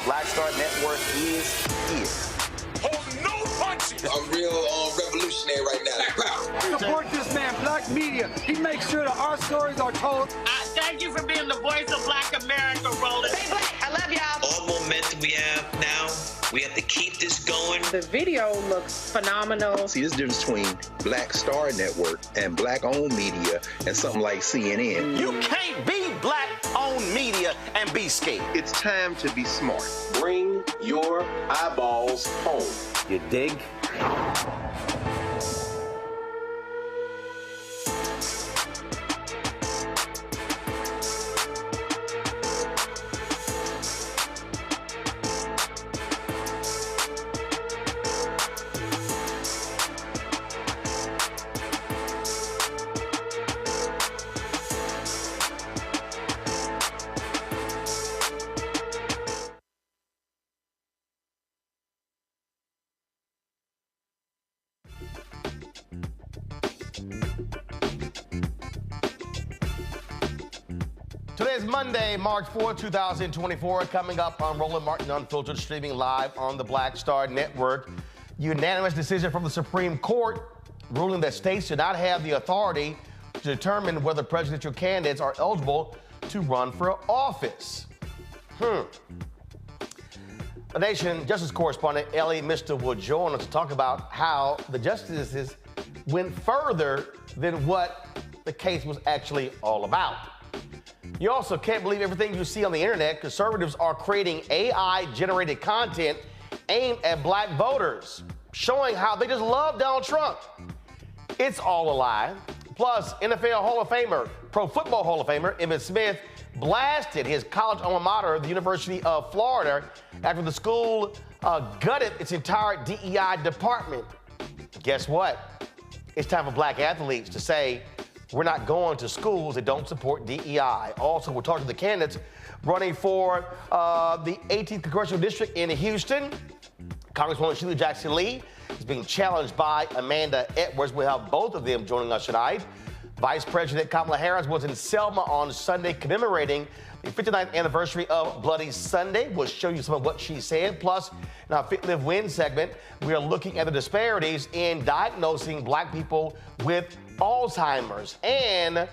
Black Star Network is here. Hold no punches! I'm real revolutionary right now. Support this man, Black Media. He makes sure that our stories are told. Thank you for being the voice of Black America, Roland. Stay black. I love y'all. All momentum we have now, we have to keep this going. The video looks phenomenal. See, this difference between Black Star Network and Black-owned media and something like CNN. You can't be Black-owned media and be scared. It's time to be smart. Bring your eyeballs home. You dig? Today is Monday, March 4, 2024. Coming up on Roland Martin Unfiltered, streaming live on the Black Star Network. Unanimous decision from the Supreme Court ruling that states do not have the authority to determine whether presidential candidates are eligible to run for office. The Nation Justice Correspondent Elie Mystal will join us to talk about how the justices went further than what the case was actually all about. You also can't believe everything you see on the internet. Conservatives are creating AI-generated content aimed at black voters, showing how they just love Donald Trump. It's all a lie. Plus, NFL Hall of Famer, Pro Football Hall of Famer, Emmitt Smith blasted his college alma mater, the University of Florida, after the school gutted its entire DEI department. Guess what? It's time for black athletes to say, we're not going to schools that don't support DEI. Also, we're talking to the candidates running for the 18th Congressional District in Houston. Congresswoman Shelia Jackson Lee is being challenged by Amanda Edwards. We'll have both of them joining us tonight. Vice President Kamala Harris was in Selma on Sunday commemorating the 59th anniversary of Bloody Sunday. We'll show you some of what she said. Plus, in our Fit, Live, Win segment, we are looking at the disparities in diagnosing black people with Alzheimer's. And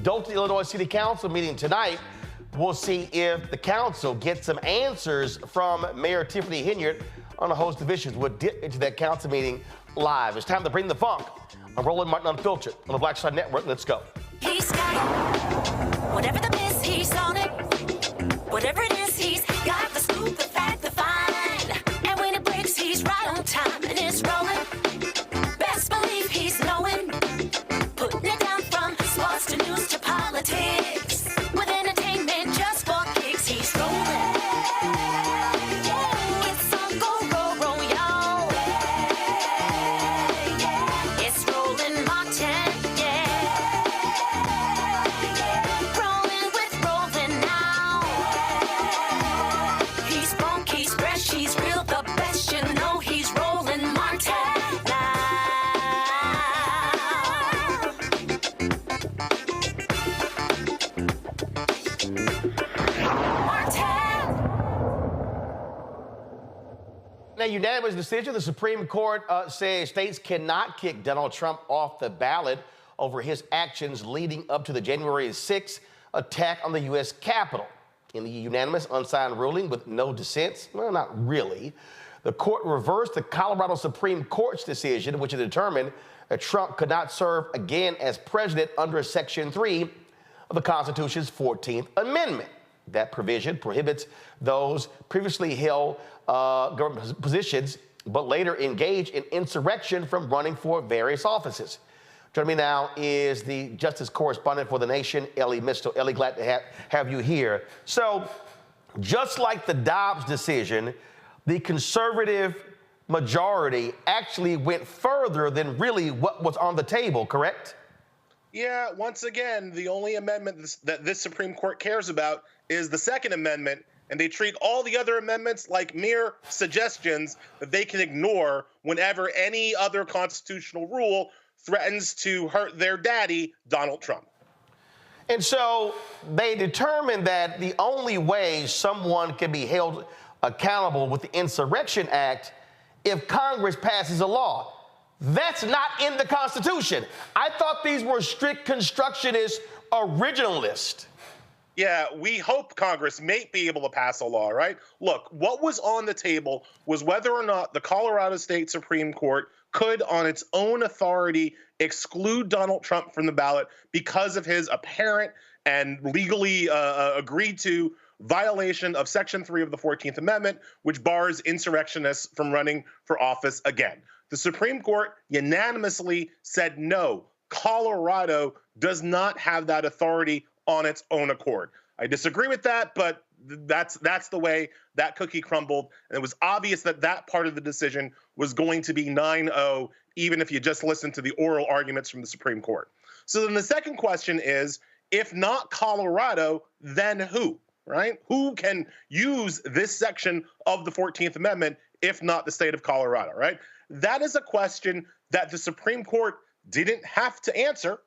Dothan, Illinois City Council meeting tonight. We'll see if the council gets some answers from Mayor Tiffany Henyard on a host of issues. We'll dip into that council meeting live. It's time to bring the funk. I'm Roland Martin Unfiltered on the Black Star Network. Let's go. He's got it. Whatever the miss, he's on it. Whatever it is, he's got the scoop, the fact, the find. And when it breaks, he's right on time and it's rolling. Best believe he's knowing. Putting it down from sports to news to politics. With entertainment just for kicks, he's rolling. It's on go, roll, y'all. It's Roland Martin, rolling with Roland now. He's funk, he's fresh, he's real, the best, you know he's Roland Martin now. Now, unanimous decision. The Supreme Court says states cannot kick Donald Trump off the ballot over his actions leading up to the January 6th attack on the U.S. Capitol. In the unanimous unsigned ruling with no dissents, well, not really, the court reversed the Colorado Supreme Court's decision, which had determined that Trump could not serve again as president under Section 3 of the Constitution's 14th Amendment. That provision prohibits those previously held government positions but later engaged in insurrection from running for various offices. Joining me now is the Justice Correspondent for the Nation, Elie Mystal. Elie, glad to have you here. So, just like the Dobbs decision, the conservative majority actually went further than really what was on the table, correct? Yeah, once again, the only amendment that this Supreme Court cares about is the Second Amendment, and they treat all the other amendments like mere suggestions that they can ignore whenever any other constitutional rule threatens to hurt their daddy, Donald Trump. And so they determined that the only way someone can be held accountable with the Insurrection Act if Congress passes a law. That's not in the Constitution. I thought these were strict constructionist originalists. Yeah, we hope Congress may be able to pass a law, right? Look, what was on the table was whether or not the Colorado State Supreme Court could, on its own authority, exclude Donald Trump from the ballot because of his apparent and legally agreed to violation of Section 3 of the 14th Amendment, which bars insurrectionists from running for office again. The Supreme Court unanimously said no. Colorado does not have that authority on its own accord. I disagree with that, but that's the way that cookie crumbled. And it was obvious that that part of the decision was going to be 9-0, even if you just listen to the oral arguments from the Supreme Court. So then the second question is, if not Colorado, then who, right? Who can use this section of the 14th Amendment if not the state of Colorado, right? That is a question that the Supreme Court didn't have to answer,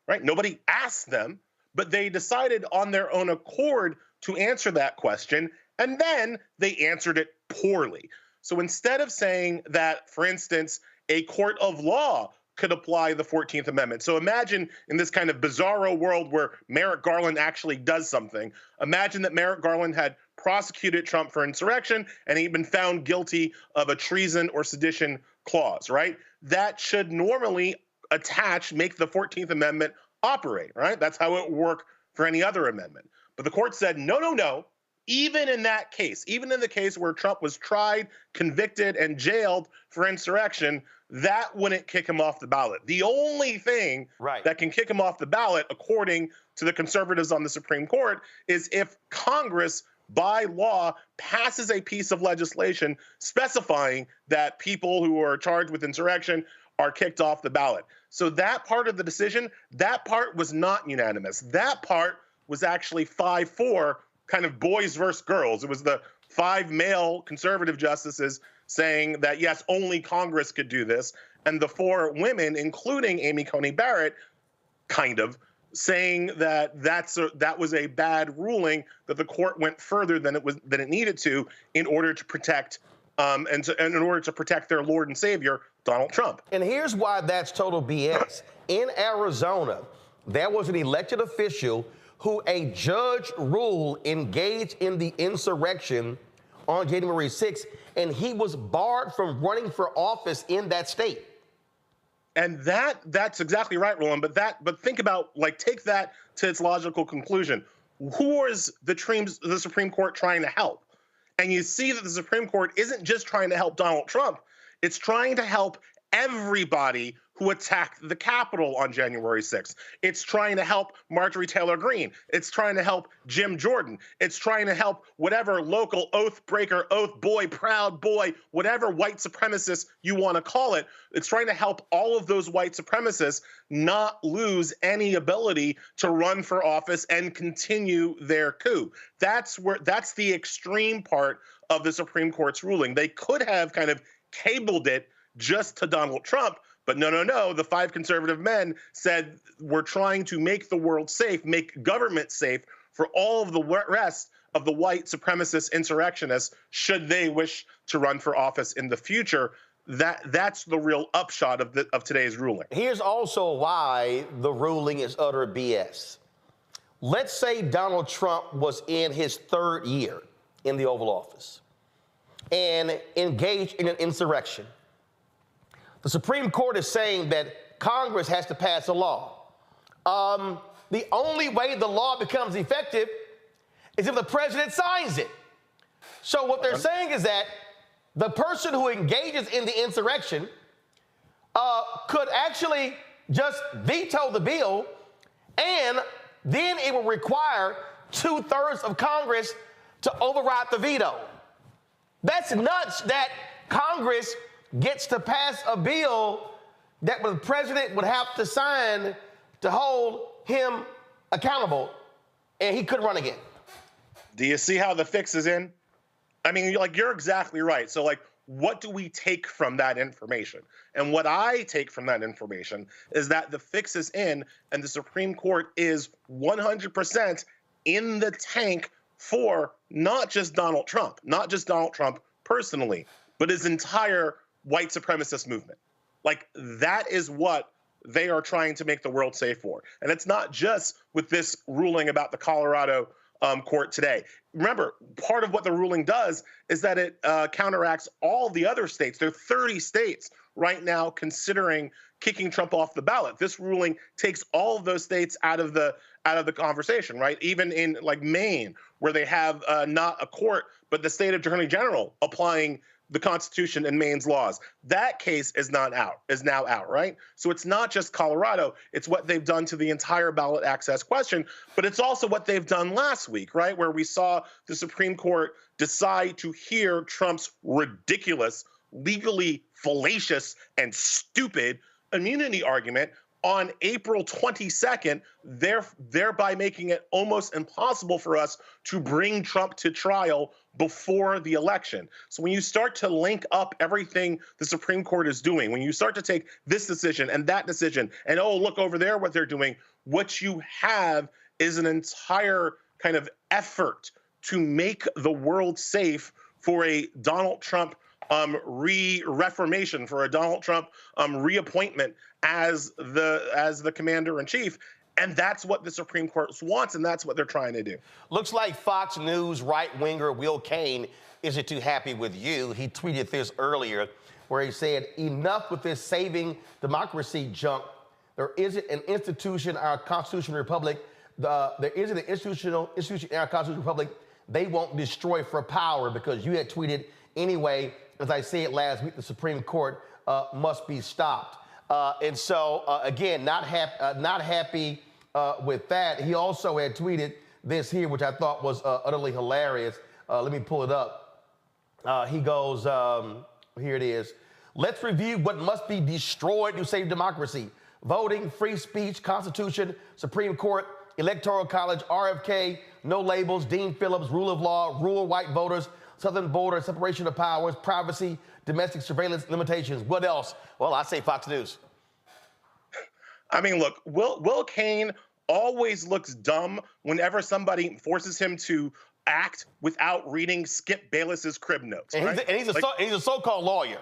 right? Nobody asked them, but they decided on their own accord to answer that question, and then they answered it poorly. So instead of saying that, for instance, a court of law could apply the 14th Amendment. So imagine in this kind of bizarro world where Merrick Garland actually does something. Imagine that Merrick Garland had prosecuted Trump for insurrection and he'd been found guilty of a treason or sedition clause, right? That should normally make the 14th Amendment operate, right? That's how it would work for any other amendment. But the court said, no. Even in that case, even in the case where Trump was tried, convicted, and jailed for insurrection, that wouldn't kick him off the ballot. The only thing that can kick him off the ballot, according to the conservatives on the Supreme Court, is if Congress, by law, passes a piece of legislation specifying that people who are charged with insurrection are kicked off the ballot. So that part of the decision, that part was not unanimous. That part was actually 5-4, kind of boys versus girls. It was the 5 male conservative justices saying that, yes, only Congress could do this, and the 4 women, including Amy Coney Barrett, kind of saying that that was a bad ruling, that the court went further than it needed to in order to protect and in order to protect their Lord and Savior, Donald Trump. And here's why that's total BS. In Arizona, there was an elected official who a judge ruled engaged in the insurrection on January 6th, and he was barred from running for office in that state. And that's exactly right, Roland. But think about, take that to its logical conclusion. Who is the Supreme Court trying to help? And you see that the Supreme Court isn't just trying to help Donald Trump. It's trying to help everybody who attacked the Capitol on January 6th. It's trying to help Marjorie Taylor Greene. It's trying to help Jim Jordan. It's trying to help whatever local oath breaker, oath boy, proud boy, whatever white supremacist you want to call it. It's trying to help all of those white supremacists not lose any ability to run for office and continue their coup. That's the extreme part of the Supreme Court's ruling. They could have kind of cabled it just to Donald Trump, but no. The 5 conservative men said, we're trying to make the world safe, make government safe for all of the rest of the white supremacist insurrectionists, should they wish to run for office in the future. That's the real upshot of today's ruling. Here's also why the ruling is utter BS. Let's say Donald Trump was in his 3rd year in the Oval Office and engaged in an insurrection. The Supreme Court is saying that Congress has to pass a law. The only way the law becomes effective is if the president signs it. So what they're saying is that the person who engages in the insurrection could actually just veto the bill, and then it will require 2/3 of Congress to override the veto. That's nuts that Congress gets to pass a bill that the president would have to sign to hold him accountable, and he could run again. Do you see how the fix is in? I mean, you're exactly right. So, what do we take from that information? And what I take from that information is that the fix is in, and the Supreme Court is 100% in the tank for not just Donald Trump personally, but his entire white supremacist movement. Like, that is what they are trying to make the world safe for. And it's not just with this ruling about the Colorado court today. Remember, part of what the ruling does is that it counteracts all the other states. There are 30 states right now considering kicking Trump off the ballot. This ruling takes all of those states out of the conversation, right? Even in like Maine, where they have not a court, but the state attorney general applying the Constitution and Maine's laws. That case is now out, right? So it's not just Colorado, it's what they've done to the entire ballot access question, but it's also what they've done last week, right? Where we saw the Supreme Court decide to hear Trump's ridiculous, legally fallacious, and stupid immunity argument on April 22nd, thereby making it almost impossible for us to bring Trump to trial before the election. So when you start to link up everything the Supreme Court is doing, when you start to take this decision and that decision, and oh, look over there what they're doing, what you have is an entire kind of effort to make the world safe for a Donald Trump reformation, for a Donald Trump reappointment as the commander-in-chief. And that's what the Supreme Court wants, and that's what they're trying to do. Looks like Fox News right-winger Will Cain isn't too happy with you. He tweeted this earlier where he said, enough with this saving democracy junk. There isn't an institution in our constitutional republic. There isn't an institution in our constitutional republic they won't destroy for power, because you had tweeted anyway, as I said last week, the Supreme Court must be stopped. And so, again, not happy with that. He also had tweeted this here, which I thought was utterly hilarious. Let me pull it up. He goes, here it is. Let's review what must be destroyed to save democracy. Voting, free speech, Constitution, Supreme Court, Electoral College, RFK, no labels, Dean Phillips, rule of law, rural white voters, southern border, separation of powers, privacy, domestic surveillance limitations. What else? Well, I say Fox News. I mean, look, Will Cain always looks dumb whenever somebody forces him to act without reading Skip Bayless's crib notes. And, right? he's a so-called lawyer.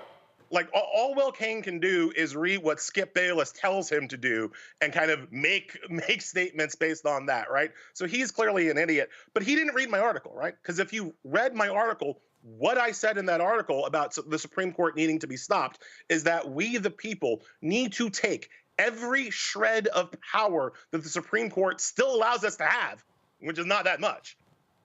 Like, all Will Cain can do is read what Skip Bayless tells him to do and kind of make statements based on that, right? So he's clearly an idiot. But he didn't read my article, right? Because if you read my article, what I said in that article about the Supreme Court needing to be stopped is that we, the people, need to take every shred of power that the Supreme Court still allows us to have, which is not that much,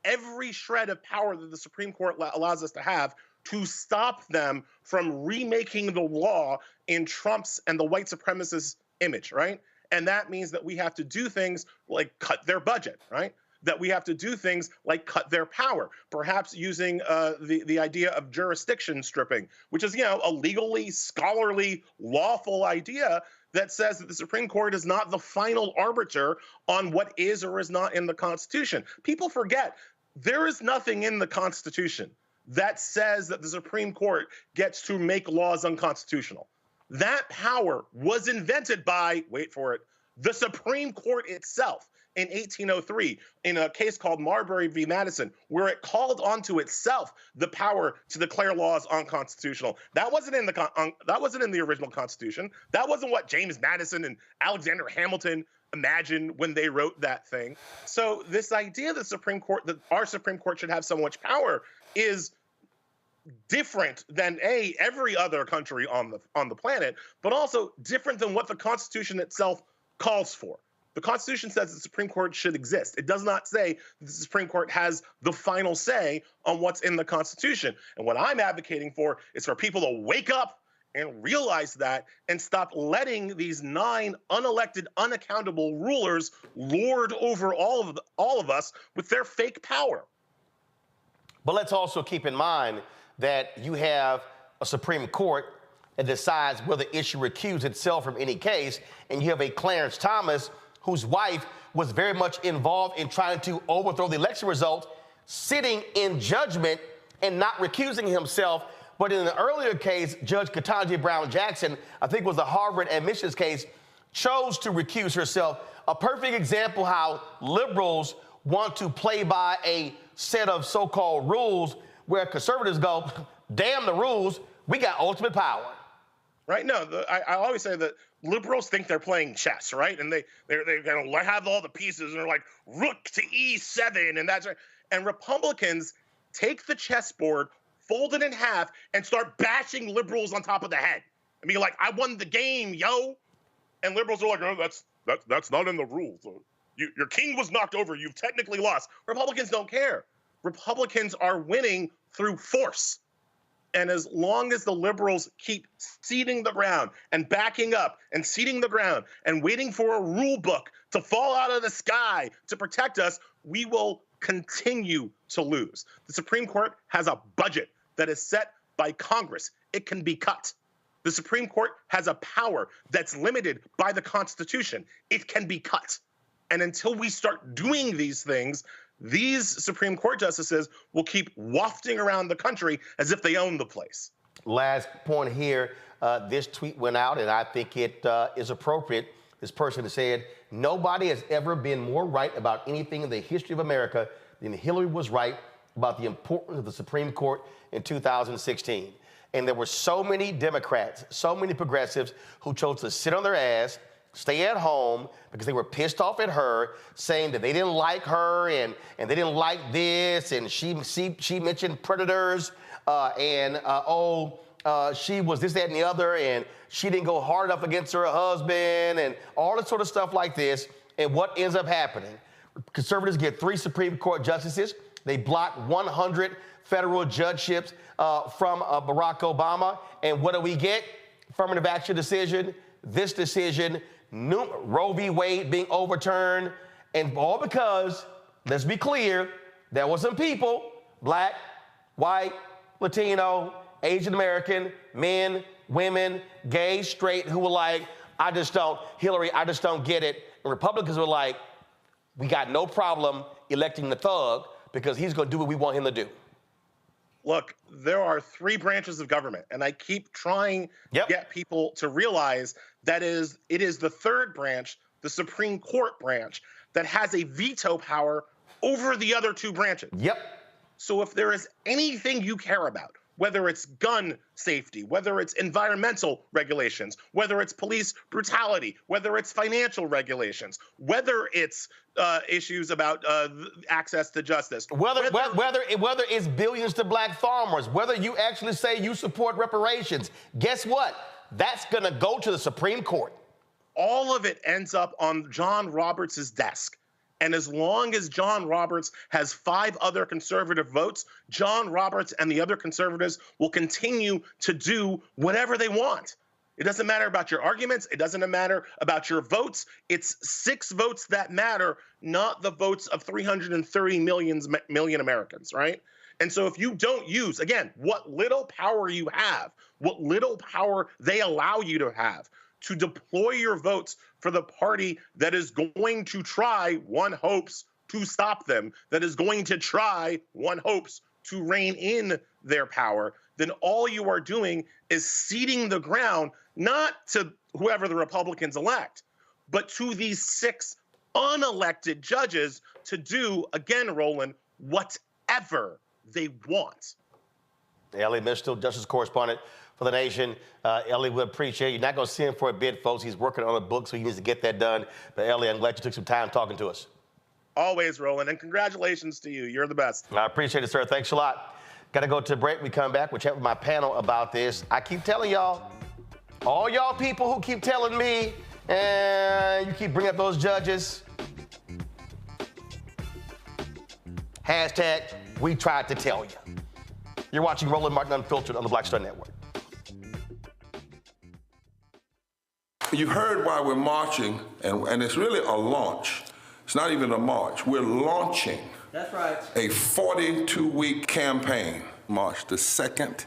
every shred of power that the Supreme Court allows us to have, to stop them from remaking the law in Trump's and the white supremacist image, right? And that means that we have to do things like cut their budget, right? That we have to do things like cut their power, perhaps using the idea of jurisdiction stripping, which is, a legally, scholarly, lawful idea that says that the Supreme Court is not the final arbiter on what is or is not in the Constitution. People forget there is nothing in the Constitution that says that the Supreme Court gets to make laws unconstitutional. That power was invented by, wait for it, the Supreme Court itself in 1803 in a case called Marbury v. Madison, where it called onto itself the power to declare laws unconstitutional. That wasn't in the original Constitution. That wasn't what James Madison and Alexander Hamilton imagined when they wrote that thing. So this idea that our Supreme Court should have so much power is different than every other country on the planet, but also different than what the Constitution itself calls for. The Constitution says the Supreme Court should exist. It does not say that the Supreme Court has the final say on what's in the Constitution. And what I'm advocating for is for people to wake up and realize that and stop letting these 9 unelected, unaccountable rulers lord over all of us with their fake power. But let's also keep in mind that you have a Supreme Court that decides whether it should recuse itself from any case, and you have a Clarence Thomas whose wife was very much involved in trying to overthrow the election result, sitting in judgment and not recusing himself. But in an earlier case, Judge Ketanji Brown Jackson, I think it was the Harvard admissions case, chose to recuse herself. A perfect example how liberals want to play by a set of so-called rules where conservatives go, damn the rules, we got ultimate power. Right? No, I always say that liberals think they're playing chess, right? And they're going to have all the pieces, and they're like, rook to E7, and that's right. And Republicans take the chessboard, fold it in half, and start bashing liberals on top of the head. I mean, like, I won the game, yo. And liberals are like, oh, that's not in the rules. Your king was knocked over. You've technically lost. Republicans don't care. Republicans are winning through force. And as long as the liberals keep ceding the ground and backing up and ceding the ground and waiting for a rule book to fall out of the sky to protect us, we will continue to lose. The Supreme Court has a budget that is set by Congress. It can be cut. The Supreme Court has a power that's limited by the Constitution. It can be cut. And until we start doing these things, these Supreme Court justices will keep wafting around the country as if they own the place. Last point here, this tweet went out, and I think it is appropriate. This person said, nobody has ever been more right about anything in the history of America than Hillary was right about the importance of the Supreme Court in 2016. And there were so many Democrats, so many progressives who chose to sit on their ass, stay at home because they were pissed off at her, saying that they didn't like her and they didn't like this, and she mentioned predators, she was this, that, and the other, and she didn't go hard enough against her husband, and all this sort of stuff like this. And what ends up happening? Conservatives get 3 Supreme Court justices. They block 100 federal judgeships from Barack Obama. And what do we get? Affirmative action decision, this decision, Roe v. Wade being overturned, and all because, let's be clear, there were some people, black, white, Latino, Asian American, men, women, gay, straight, who were like, Hillary, I just don't get it. And Republicans were like, we got no problem electing the thug because he's going to do what we want him to do. Look, there are 3 branches of government, and I keep trying to get people to realize that it is the 3rd branch, the Supreme Court branch, that has a veto power over the other 2 branches. Yep. So if there is anything you care about, whether it's gun safety, whether it's environmental regulations, whether it's police brutality, whether it's financial regulations, whether it's issues about access to justice, whether it's billions to black farmers, whether you actually say you support reparations, guess what? That's going to go to the Supreme Court. All of it ends up on John Roberts' desk. And as long as John Roberts has 5 other conservative votes, John Roberts and the other conservatives will continue to do whatever they want. It doesn't matter about your arguments. It doesn't matter about your votes. It's 6 votes that matter, not the votes of 330 million Americans, right? And so if you don't use, again, what little power you have, what little power they allow you to have, to deploy your votes for the party that is going to try, one hopes, to stop them, that is going to try, one hopes, to rein in their power, then all you are doing is ceding the ground, not to whoever the Republicans elect, but to these 6 unelected judges to do, again, Roland, whatever they want. Elie Mystal, Justice Correspondent for The Nation. Elie, we appreciate you. You're not going to see him for a bit, folks. He's working on a book, so he needs to get that done. But Elie, I'm glad you took some time talking to us. Always, Roland, and congratulations to you. You're the best. I appreciate it, sir. Thanks a lot. Got to go to a break. We come back. We'll chat with my panel about this. I keep telling y'all, all y'all people who keep telling me, and you keep bringing up those judges, hashtag, we tried to tell you. You're watching Roland Martin Unfiltered on the Black Star Network. You've heard why we're marching, and it's really a launch. It's not even a march. We're launching. That's right. A 42-week campaign. March the 2nd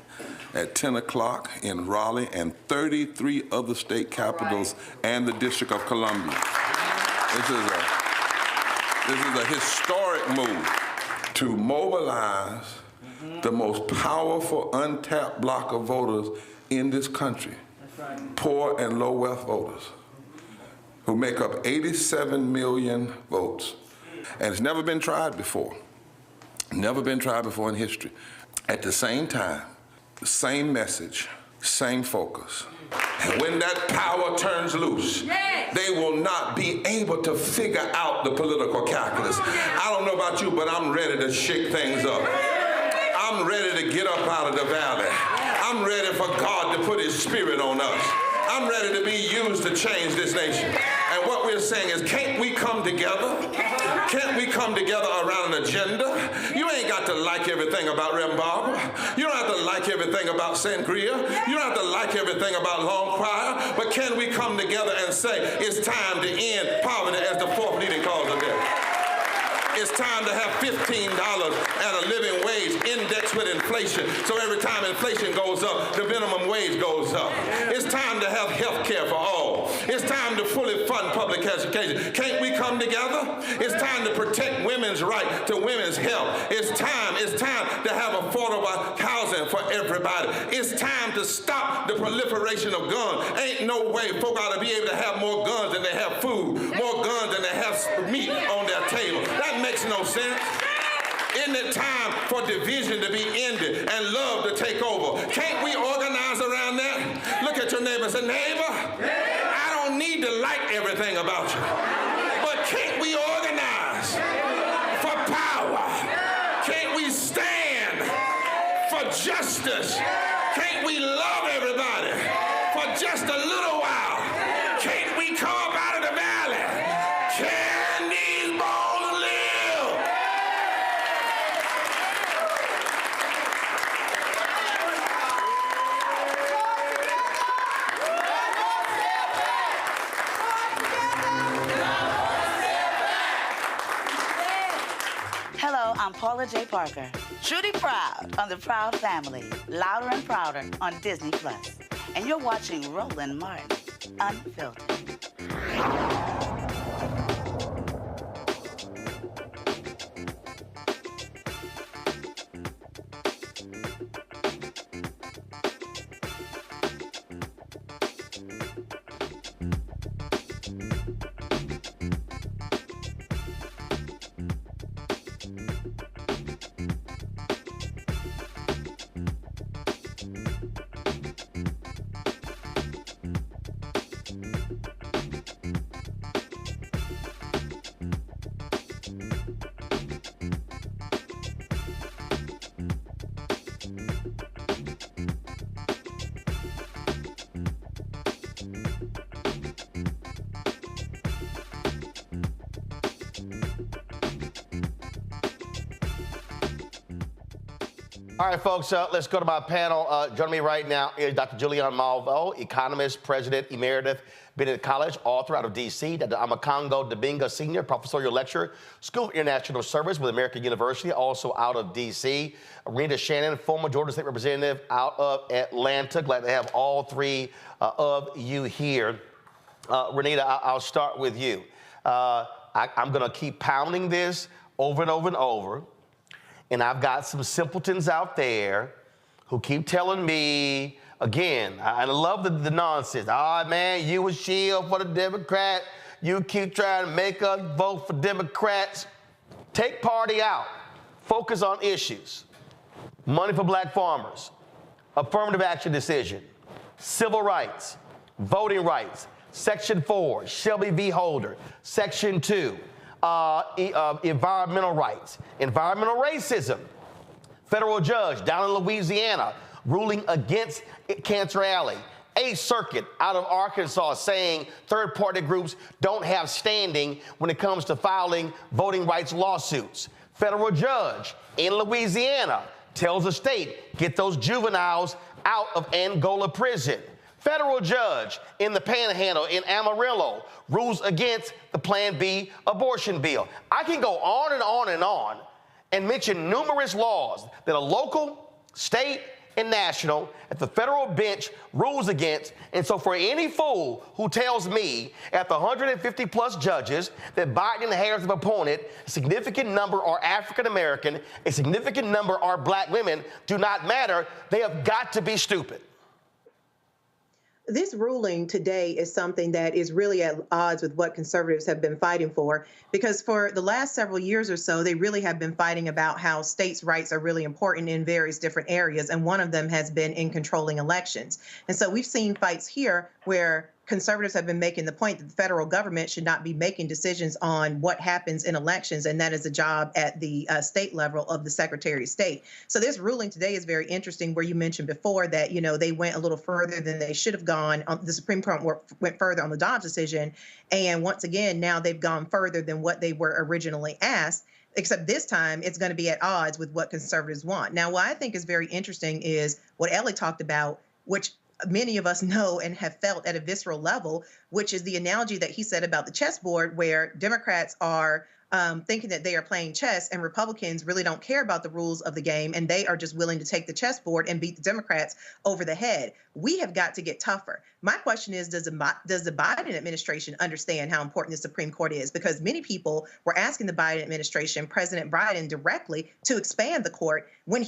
at 10 o'clock in Raleigh and 33 other state capitals and the District of Columbia. This is a historic move to mobilize the most powerful untapped block of voters in this country. Right. Poor and low wealth voters who make up 87 million votes. And it's never been tried before. Never been tried before in history. At the same time, the same message, same focus. And when that power turns loose, they will not be able to figure out the political calculus. I don't know about you, but I'm ready to shake things up. I'm ready to get up out of the valley. I'm ready for God to put his spirit on us. I'm ready to be used to change this nation. And what we're saying is, can't we come together? Can't we come together around an agenda? You ain't got to like everything about Reverend Barber. You don't have to like everything about Sangria. You don't have to like everything about Long Choir. But can we come together and say, it's time to end poverty as the fourth leading cause of death? It's time to have $15 and a living wage indexed with inflation. So every time inflation goes up, the minimum wage goes up. It's time to have health care for all. It's time to fully fund public education. Can't we come together? It's time to protect women's right to women's health. It's time to have affordable housing for everybody. It's time to stop the proliferation of guns. Ain't no way folk ought to be able to have more guns than they have food, more guns than they have meat on their table. That makes no sense. Isn't it time for division to be ended and love to take over? Can't we organize around that? Look at your neighbor and say, neighbor, I don't need to like everything about you, but can't we organize for power? Can't we stand for justice? Can't we love everybody for just a little while? Can't we come up out of the valley? Can these bones live? Hello, I'm Paula J. Parker. Truly proud of the Proud Family, louder and prouder on Disney+. And you're watching Roland Martin Unfiltered. All right, folks, let's go to my panel. Joining me right now is Dr. Julian Malvo, economist, president emeritus, Bennett College, author out of D.C., Dr. Amakongo Dabinga, senior professorial lecturer, School of International Service with American University, also out of D.C., Renita Shannon, former Georgia State Representative out of Atlanta. Glad to have all three of you here. Renita, I'll start with you. I'm going to keep pounding this over and over and over. And I've got some simpletons out there who keep telling me, again, I love the nonsense. Oh, man, you a shield for the Democrat. You keep trying to make us vote for Democrats. Take party out. Focus on issues. Money for black farmers. Affirmative action decision. Civil rights. Voting rights. Section 4, Shelby v. Holder. Section 2. Environmental rights, environmental racism. Federal judge down in Louisiana ruling against Cancer Alley. 8th Circuit out of Arkansas saying third-party groups don't have standing when it comes to filing voting rights lawsuits. Federal judge in Louisiana tells the state, get those juveniles out of Angola prison. Federal judge in the Panhandle in Amarillo rules against the Plan B abortion bill. I can go on and on and on and mention numerous laws that a local, state, and national at the federal bench rules against. And so for any fool who tells me at the 150 plus judges that Biden and Harris have appointed, a significant number are African American, a significant number are black women, do not matter, they have got to be stupid. This ruling today is something that is really at odds with what conservatives have been fighting for, because for the last several years or so, they really have been fighting about how states' rights are really important in various different areas, and one of them has been in controlling elections. And so we've seen fights here where conservatives have been making the point that the federal government should not be making decisions on what happens in elections, and that is a job at the state level of the Secretary of State. So this ruling today is very interesting, where you mentioned before that, you know, they went a little further than they should have gone. The Supreme Court went further on the Dobbs decision, and once again, now they've gone further than what they were originally asked, except this time it's going to be at odds with what conservatives want. Now, what I think is very interesting is what Elie talked about, which many of us know and have felt at a visceral level, which is the analogy that he said about the chessboard, where Democrats are thinking that they are playing chess and Republicans really don't care about the rules of the game, and they are just willing to take the chessboard and beat the Democrats over the head. We have got to get tougher. My question is, does the Biden administration understand how important the Supreme Court is? Because many people were asking the Biden administration, President Biden directly, to expand the court when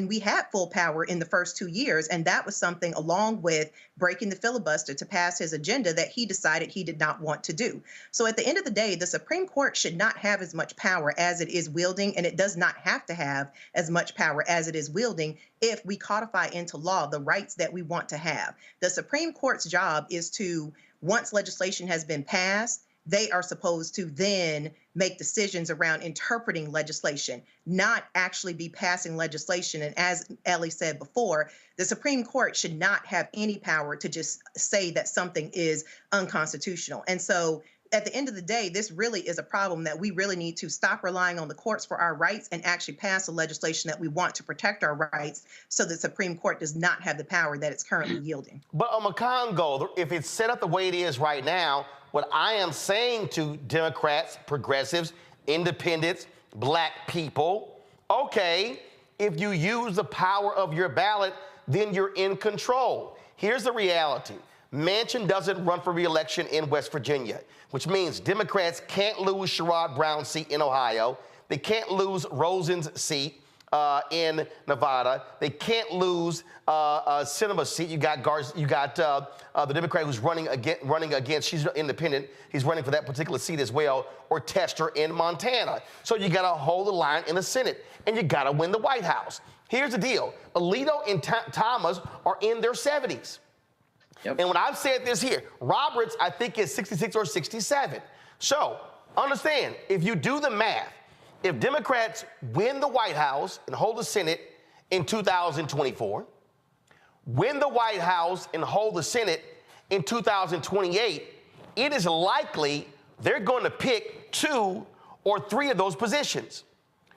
we had full power in the first 2 years, and that was something, along with breaking the filibuster to pass his agenda, that he decided he did not want to do. So at the end of the day, the Supreme Court should not have as much power as it is wielding, and it does not have to have as much power as it is wielding if we codify into law the rights that we want to have. The Supreme Court's job is to, once legislation has been passed, they are supposed to then make decisions around interpreting legislation, not actually be passing legislation. And as Elie said before, the Supreme Court should not have any power to just say that something is unconstitutional. And so at the end of the day, this really is a problem that we really need to stop relying on the courts for our rights and actually pass the legislation that we want to protect our rights, so the Supreme Court does not have the power that it's currently yielding. But Congo, if it's set up the way it is right now, what I am saying to Democrats, progressives, independents, black people, okay, if you use the power of your ballot, then you're in control. Here's the reality. Manchin doesn't run for re-election in West Virginia, which means Democrats can't lose Sherrod Brown's seat in Ohio. They can't lose Rosen's seat in Nevada. They can't lose Sinema's seat. You got the Democrat who's running against. She's independent. He's running for that particular seat as well, or Tester in Montana. So you got to hold the line in the Senate, and you got to win the White House. Here's the deal: Alito and Thomas are in their 70s. Yep. And when I've said this here, Roberts, I think, is 66 or 67. So understand, if you do the math, if Democrats win the White House and hold the Senate in 2024, win the White House and hold the Senate in 2028, it is likely they're going to pick 2 or 3 of those positions,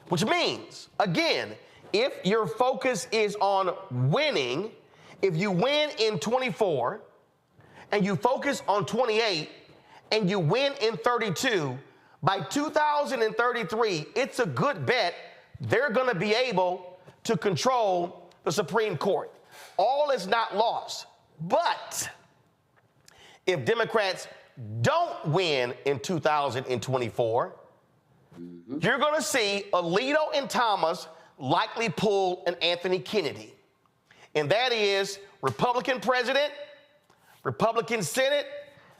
which means, again, if your focus is on winning, if you win in 24 and you focus on 28 and you win in 32, by 2033, it's a good bet they're going to be able to control the Supreme Court. All is not lost. But if Democrats don't win in 2024, you're going to see Alito and Thomas likely pull an Anthony Kennedy. And that is Republican president, Republican Senate,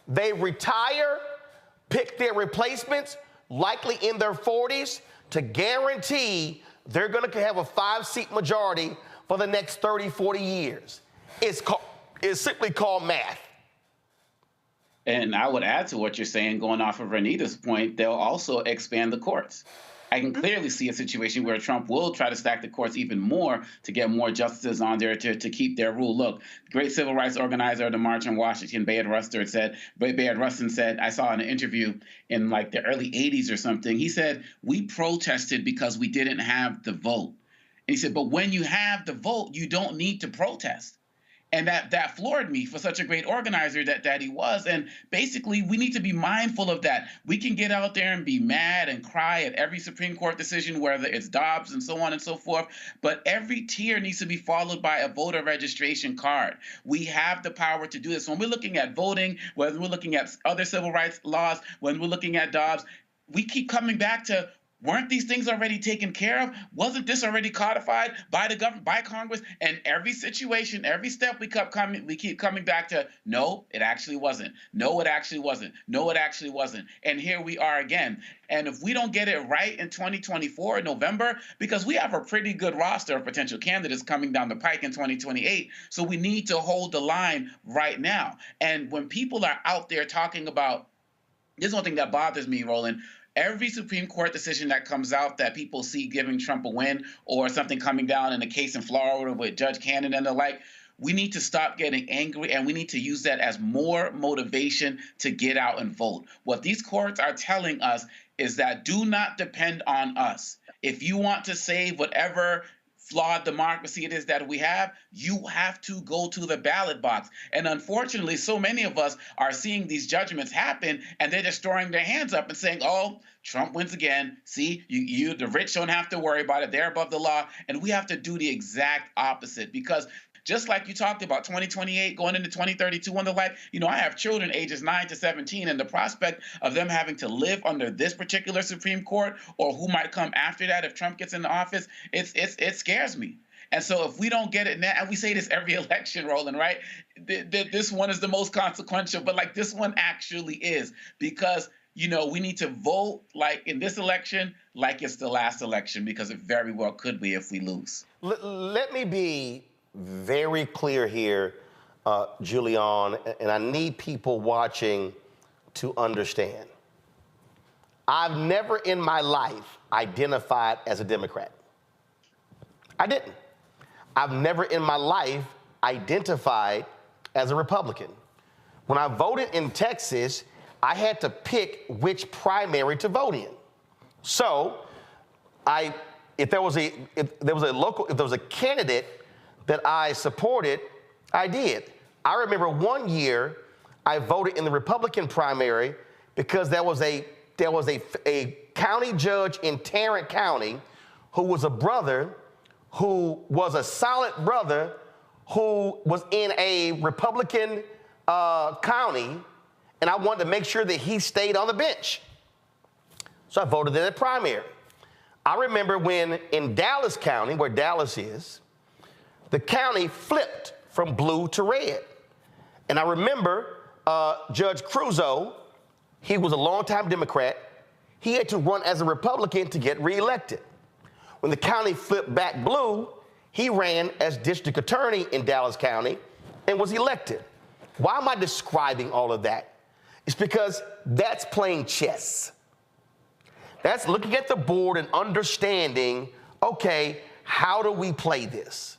they retire, pick their replacements, likely in their 40s, to guarantee they're going to have a 5-seat majority for the next 30, 40 years. It's simply called math. And I would add to what you're saying, going off of Renita's point, they'll also expand the courts. I can clearly see a situation where Trump will try to stack the courts even more to get more justices on there to keep their rule. Look, great civil rights organizer of the March on Washington, Bayard Rustin said, I saw in an interview in like the early 80s or something, he said, we protested because we didn't have the vote. And he said, but when you have the vote, you don't need to protest. And that floored me for such a great organizer that he was. And basically, we need to be mindful of that. We can get out there and be mad and cry at every Supreme Court decision, whether it's Dobbs and so on and so forth. But every tier needs to be followed by a voter registration card. We have the power to do this. When we're looking at voting, whether we're looking at other civil rights laws, when we're looking at Dobbs, we keep coming back to Weren't these things already taken care of? Wasn't this already codified by the government, by Congress? And every situation, every step we keep coming back to, no, it actually wasn't. No, it actually wasn't. No, it actually wasn't. And here we are again. And if we don't get it right in 2024, in November, because we have a pretty good roster of potential candidates coming down the pike in 2028, so we need to hold the line right now. And when people are out there talking about, this is one thing that bothers me, Roland, every Supreme Court decision that comes out that people see giving Trump a win, or something coming down in a case in Florida with Judge Cannon and the like, we need to stop getting angry, and we need to use that as more motivation to get out and vote. What these courts are telling us is that do not depend on us. If you want to save whatever flawed democracy it is that we have, you have to go to the ballot box. And unfortunately, so many of us are seeing these judgments happen, and they're just throwing their hands up and saying, oh, Trump wins again. See, you the rich don't have to worry about it. They're above the law. And we have to do the exact opposite, because just like you talked about 2028 going into 2032 and the like, I have children ages 9 to 17, and the prospect of them having to live under this particular Supreme Court, or who might come after that if Trump gets into office, it scares me. And so if we don't get it now, and we say this every election, Roland, right? This one is the most consequential, but like this one actually is, because we need to vote like in this election, like it's the last election, because it very well could be if we lose. Let me be very clear here, Julian, and I need people watching to understand. I've never in my life identified as a Democrat. I didn't. I've never in my life identified as a Republican. When I voted in Texas, I had to pick which primary to vote in. So if there was a candidate that I supported, I did. I remember one year I voted in the Republican primary because there was a county judge in Tarrant County who was a brother, who was a solid brother, who was in a Republican county, and I wanted to make sure that he stayed on the bench. So I voted in the primary. I remember when in Dallas County, where Dallas is, the county flipped from blue to red. And I remember Judge Cruzo, he was a longtime Democrat. He had to run as a Republican to get reelected. When the county flipped back blue, he ran as district attorney in Dallas County and was elected. Why am I describing all of that? It's because that's playing chess. That's looking at the board and understanding, okay, how do we play this?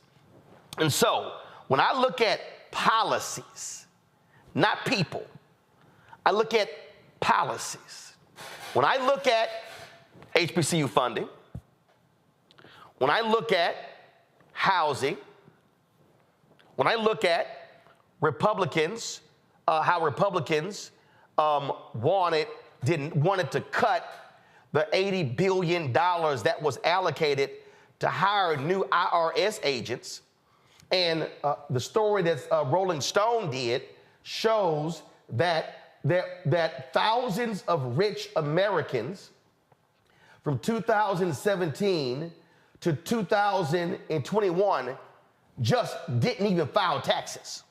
And so when I look at policies, not people, I look at policies. When I look at HBCU funding, when I look at housing, when I look at Republicans, how Republicans wanted to cut the $80 billion that was allocated to hire new IRS agents. And the story that Rolling Stone did shows that thousands of rich Americans from 2017 to 2021 just didn't even file taxes.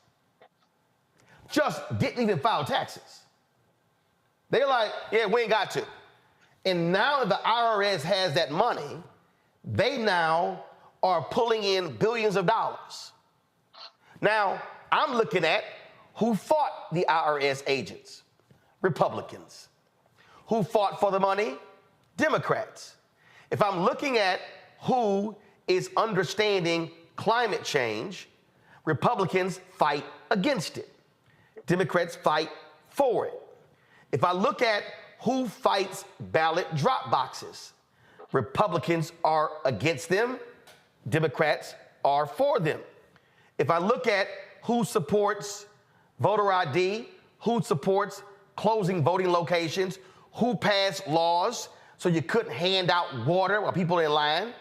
Just didn't even file taxes. They're like, yeah, we ain't got to. And now that the IRS has that money, they now are pulling in billions of dollars. Now, I'm looking at who fought the IRS agents, Republicans. Who fought for the money? Democrats. If I'm looking at who is understanding climate change, Republicans fight against it. Democrats fight for it. If I look at who fights ballot drop boxes, Republicans are against them, Democrats are for them. If I look at who supports voter ID, who supports closing voting locations, who passed laws so you couldn't hand out water while people are in line,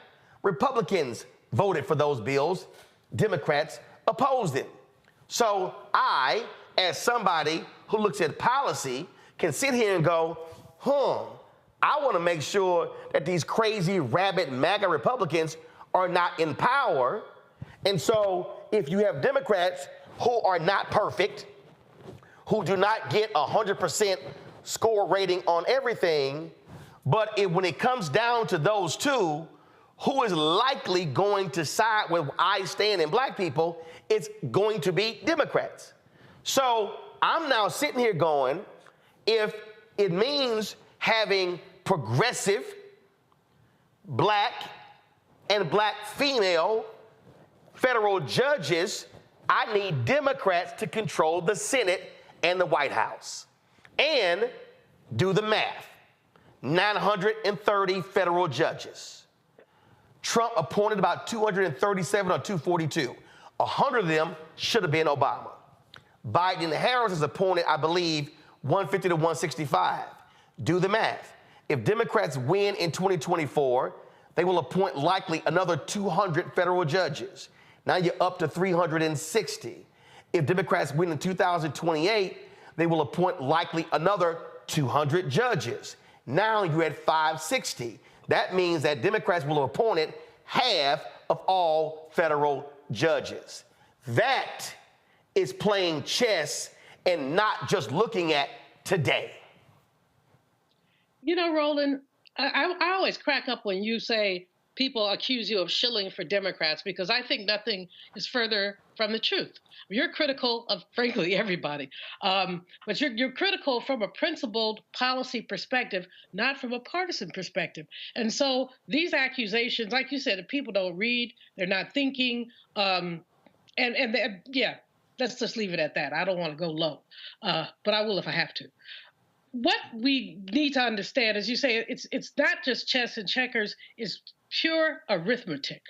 Republicans voted for those bills, Democrats opposed them. So I, as somebody who looks at policy, can sit here and go, I want to make sure that these crazy, rabid MAGA Republicans are not in power. And so if you have Democrats who are not perfect, who do not get 100% score rating on everything, but when it comes down to those two, who is likely going to side with I stand in black people, it's going to be Democrats. So I'm now sitting here going, if it means having progressive black and black female federal judges, I need Democrats to control the Senate and the White House. And do the math. 930 federal judges. Trump appointed about 237 or 242. 100 of them should have been Obama. Biden and Harris has appointed, I believe, 150 to 165. Do the math. If Democrats win in 2024, they will appoint likely another 200 federal judges. Now you're up to 360. If Democrats win in 2028, they will appoint likely another 200 judges. Now you're at 560. That means that Democrats will have appointed half of all federal judges. That is playing chess and not just looking at today. You know, Roland, I always crack up when you say people accuse you of shilling for Democrats, because I think nothing is further from the truth. You're critical of, frankly, everybody, but you're critical from a principled policy perspective, not from a partisan perspective. And so these accusations, like you said, if people don't read, they're not thinking, yeah, let's just leave it at that. I don't want to go low, but I will if I have to. What we need to understand, as you say, it's not just chess and checkers, it's pure arithmetic.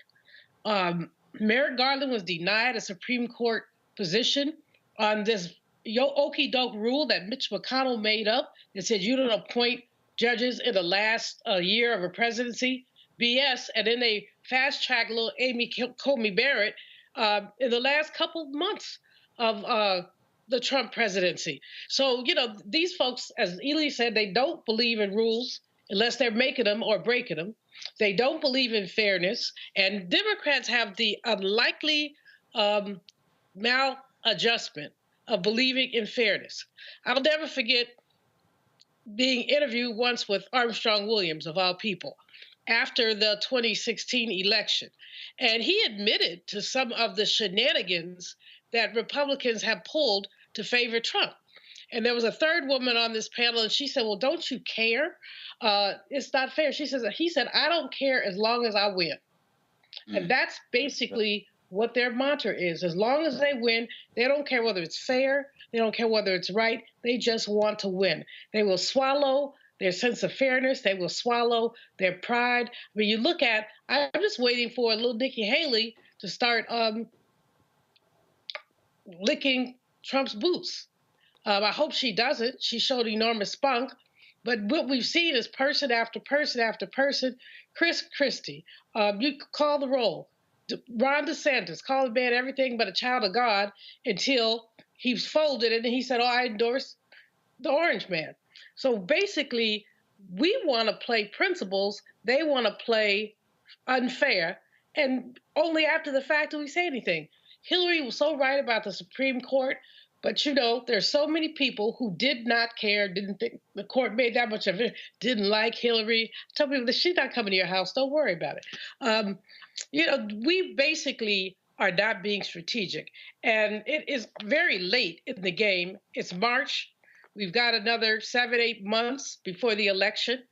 Merrick Garland was denied a Supreme Court position on this okey-doke rule that Mitch McConnell made up that said you don't appoint judges in the last year of a presidency. BS. And then they fast-tracked little Amy Coney Barrett in the last couple months of the Trump presidency. So, you know, these folks, as Elie said, they don't believe in rules unless they're making them or breaking them. They don't believe in fairness. And Democrats have the unlikely maladjustment of believing in fairness. I'll never forget being interviewed once with Armstrong Williams, of all people, after the 2016 election. And he admitted to some of the shenanigans that Republicans have pulled to favor Trump. And there was a third woman on this panel, and she said, well, don't you care? It's not fair. He said, I don't care as long as I win. And that's basically what their mantra is. As long as they win, they don't care whether it's fair. They don't care whether it's right. They just want to win. They will swallow their sense of fairness. They will swallow their pride. I mean, you look at, I'm just waiting for little Nikki Haley to start licking Trump's boots. I hope she doesn't. She showed enormous spunk. But what we've seen is person after person after person. Chris Christie, you call the roll. Ron DeSantis, call the man everything but a child of God until he's folded and he said, oh, I endorse the orange man. So basically, we want to play principles. They want to play unfair. And only after the fact do we say anything. Hillary was so right about the Supreme Court. But, you know, there's so many people who did not care, didn't think the court made that much of it, didn't like Hillary. Tell people that she's not coming to your house. Don't worry about it. You know, we basically are not being strategic. And it is very late in the game. It's March. We've got another 7-8 months before the election.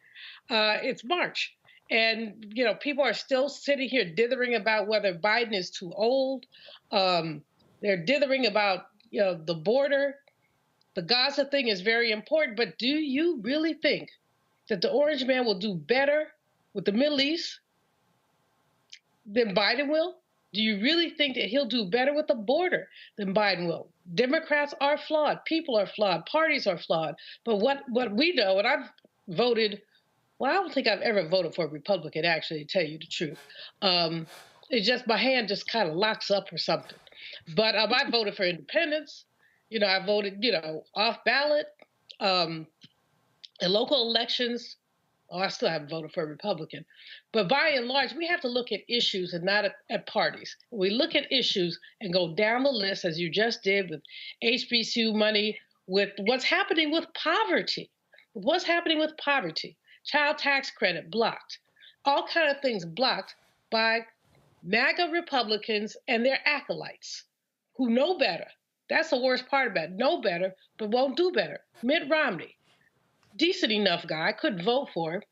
It's March. And, you know, people are still sitting here dithering about whether Biden is too old. They're dithering about, you know, the border. The Gaza thing is very important, but do you really think that the orange man will do better with the Middle East than Biden will? Do you really think that he'll do better with the border than Biden will? Democrats are flawed. People are flawed. Parties are flawed. But what we know, and I've voted, well, I don't think I've ever voted for a Republican, actually, to tell you the truth. It's just my hand just kind of locks up or something. But I voted for independence. You know, I voted, you know, off ballot. In local elections, Oh, I still haven't voted for a Republican. But by and large, we have to look at issues and not at parties. We look at issues and go down the list, as you just did with HBCU money, with what's happening with poverty. What's happening with poverty? Child tax credit blocked. All kind of things blocked by MAGA Republicans and their acolytes who know better. That's the worst part about it. Know better, but won't do better. Mitt Romney, decent enough guy, I couldn't vote for him,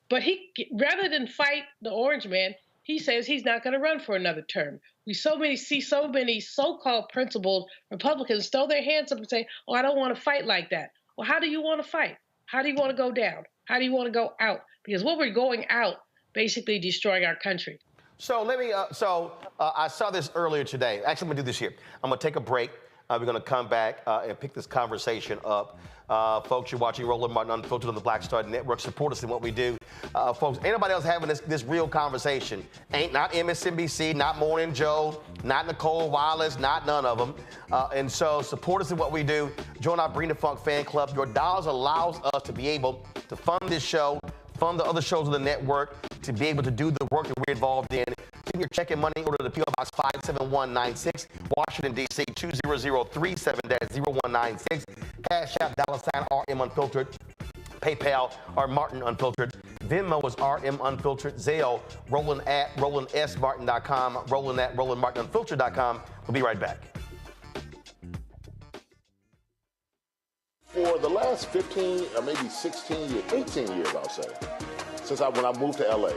but he, rather than fight the orange man, he says he's not going to run for another term. We see so many so-called principled Republicans throw their hands up and say, oh, I don't want to fight like that. Well, how do you want to fight? How do you want to go down? How do you want to go out? Because what we're going out, basically destroying our country. So let me, I saw this earlier today. Actually, I'm going to do this here. I'm going to take a break. We're going to come back and pick this conversation up. Folks, you're watching Roland Martin Unfiltered on the Black Star Network. Support us in what we do. Folks, ain't nobody else having this real conversation. Ain't not MSNBC, not Morning Joe, not Nicole Wallace, not none of them. And so support us in what we do. Join our Bring the Funk fan club. Your dollars allows us to be able to fund this show, fund the other shows of the network, to be able to do the work that we're involved in. Send your check and money order to P.O. Box 57196, Washington, D.C. 20037-0196. Cash App, $RM Unfiltered. PayPal, R Martin Unfiltered. Venmo is RM Unfiltered. Zelle, Roland at RolandSMartin.com. Roland at RolandMartinUnfiltered.com. We'll be right back. For the last 15 or maybe 16 years, 18 years, I'll say, since when I moved to LA,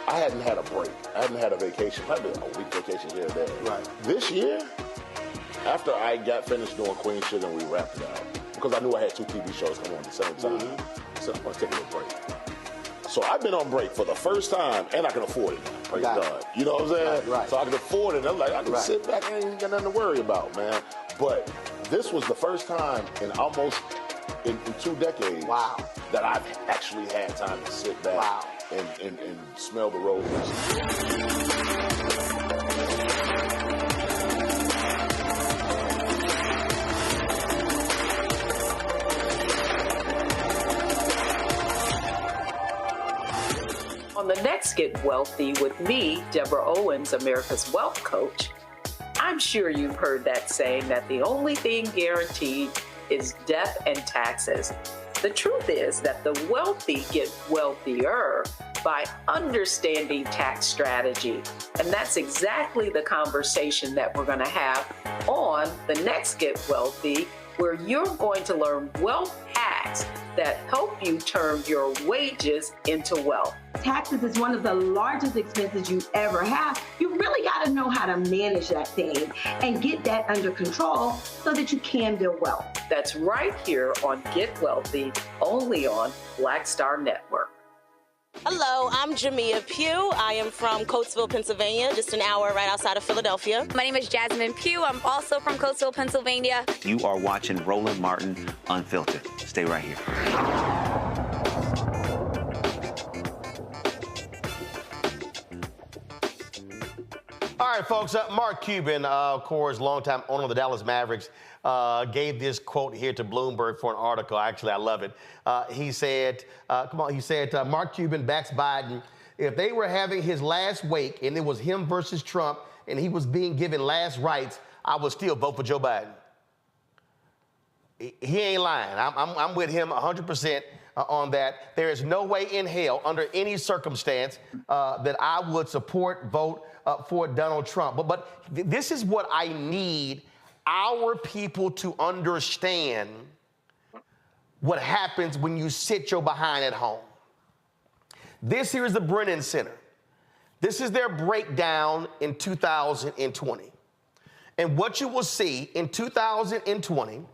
I hadn't had a break. I hadn't had a vacation, probably a week vacation here or there. Right. This year, after I got finished doing Queen Sugar and we wrapped it out, because I knew I had 2 TV shows coming on at the same time, I said, I'm going to take a little break. So I've been on break for the first time, and I can afford it now. Praise God. You know what I'm saying? Right. So I can afford it. I'm like, I can sit back and ain't got nothing to worry about, man. But this was the first time in almost in 2 decades that I've actually had time to sit back and smell the roses. On the next Get Wealthy with me, Deborah Owens, America's Wealth Coach, I'm sure you've heard that saying that the only thing guaranteed is death and taxes. The truth is that the wealthy get wealthier by understanding tax strategy. And that's exactly the conversation that we're going to have on the next Get Wealthy, where you're going to learn wealth hacks that help you turn your wages into wealth. Taxes is one of the largest expenses you ever have. You really got to know how to manage that thing and get that under control so that you can build wealth. That's right here on Get Wealthy, only on Black Star Network. Hello, I'm Jamia Pugh. I am from Coatesville, Pennsylvania, just an hour right outside of Philadelphia. My name is Jasmine Pugh. I'm also from Coatesville, Pennsylvania. You are watching Roland Martin Unfiltered. Stay right here. All right, folks, Mark Cuban, of course, longtime owner of the Dallas Mavericks, gave this quote here to Bloomberg for an article. Actually, I love it. He said, Mark Cuban backs Biden. If they were having his last wake and it was him versus Trump and he was being given last rites, I would still vote for Joe Biden. He ain't lying. I'm with him 100% on that. There is no way in hell, under any circumstance, that I would vote for Donald Trump. But this is what I need our people to understand: what happens when you sit your behind at home. This here is the Brennan Center. This is their breakdown in 2020. And what you will see in 2020,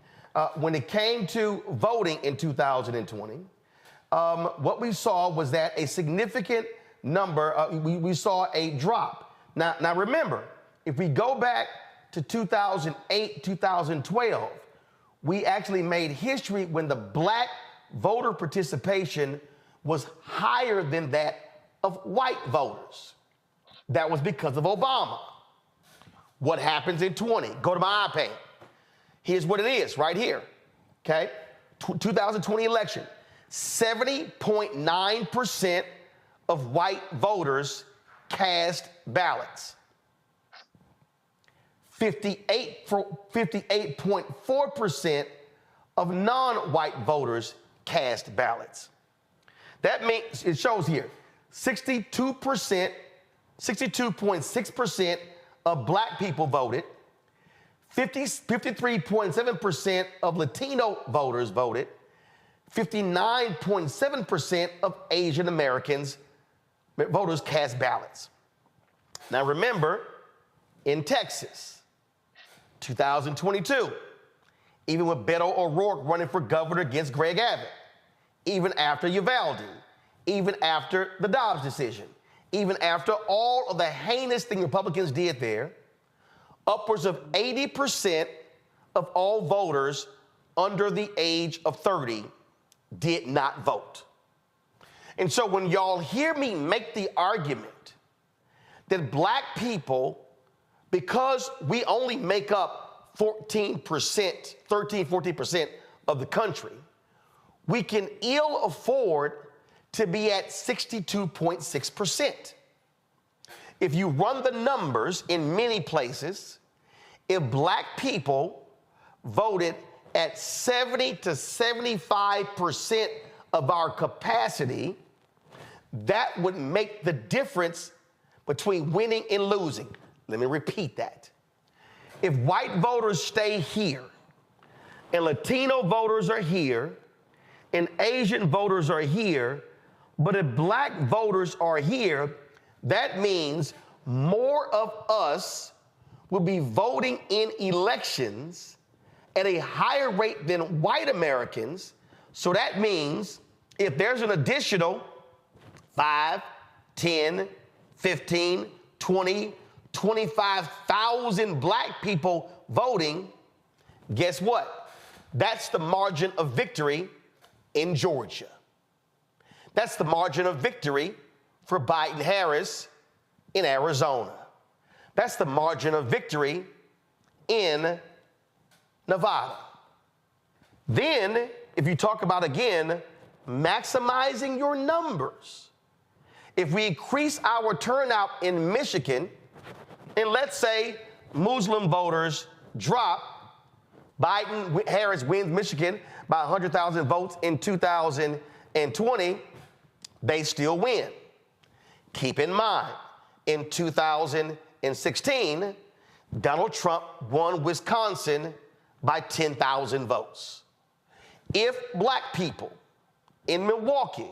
when it came to voting in 2020, what we saw was that a significant number, we saw a drop. Now remember, if we go back to 2008, 2012, we actually made history when the black voter participation was higher than that of white voters. That was because of Obama. What happens in 20? Go to my iPad. Here's what it is right here, okay? 2020 election. 70.9% of white voters cast ballots. 58.4% of non-white voters cast ballots. That means, it shows here, 62.6% of black people voted, 53.7% of Latino voters voted, 59.7% of Asian Americans voters cast ballots. Now remember, in Texas, 2022, even with Beto O'Rourke running for governor against Greg Abbott, even after Uvalde, even after the Dobbs decision, even after all of the heinous thing Republicans did there, upwards of 80% of all voters under the age of 30 did not vote. And so when y'all hear me make the argument that black people, because we only make up 14% of the country, we can ill afford to be at 62.6%. If you run the numbers in many places, if black people voted at 70 to 75% of our capacity, that would make the difference between winning and losing. Let me repeat that. If white voters stay here, and Latino voters are here, and Asian voters are here, but if black voters are here, that means more of us will be voting in elections at a higher rate than white Americans. So that means if there's an additional 5, 10, 15, 20, 25,000 black people voting, guess what? That's the margin of victory in Georgia. That's the margin of victory for Biden-Harris in Arizona. That's the margin of victory in Nevada. Then, if you talk about, again, maximizing your numbers, if we increase our turnout in Michigan, and let's say Muslim voters drop, Biden-Harris wins Michigan by 100,000 votes in 2020, they still win. Keep in mind, in 2016, Donald Trump won Wisconsin by 10,000 votes. If black people in Milwaukee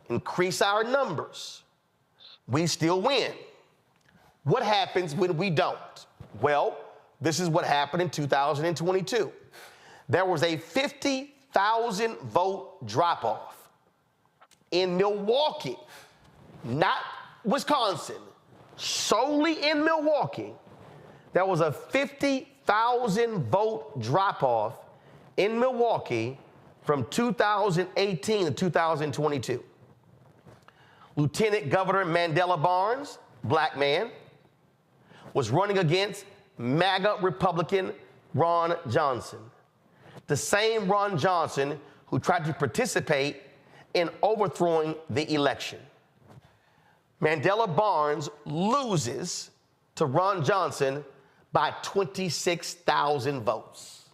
increase our numbers, we still win. What happens when we don't? Well, this is what happened in 2022. There was a 50,000 vote drop-off in Milwaukee, not Wisconsin, solely in Milwaukee. There was a 50,000 vote drop-off in Milwaukee from 2018 to 2022. Lieutenant Governor Mandela Barnes, black man, was running against MAGA Republican Ron Johnson, the same Ron Johnson who tried to participate in overthrowing the election. Mandela Barnes loses to Ron Johnson by 26,000 votes.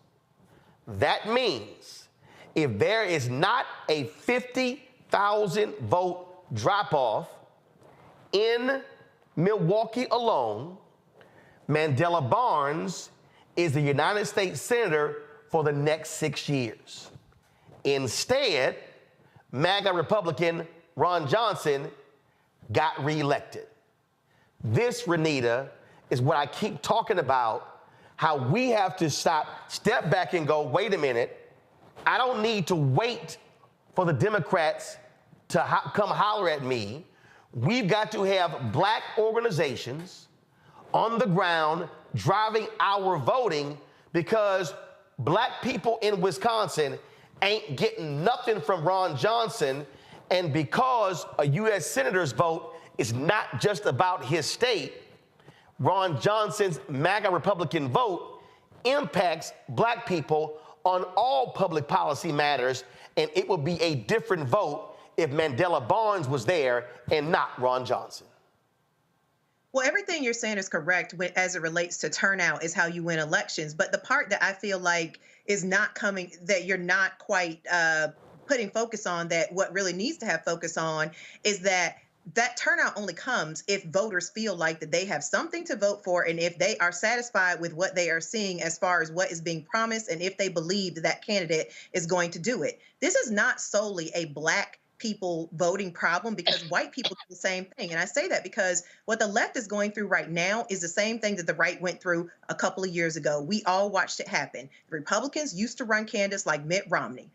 That means if there is not a 50,000 vote drop-off in Milwaukee alone, Mandela Barnes is the United States Senator for the next 6 years. Instead, MAGA Republican Ron Johnson got reelected. This, Renita, is what I keep talking about, how we have to step back and go, wait a minute, I don't need to wait for the Democrats to come holler at me. We've got to have black organizations on the ground driving our voting, because black people in Wisconsin ain't getting nothing from Ron Johnson, and because a U.S. Senator's vote is not just about his state, Ron Johnson's MAGA Republican vote impacts black people on all public policy matters, and it would be a different vote if Mandela Barnes was there and not Ron Johnson. Well, everything you're saying is correct as it relates to turnout is how you win elections. But the part that I feel like is not coming, that you're not quite putting focus on, that what really needs to have focus on, is that turnout only comes if voters feel like that they have something to vote for, and if they are satisfied with what they are seeing as far as what is being promised, and if they believe that that candidate is going to do it. This is not solely a Black people voting problem, because white people do the same thing. And I say that because what the left is going through right now is the same thing that the right went through a couple of years ago. We all watched it happen. The Republicans used to run candidates like Mitt Romney.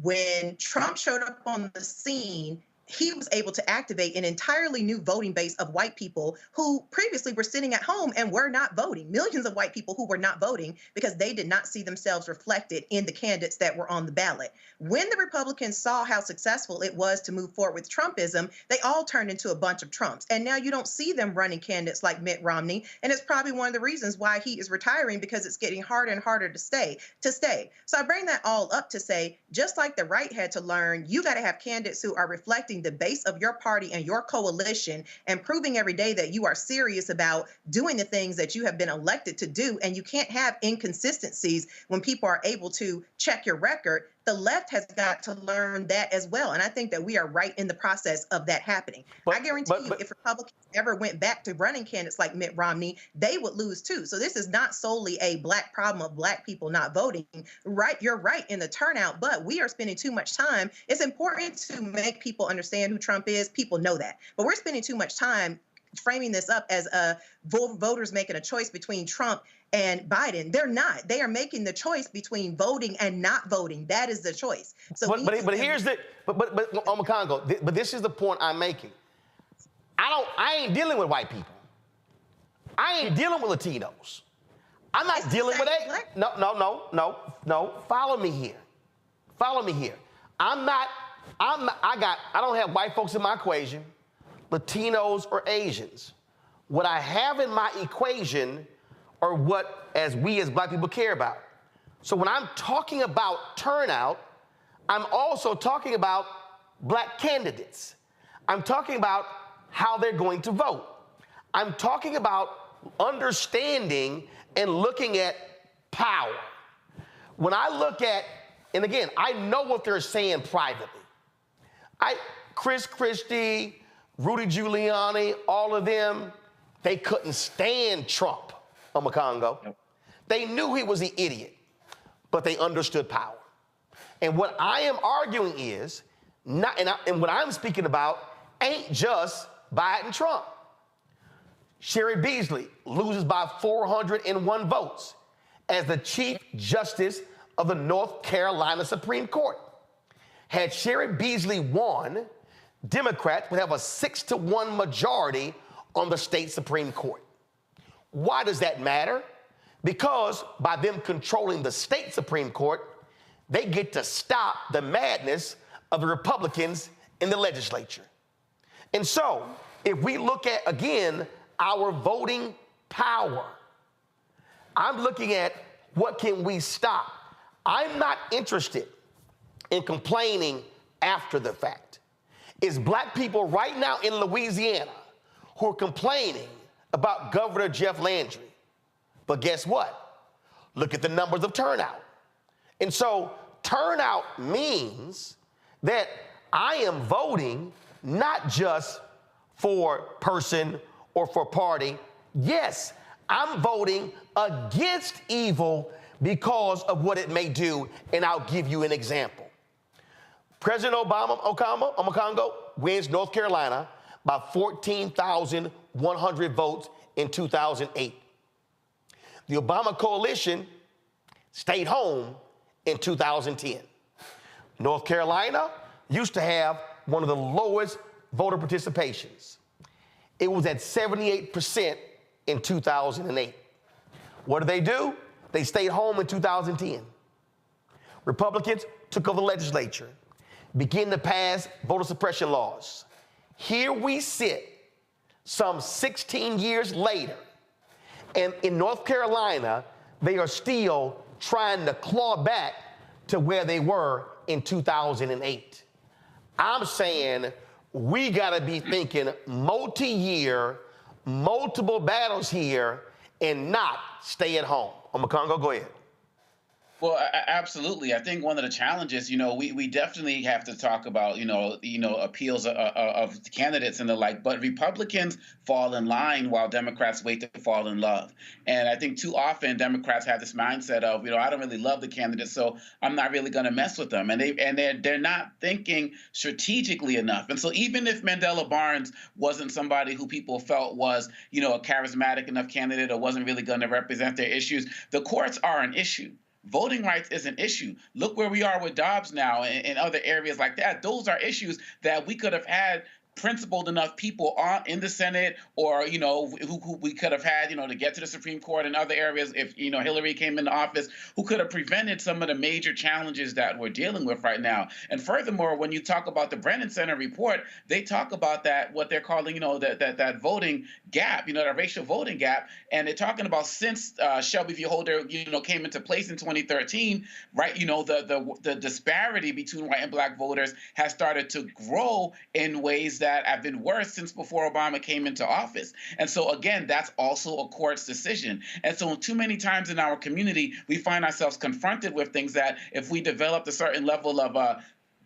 When Trump showed up on the scene, he was able to activate an entirely new voting base of white people who previously were sitting at home and were not voting. Millions of white people who were not voting because they did not see themselves reflected in the candidates that were on the ballot. When the Republicans saw how successful it was to move forward with Trumpism, they all turned into a bunch of Trumps. And now you don't see them running candidates like Mitt Romney. And it's probably one of the reasons why he is retiring, because it's getting harder and harder to stay. So I bring that all up to say, just like the right had to learn, you got to have candidates who are reflecting the base of your party and your coalition and proving every day that you are serious about doing the things that you have been elected to do. And you can't have inconsistencies when people are able to check your record. The left has got to learn that as well. And I think that we are right in the process of that happening. I guarantee you, if Republicans ever went back to running candidates like Mitt Romney, they would lose too. So this is not solely a Black problem of Black people not voting. Right, you're right in the turnout, but we are spending too much time. It's important to make people understand who Trump is. People know that. But we're spending too much time framing this up as voters making a choice between Trump and Biden. They're not. They are making the choice between voting and not voting. That is the choice. So, but here's the Congo. But this is the point I'm making. I ain't dealing with white people. I ain't dealing with Latinos. I'm not dealing with No. Follow me here. I don't have white folks in my equation, Latinos or Asians. What I have in my equation are what we as Black people care about. So when I'm talking about turnout, I'm also talking about Black candidates. I'm talking about how they're going to vote. I'm talking about understanding and looking at power. When I look at, and again, I know what they're saying privately. Chris Christie, Rudy Giuliani, all of them, they couldn't stand Trump, Congo. Yep. They knew he was the idiot, but they understood power. And what I am arguing is, and what I'm speaking about ain't just Biden and Trump. Sherry Beasley loses by 401 votes as the Chief Justice of the North Carolina Supreme Court. Had Sherry Beasley won, Democrats would have a 6-1 majority on the state Supreme Court. Why does that matter? Because by them controlling the state Supreme Court, they get to stop the madness of the Republicans in the legislature. And so, if we look at, again, our voting power, I'm looking at what can we stop. I'm not interested in complaining after the fact. It's Black people right now in Louisiana who are complaining about Governor Jeff Landry. But guess what? Look at the numbers of turnout. And so turnout means that I am voting not just for person or for party. Yes, I'm voting against evil because of what it may do, and I'll give you an example. President Obama, Congo, wins North Carolina by 14,100 votes in 2008. The Obama coalition stayed home in 2010. North Carolina used to have one of the lowest voter participations. It was at 78% in 2008. What did they do? They stayed home in 2010. Republicans took over the legislature, began to pass voter suppression laws. Here we sit some 16 years later, and in North Carolina, they are still trying to claw back to where they were in 2008. I'm saying we gotta be thinking multi-year, multiple battles here, and not stay at home. Congo, go ahead. Well, absolutely. I think one of the challenges, we definitely have to talk about, appeals of candidates and the like, but Republicans fall in line while Democrats wait to fall in love. And I think too often Democrats have this mindset of, I don't really love the candidate, so I'm not really going to mess with them. And they're not thinking strategically enough. And so even if Mandela Barnes wasn't somebody who people felt was, a charismatic enough candidate or wasn't really going to represent their issues, the courts are an issue. Voting rights is an issue. Look where we are with Dobbs now and other areas like that. Those are issues that we could have had principled enough people in the Senate or, who we could have had, to get to the Supreme Court and other areas if, Hillary came into office, who could have prevented some of the major challenges that we're dealing with right now. And furthermore, when you talk about the Brennan Center report, they talk about that, what they're calling, that voting gap, that racial voting gap. And they're talking about since Shelby v. Holder, came into place in 2013, right, the disparity between white and black voters has started to grow in ways that have been worse since before Obama came into office. And so, again, that's also a court's decision. And so too many times in our community, we find ourselves confronted with things that if we developed a certain level of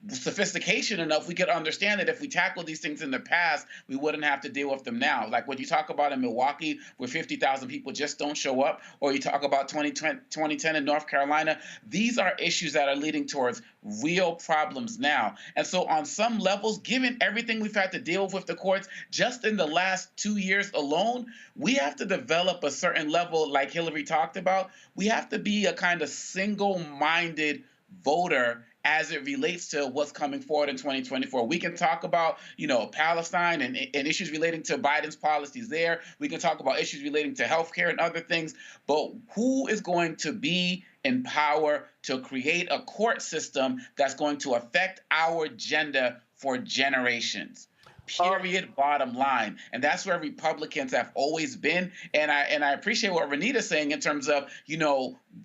sophistication enough, we could understand that if we tackled these things in the past, we wouldn't have to deal with them now. Like what you talk about in Milwaukee, where 50,000 people just don't show up, or you talk about 2010 in North Carolina, these are issues that are leading towards real problems now. And so on some levels, given everything we've had to deal with the courts, just in the last 2 years alone, we have to develop a certain level, like Hillary talked about. We have to be a kind of single-minded voter as it relates to what's coming forward in 2024. We can talk about, Palestine and issues relating to Biden's policies there. We can talk about issues relating to healthcare and other things. But who is going to be in power to create a court system that's going to affect our agenda for generations? Period, bottom line. And that's where Republicans have always been. And I appreciate what Renita's saying in terms of,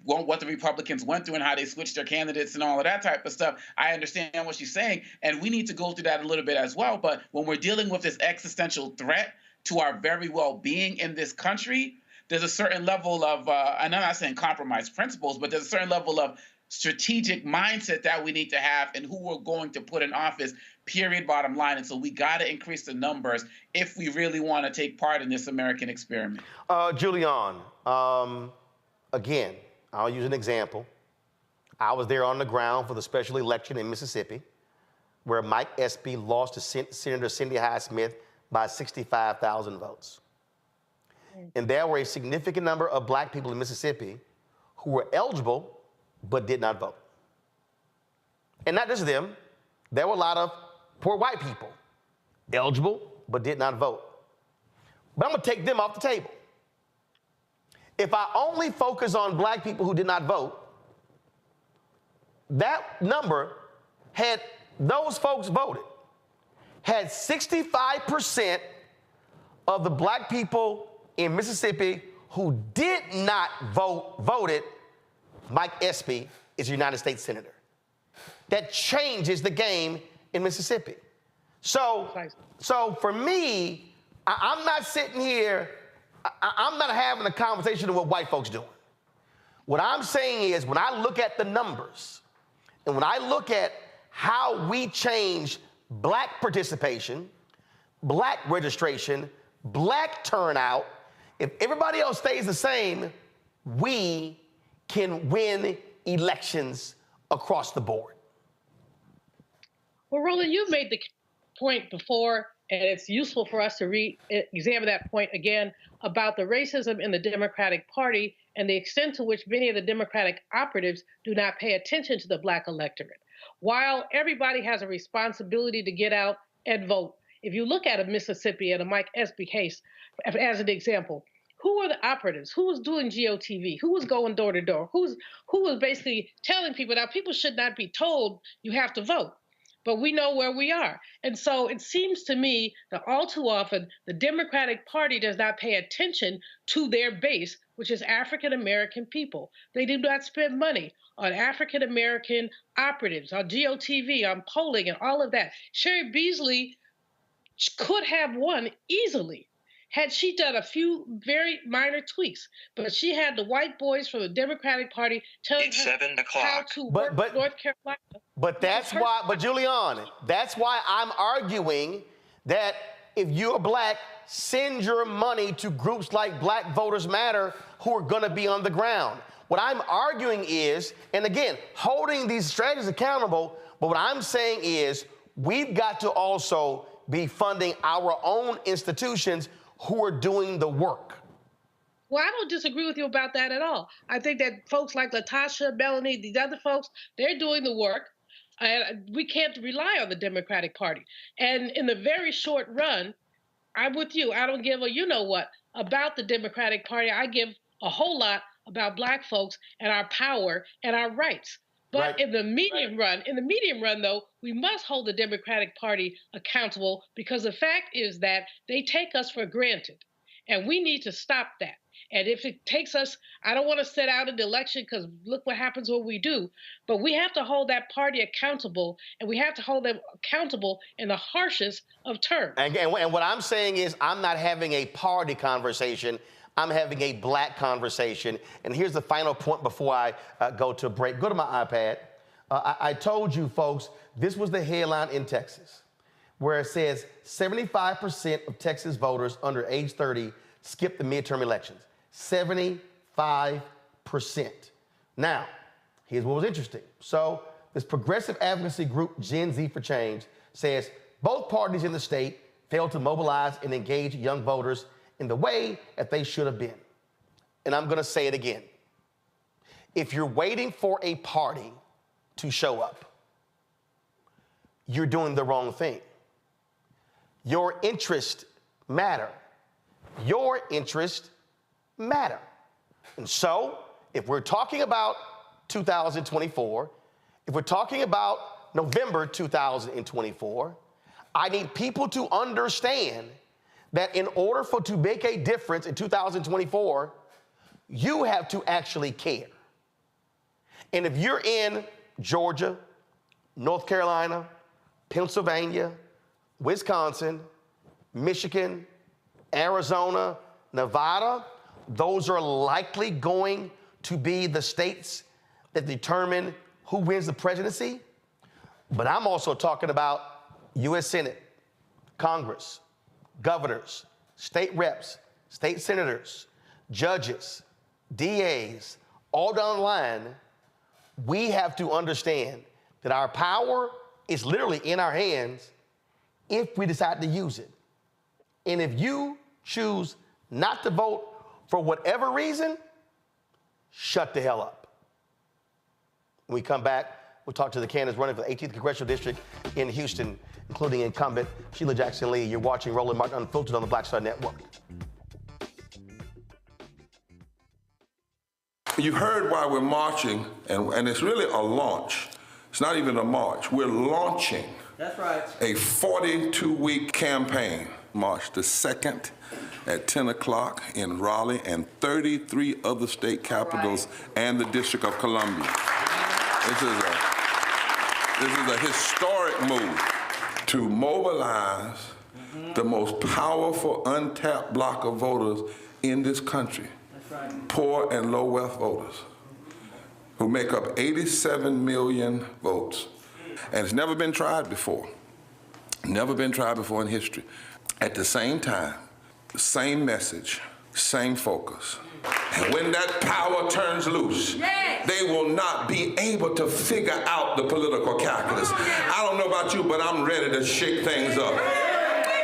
what the Republicans went through and how they switched their candidates and all of that type of stuff. I understand what she's saying, and we need to go through that a little bit as well. But when we're dealing with this existential threat to our very well-being in this country, there's a certain level of, and I'm not saying compromise principles, but there's a certain level of strategic mindset that we need to have and who we're going to put in office, period, bottom line. And so we got to increase the numbers if we really want to take part in this American experiment. Julian, again, I'll use an example. I was there on the ground for the special election in Mississippi, where Mike Espy lost to Senator Cindy Hyde-Smith by 65,000 votes. And there were a significant number of black people in Mississippi who were eligible but did not vote. And not just them, there were a lot of poor white people, eligible but did not vote. But I'm gonna take them off the table. If I only focus on black people who did not vote, that number had those folks voted, had 65% of the black people in Mississippi who did not vote voted Mike Espy is a United States Senator. That changes the game in Mississippi. So for me, I'm not sitting here, I'm not having a conversation of what white folks doing. What I'm saying is when I look at the numbers and when I look at how we change black participation, black registration, black turnout, if everybody else stays the same, we can win elections across the board. Well, Roland, you've made the point before, and it's useful for us to re-examine that point again about the racism in the Democratic Party and the extent to which many of the Democratic operatives do not pay attention to the black electorate. While everybody has a responsibility to get out and vote, if you look at a Mississippi and a Mike Espy case as an example, who are the operatives? Who was doing GOTV? Who was going door to door? Who was basically telling people? Now, people should not be told you have to vote. but we know where we are. And so it seems to me that all too often the Democratic Party does not pay attention to their base, which is African American people. They do not spend money on African American operatives, on GOTV, on polling, and all of that. Sherry Beasley could have won easily had she done a few very minor tweaks, but she had the white boys from the Democratic Party telling her how to work North Carolina. But that's why, but Julian, that's why I'm arguing that if you're black, send your money to groups like Black Voters Matter who are gonna be on the ground. What I'm arguing is, and again, holding these strategies accountable, but what I'm saying is we've got to also be funding our own institutions who are doing the work. Well, I don't disagree with you about that at all. I think that folks like Latasha, Melanie, these other folks, they're doing the work. And we can't rely on the Democratic Party. And in the very short run, I'm with you. I don't give a you-know-what about the Democratic Party. I give a whole lot about Black folks and our power and our rights. But in the medium run, though, we must hold the Democratic Party accountable, because the fact is that they take us for granted, and we need to stop that. And if it takes us, I don't want to sit out an election because look what happens when we do, but we have to hold that party accountable, and we have to hold them accountable in the harshest of terms. And what I'm saying is I'm not having a party conversation. I'm having a black conversation. And here's the final point before I go to break. Go to my iPad. I told you, folks, this was the headline in Texas, where it says 75% of Texas voters under age 30 skipped the midterm elections. 75%. Now, here's what was interesting. So this progressive advocacy group, Gen Z for Change, says both parties in the state failed to mobilize and engage young voters in the way that they should have been. And I'm gonna say it again. If you're waiting for a party to show up, you're doing the wrong thing. Your interests matter. Your interests matter. And so, if we're talking about 2024, if we're talking about November 2024, I need people to understand that in order to make a difference in 2024, you have to actually care. And if you're in Georgia, North Carolina, Pennsylvania, Wisconsin, Michigan, Arizona, Nevada, those are likely going to be the states that determine who wins the presidency. But I'm also talking about U.S. Senate, Congress, governors, state reps, state senators, judges, DAs, all down the line. We have to understand that our power is literally in our hands if we decide to use it. And if you choose not to vote for whatever reason, shut the hell up. When we come back, we'll talk to the candidates running for the 18th Congressional District in Houston, including incumbent Shelia Jackson Lee. You're watching Roland Martin Unfiltered on the Black Star Network. You heard why we're marching, and it's really a launch. It's not even a march. We're launching That's right. a 42-week campaign. March the 2nd at 10 o'clock in Raleigh and 33 other state capitals and the District of Columbia. This is a historic move to mobilize the most powerful untapped block of voters in this country. Poor and low wealth voters who make up 87 million votes. And it's never been tried before. Never been tried before in history. At the same time, same message, same focus. And when that power turns loose, they will not be able to figure out the political calculus. I don't know about you, but I'm ready to shake things up.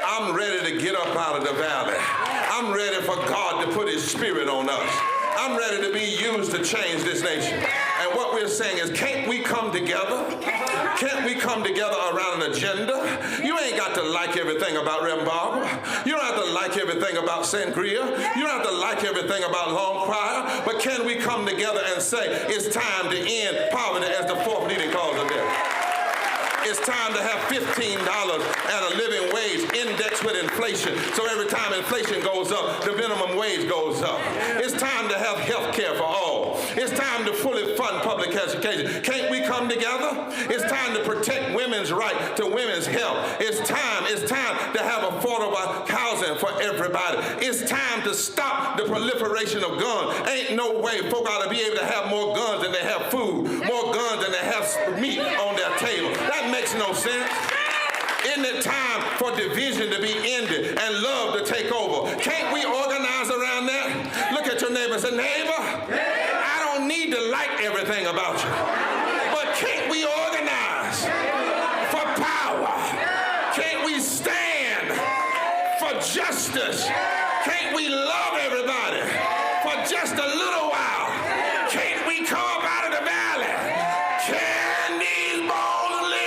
I'm ready to get up out of the valley. I'm ready for God to put his spirit on us. I'm ready to be used to change this nation. And what we're saying is, can't we come together? Can't we come together around an agenda? You ain't got to like everything about Reverend Barber. You don't have to like everything about Sangria. You don't have to like everything about Long Choir. But can we come together and say, it's time to end poverty as the fourth leading cause of death? It's time to have $15 at a living wage indexed with inflation. So every time inflation goes up, the minimum wage goes up. It's time to have health care for all. It's time to fully fund public education. Can't we come together? It's time to protect women's right to women's health. It's time to have affordable housing for everybody. It's time to stop the proliferation of guns. Ain't no way folk ought to be able to have more guns than they have food, more guns than they have meat on their table. That makes no sense. Isn't it time for division to be ended and love to take over? Can't we organize around that? Look at your neighbor and say, neighbor, I don't need to like everything about you, but can't we organize for power? Can't we stand for justice? Can't we love everybody for just a little while? Can't we come up out of the valley? Can these bones live?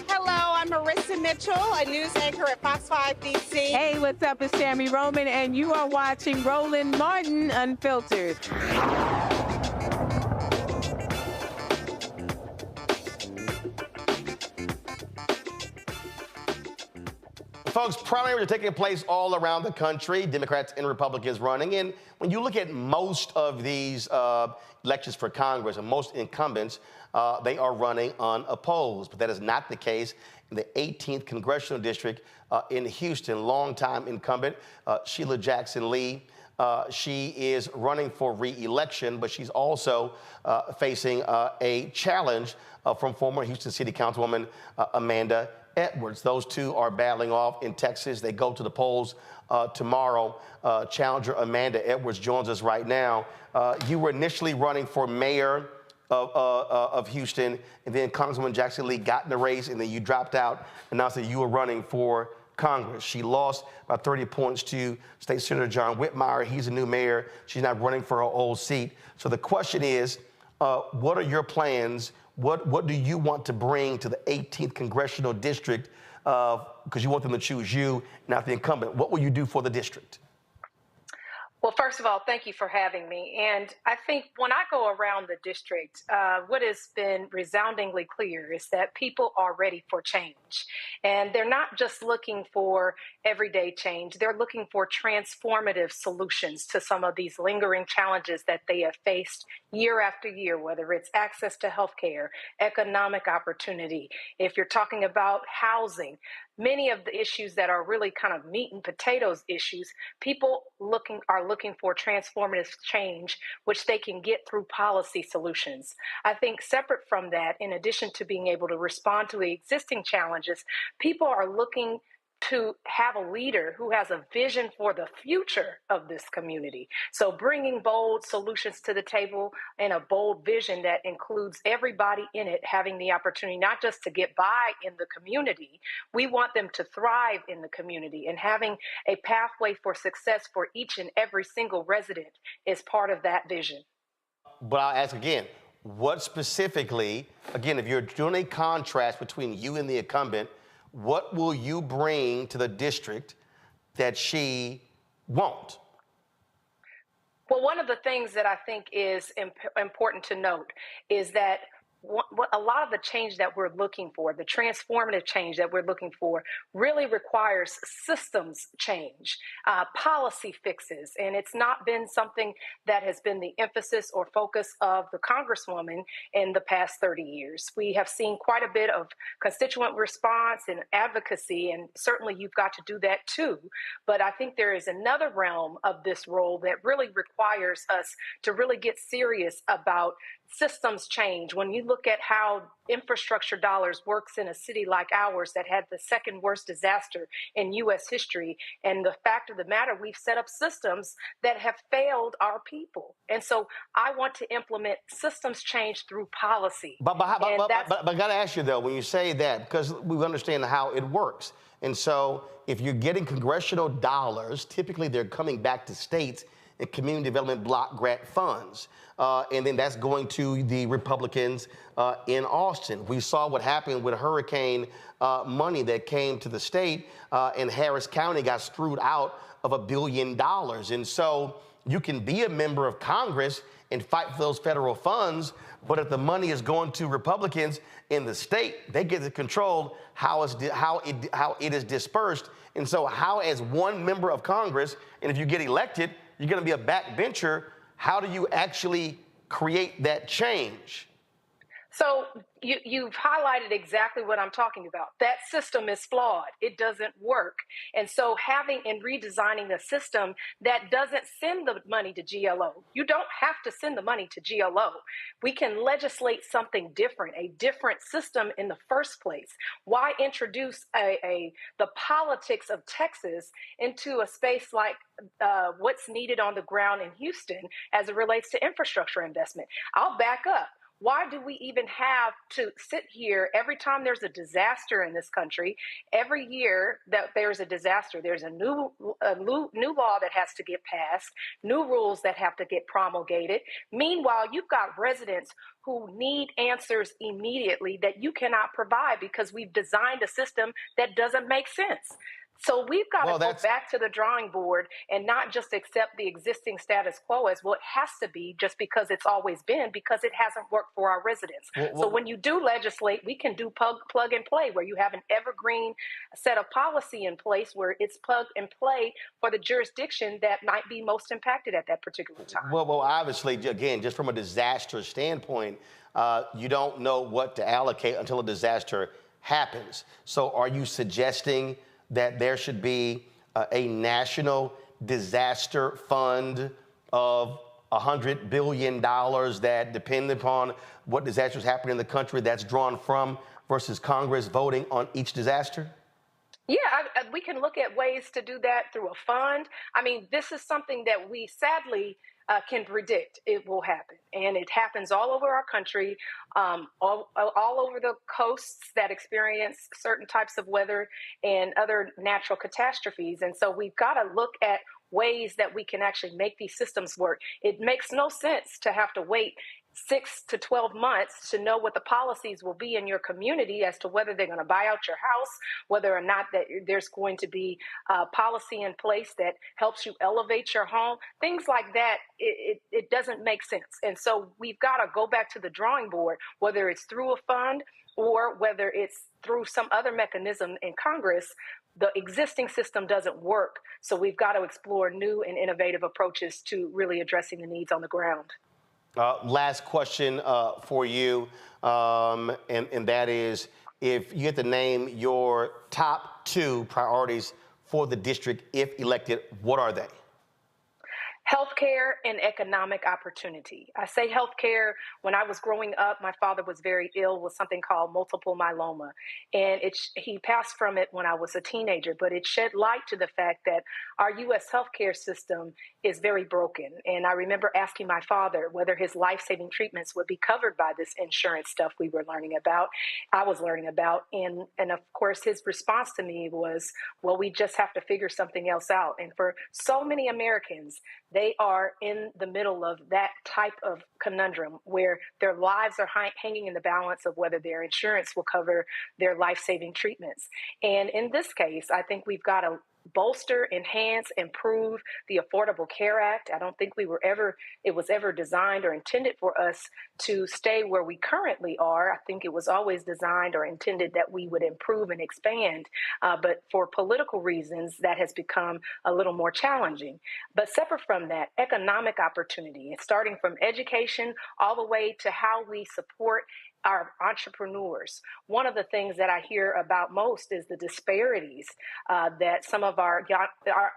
Hello, I'm Marissa Mitchell, a news anchor at Fox 5 DC. Hey, what's up? It's Tammy Roman, and you are watching Roland Martin Unfiltered. Folks, primaries are taking place all around the country. Democrats and Republicans running. And when you look at most of these elections for Congress and most incumbents, they are running unopposed. But that is not the case in the 18th Congressional District in Houston. Longtime incumbent Shelia Jackson Lee. She is running for re-election, but she's also facing a challenge from former Houston City Councilwoman Amanda Edwards. Those two are battling off in Texas. They go to the polls tomorrow. Challenger Amanda Edwards joins us right now. You were initially running for mayor of Houston, and then Congresswoman Jackson Lee got in the race, and then you dropped out, announced that you were running for Congress. She lost by 30 points to State Senator John Whitmire. He's a new mayor. She's not running for her old seat. So the question is, what are your plans? What do you want to bring to the 18th Congressional District? Because you want them to choose you, not the incumbent. What will you do for the district? Well, first of all, thank you for having me. And I think when I go around the district, what has been resoundingly clear is that people are ready for change. And they're not just looking for everyday change. They're looking for transformative solutions to some of these lingering challenges that they have faced year after year, whether it's access to health care, economic opportunity. If you're talking about housing, many of the issues that are really kind of meat and potatoes issues, people are looking for transformative change, which they can get through policy solutions. I think separate from that, in addition to being able to respond to the existing challenges, people are looking to have a leader who has a vision for the future of this community. So bringing bold solutions to the table and a bold vision that includes everybody in it having the opportunity not just to get by in the community, we want them to thrive in the community, and having a pathway for success for each and every single resident is part of that vision. But I'll ask again, what specifically, again, if you're doing a contrast between you and the incumbent, what will you bring to the district that she won't? Well, one of the things that I think is important to note is that a lot of the change that we're looking for, the transformative change that we're looking for, really requires systems change, policy fixes. And it's not been something that has been the emphasis or focus of the Congresswoman in the past 30 years. We have seen quite a bit of constituent response and advocacy, and certainly you've got to do that too. But I think there is another realm of this role that really requires us to really get serious about systems change. When you look at how infrastructure dollars works in a city like ours that had the second worst disaster in U.S. history, and the fact of the matter, we've set up systems that have failed our people. And so I want to implement systems change through policy. But I got to ask you, though, when you say that, because we understand how it works. And so if you're getting congressional dollars, typically they're coming back to states and community development block grant funds. And then that's going to the Republicans in Austin. We saw what happened with hurricane money that came to the state, and Harris County got screwed out of $1 billion. And so you can be a member of Congress and fight for those federal funds, but if the money is going to Republicans in the state, they get to control how it is dispersed. And so how, as one member of Congress, and if you get elected, you're going to be a backbencher, how do you actually create that change? So you've highlighted exactly what I'm talking about. That system is flawed. It doesn't work. And so having and redesigning a system that doesn't send the money to GLO. You don't have to send the money to GLO. We can legislate something different, a different system in the first place. Why introduce the politics of Texas into a space like what's needed on the ground in Houston as it relates to infrastructure investment? I'll back up. Why do we even have to sit here every time there's a disaster in this country? Every year that there's a disaster, there's a new law that has to get passed, new rules that have to get promulgated. Meanwhile, you've got residents who need answers immediately that you cannot provide because we've designed a system that doesn't make sense. So we've got to go back to the drawing board and not just accept the existing status quo as what has to be just because it's always been, because it hasn't worked for our residents. So when you do legislate, we can do plug and play, where you have an evergreen set of policy in place where it's plug and play for the jurisdiction that might be most impacted at that particular time. Well, obviously, again, just from a disaster standpoint, you don't know what to allocate until a disaster happens. So are you suggesting that there should be a national disaster fund of $100 billion that, depending upon what disasters happen in the country, that's drawn from, versus Congress voting on each disaster? Yeah, we can look at ways to do that through a fund. I mean, this is something that we sadly can predict it will happen. And it happens all over our country, all over the coasts that experience certain types of weather and other natural catastrophes. And so we've got to look at ways that we can actually make these systems work. It makes no sense to have to wait 6 to 12 months to know what the policies will be in your community as to whether they're going to buy out your house, whether or not that there's going to be policy in place that helps you elevate your home. Things like that, it doesn't make sense. And so we've got to go back to the drawing board, whether it's through a fund or whether it's through some other mechanism in Congress. The existing system doesn't work. So we've got to explore new and innovative approaches to really addressing the needs on the ground. Last question for you, and that is, if you had to name your top 2 priorities for the district if elected, what are they? Healthcare and economic opportunity. I say healthcare. When I was growing up, my father was very ill with something called multiple myeloma. And he passed from it when I was a teenager, but it shed light to the fact that our U.S. healthcare system is very broken. And I remember asking my father whether his life-saving treatments would be covered by this insurance stuff I was learning about. And of course, his response to me was, well, we just have to figure something else out. And for so many Americans, they are in the middle of that type of conundrum where their lives are hanging in the balance of whether their insurance will cover their life-saving treatments. And in this case, I think we've got to bolster, enhance, improve the Affordable Care Act. I don't think it was ever designed or intended for us to stay where we currently are. I think it was always designed or intended that we would improve and expand. But for political reasons, that has become a little more challenging. But separate from that, economic opportunity, starting from education all the way to how we support our entrepreneurs. One of the things that I hear about most is the disparities that some of our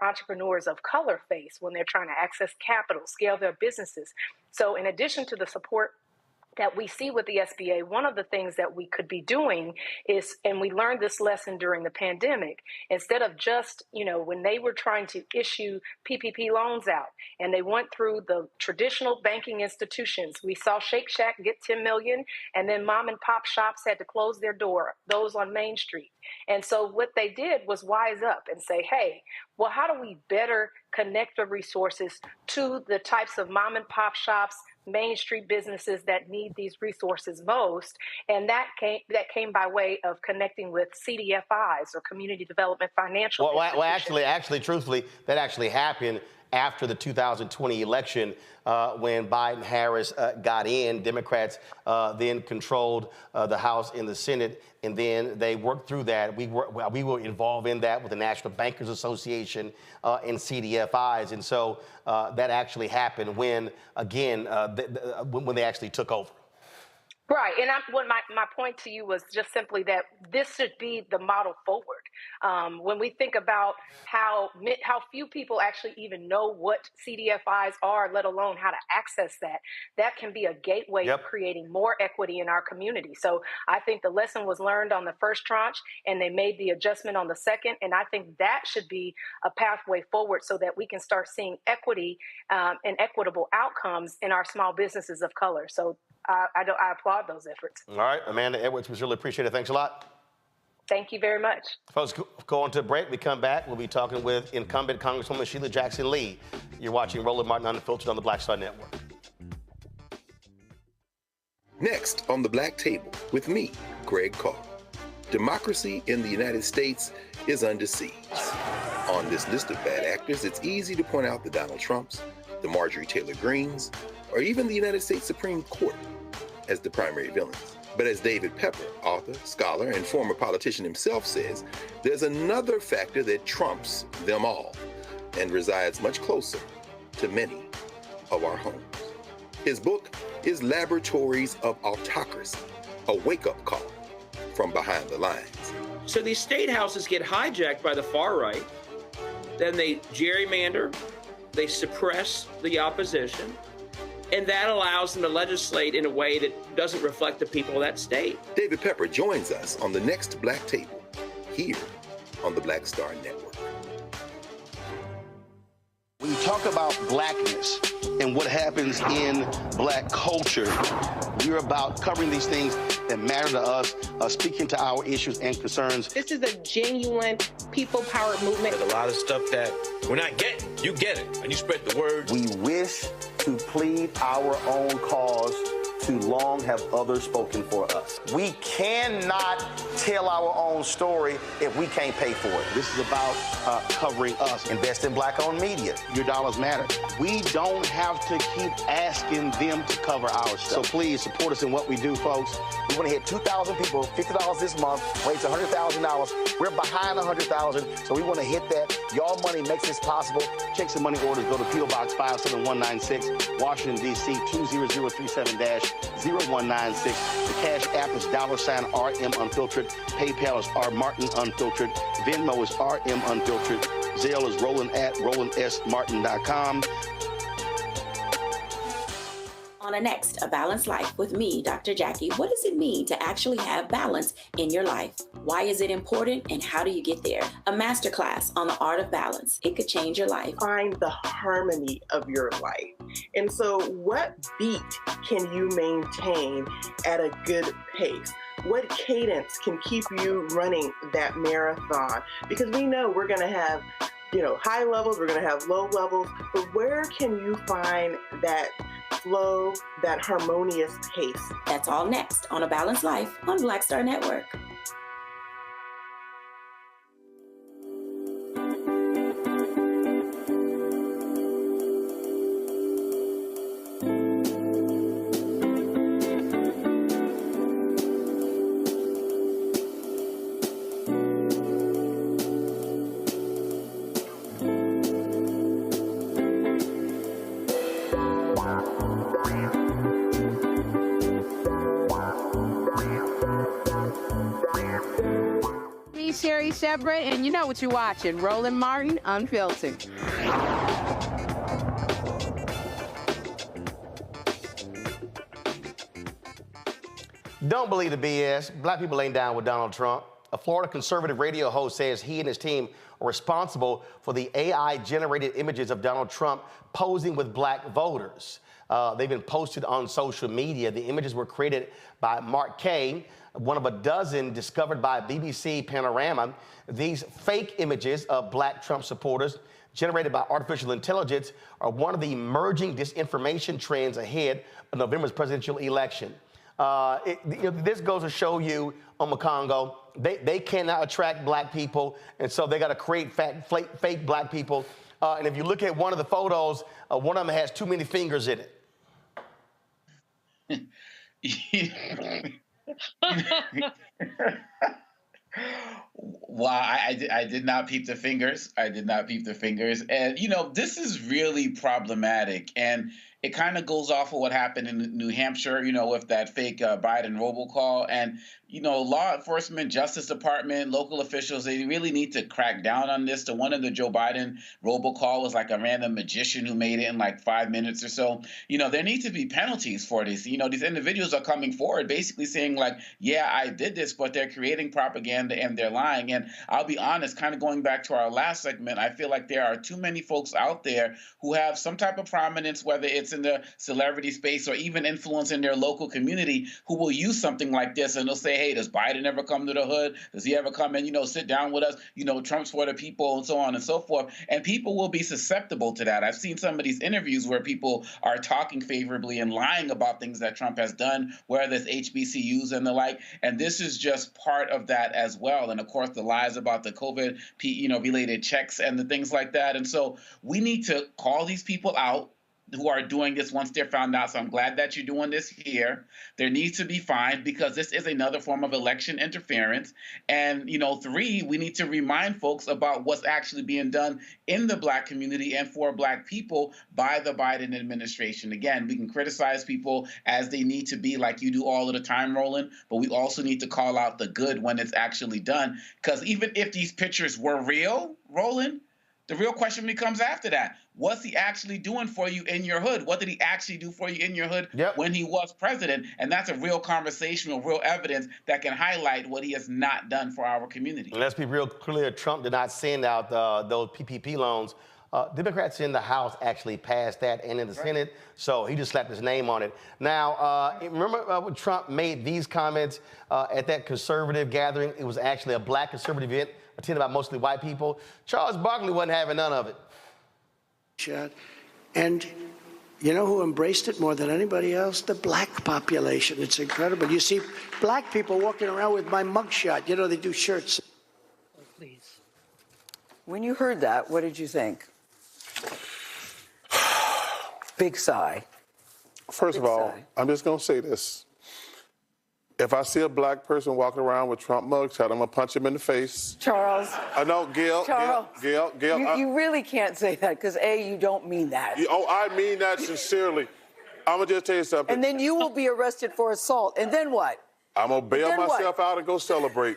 entrepreneurs of color face when they're trying to access capital, scale their businesses. So in addition to the support that we see with the SBA, one of the things that we could be doing is, and we learned this lesson during the pandemic, instead of just, when they were trying to issue PPP loans out and they went through the traditional banking institutions, we saw Shake Shack get 10 million, and then mom and pop shops had to close their door, those on Main Street. And so what they did was wise up and say, hey, well, how do we better connect the resources to the types of mom and pop shops, Main Street businesses that need these resources most? And that came by way of connecting with CDFIs, or Community Development Financial Institutions. Well, actually, truthfully, that actually happened after the 2020 election, when Biden-Harris got in. Democrats then controlled the House and the Senate, and then they worked through that. We were involved in that with the National Bankers Association and CDFIs, and so that actually happened when, again, when they actually took over. Right, and my point to you was just simply that this should be the model forward. When we think about how few people actually even know what CDFIs are, let alone how to access that can be a gateway to creating more equity in our community. So I think the lesson was learned on the first tranche, and they made the adjustment on the second, and I think that should be a pathway forward so that we can start seeing equity and equitable outcomes in our small businesses of color. So I applaud those efforts. All right, Amanda Edwards, we really appreciate it. Thanks a lot. Thank you very much. Folks, go on to a break. We come back. We'll be talking with incumbent Congresswoman Shelia Jackson Lee. You're watching Roland Martin Unfiltered on the Black Star Network. Next on the Black Table with me, Greg Carr. Democracy in the United States is under siege. On this list of bad actors, it's easy to point out the Donald Trumps, the Marjorie Taylor Greens, or even the United States Supreme Court as the primary villains. But as David Pepper, author, scholar, and former politician himself says, there's another factor that trumps them all and resides much closer to many of our homes. His book is Laboratories of Autocracy, a wake-up call from behind the lines. So these state houses get hijacked by the far right, then they gerrymander, they suppress the opposition, and that allows them to legislate in a way that doesn't reflect the people of that state. David Pepper joins us on the next Black Table, here on the Black Star Network. When you talk about blackness and what happens in black culture, we're about covering these things that matter to us, speaking to our issues and concerns. This is a genuine people-powered movement. There's a lot of stuff that we're not getting. You get it, and you spread the word. We wish to plead our own cause. Too long have others spoken for us. We cannot tell our own story if we can't pay for it. This is about covering us. Invest in black-owned media. Your dollars matter. We don't have to keep asking them to cover our stuff. So please support us in what we do, folks. We want to hit 2,000 people, $50 this month, raise $100,000. We're behind 100,000, so we want to hit that. Y'all money makes this possible. Checks and money orders go to P.O. Box 57196, Washington, D.C. 20037-0196. The Cash App is $RM Unfiltered. PayPal is R Martin Unfiltered. Venmo is RM Unfiltered. Zelle is roland@rolandsmartin.com. On a next, A Balanced Life with me, Dr. Jackie. What does it mean to actually have balance in your life? Why is it important, and how do you get there? A masterclass on the art of balance. It could change your life. Find the harmony of your life. And so what beat can you maintain at a good pace? What cadence can keep you running that marathon? Because we know we're going to have high levels, we're going to have low levels, but where can you find that flow, that harmonious pace? That's all next on A Balanced Life on Black Star Network. And you know what you're watching, Roland Martin Unfiltered. Don't believe the BS. Black people ain't down with Donald Trump. A Florida conservative radio host says he and his team are responsible for the AI-generated images of Donald Trump posing with black voters. They've been posted on social media. The images were created by Mark Kay, one of a dozen discovered by BBC Panorama. These fake images of black Trump supporters generated by artificial intelligence are one of the emerging disinformation trends ahead of November's presidential election. This goes to show you, Congo, they cannot attract black people, and so they got to create fake black people. And if you look at one of the photos, one of them has too many fingers in it. Wow, I did not peep the fingers. I did not peep the fingers. And, this is really problematic. And it kind of goes off of what happened in New Hampshire, with that fake Biden robocall. And, law enforcement, Justice Department, local officials, they really need to crack down on this. The one in the Joe Biden robocall was like a random magician who made it in like 5 minutes or so. There need to be penalties for this. These individuals are coming forward basically saying like, yeah, I did this, but they're creating propaganda and they're lying. And I'll be honest, kind of going back to our last segment, I feel like there are too many folks out there who have some type of prominence, whether it's in the celebrity space or even influence in their local community, who will use something like this and they'll say, hey, does Biden ever come to the hood? Does he ever come and, sit down with us? Trump's for the people and so on and so forth. And people will be susceptible to that. I've seen some of these interviews where people are talking favorably and lying about things that Trump has done, whether it's HBCUs and the like. And this is just part of that as well. And of course, the lies about the COVID, related checks and the things like that. And so we need to call these people out who are doing this once they're found out. So I'm glad that you're doing this here. There needs to be fines because this is another form of election interference. And, 3, we need to remind folks about what's actually being done in the black community and for black people by the Biden administration. Again, we can criticize people as they need to be, like you do all of the time, Roland, but we also need to call out the good when it's actually done. Because even if these pictures were real, Roland, the real question becomes after that. What's he actually doing for you in your hood? What did he actually do for you in your hood when he was president? And that's a real conversation, real evidence that can highlight what he has not done for our community. And let's be real clear, Trump did not send out those PPP loans. Democrats in the House actually passed that and in the Senate, so he just slapped his name on it. Now, remember when Trump made these comments at that conservative gathering? It was actually a black conservative event attended by mostly white people. Charles Barkley wasn't having none of it. And you know who embraced it more than anybody else? The black population. It's incredible. You see black people walking around with my mugshot. They do shirts. Oh, please. When you heard that, what did you think? Big sigh. First of all, I'm just going to say this. If I see a black person walking around with Trump mugshot, I'm going to punch him in the face. Charles. No, Gail. Charles. Gail. You really can't say that because, A, you don't mean that. I mean that sincerely. I'm going to just tell you something. And then you will be arrested for assault. And then what? I'm going to bail myself out and go celebrate.